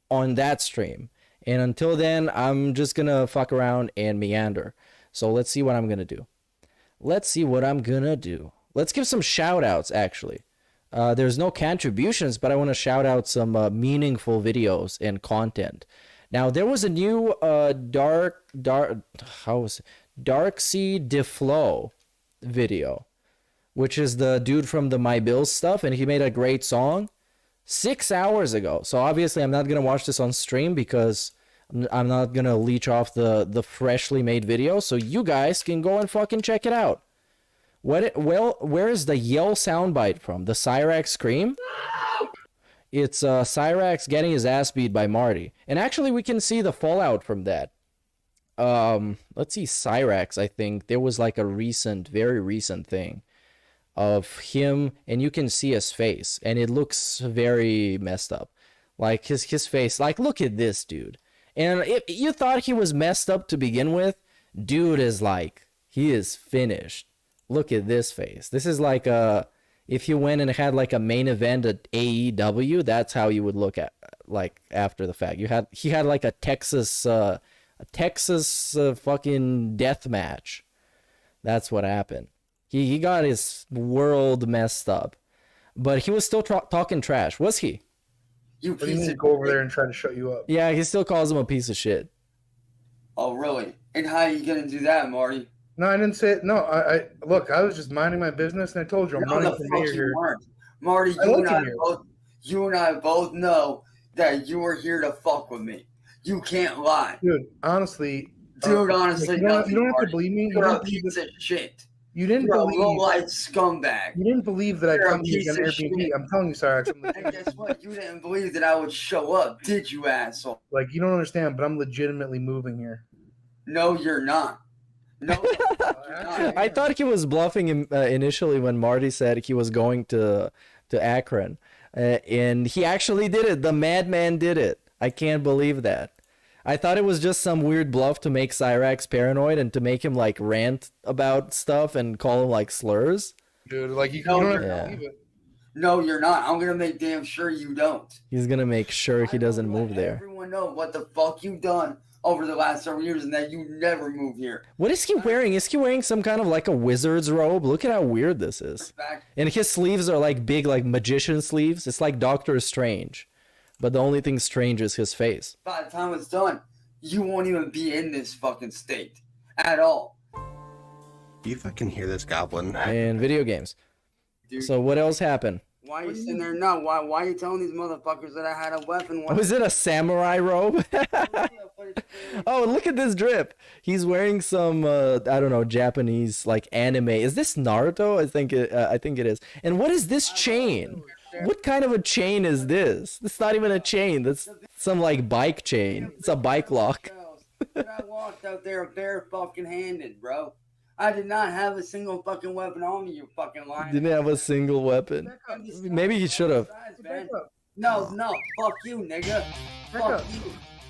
on that stream. And until then, I'm just going to fuck around and meander. So let's see what I'm going to do. Let's give some shout outs, actually. There's no contributions, but I want to shout out some meaningful videos and content. Now, there was a new Darksea DeFlow video, which is the dude from the My Bills stuff, and he made a great song 6 hours ago. So obviously, I'm not going to watch this on stream because I'm not going to leech off the freshly made video, so you guys can go and fucking check it out. Where is the yell soundbite from? The Cyrax scream? It's Cyrax getting his ass beat by Marty. And actually, we can see the fallout from that. Let's see, Cyrax, I think. There was like a very recent thing of him, and you can see his face, and it looks very messed up. Like, his face, like, look at this, dude. And if you thought he was messed up to begin with, dude is like, he is finished. Look at this face. This is like if you went and had like a main event at AEW, that's how you would look at like after the fact. He had like a Texas fucking death match. That's what happened. He got his world messed up, but he was still talking trash. Was he? You piece of go over there and try to shut you up. Yeah, he still calls him a piece of shit. Oh, really? And how are you gonna do that, Marty? No, I didn't say it. No, I look, I was just minding my business, and I told you I'm running for mayor here. Marty, you and I both know that you were here to fuck with me. You can't lie. Dude, honestly. Honestly, you don't have to believe me. You're a piece of shit. You didn't believe. You're a low-life scumbag. You didn't believe that I'd come to you on Airbnb. I'm telling you, Cyrax. And guess what? You didn't believe that I would show up, did you, asshole? Like, you don't understand, but I'm legitimately moving here. No, you're not. No, I thought he was bluffing initially when Marty said he was going to Akron, and he actually did it. The madman did it. I can't believe that. I thought it was just some weird bluff to make Cyrax paranoid and to make him like rant about stuff and call him like slurs. Dude, like you don't have to believe it. No, you're not. I'm gonna make damn sure you don't. He's gonna make sure he doesn't move there. Everyone know what the fuck you've done over the last several years and that you never move here. What is he wearing? Is he wearing some kind of like a wizard's robe? Look at how weird this is. And his sleeves are like big, like magician sleeves. It's like Doctor Strange. But the only thing strange is his face. By the time it's done, you won't even be in this fucking state at all. You fucking hear this goblin. In video games. Dude. So what else happened? Why are you sitting there now? Why are you telling these motherfuckers that I had a weapon? Was it a samurai robe? Oh, look at this drip. He's wearing some I don't know, Japanese like anime. Is this Naruto? I think it is. And what is this chain? What kind of a chain is this? It's not even a chain. That's some like bike chain. It's a bike lock. I walked out there bare fucking handed, bro. I did not have a single fucking weapon on me, you fucking lying. Didn't have a single weapon. Maybe he should have. No, fuck you, nigga. Fuck you.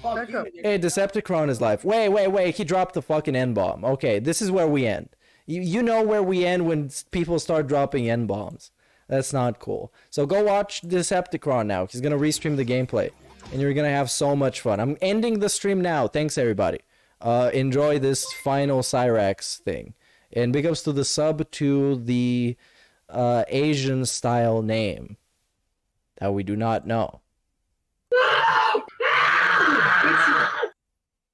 Fuck you, nigga. Hey, Decepticon is live. Wait. He dropped the fucking N-bomb. Okay, this is where we end. You know where we end when people start dropping N-bombs. That's not cool. So go watch Decepticon now. He's going to restream the gameplay. And you're going to have so much fun. I'm ending the stream now. Thanks, everybody. Enjoy this final Cyrax thing. And big ups to the sub to the Asian style name that we do not know.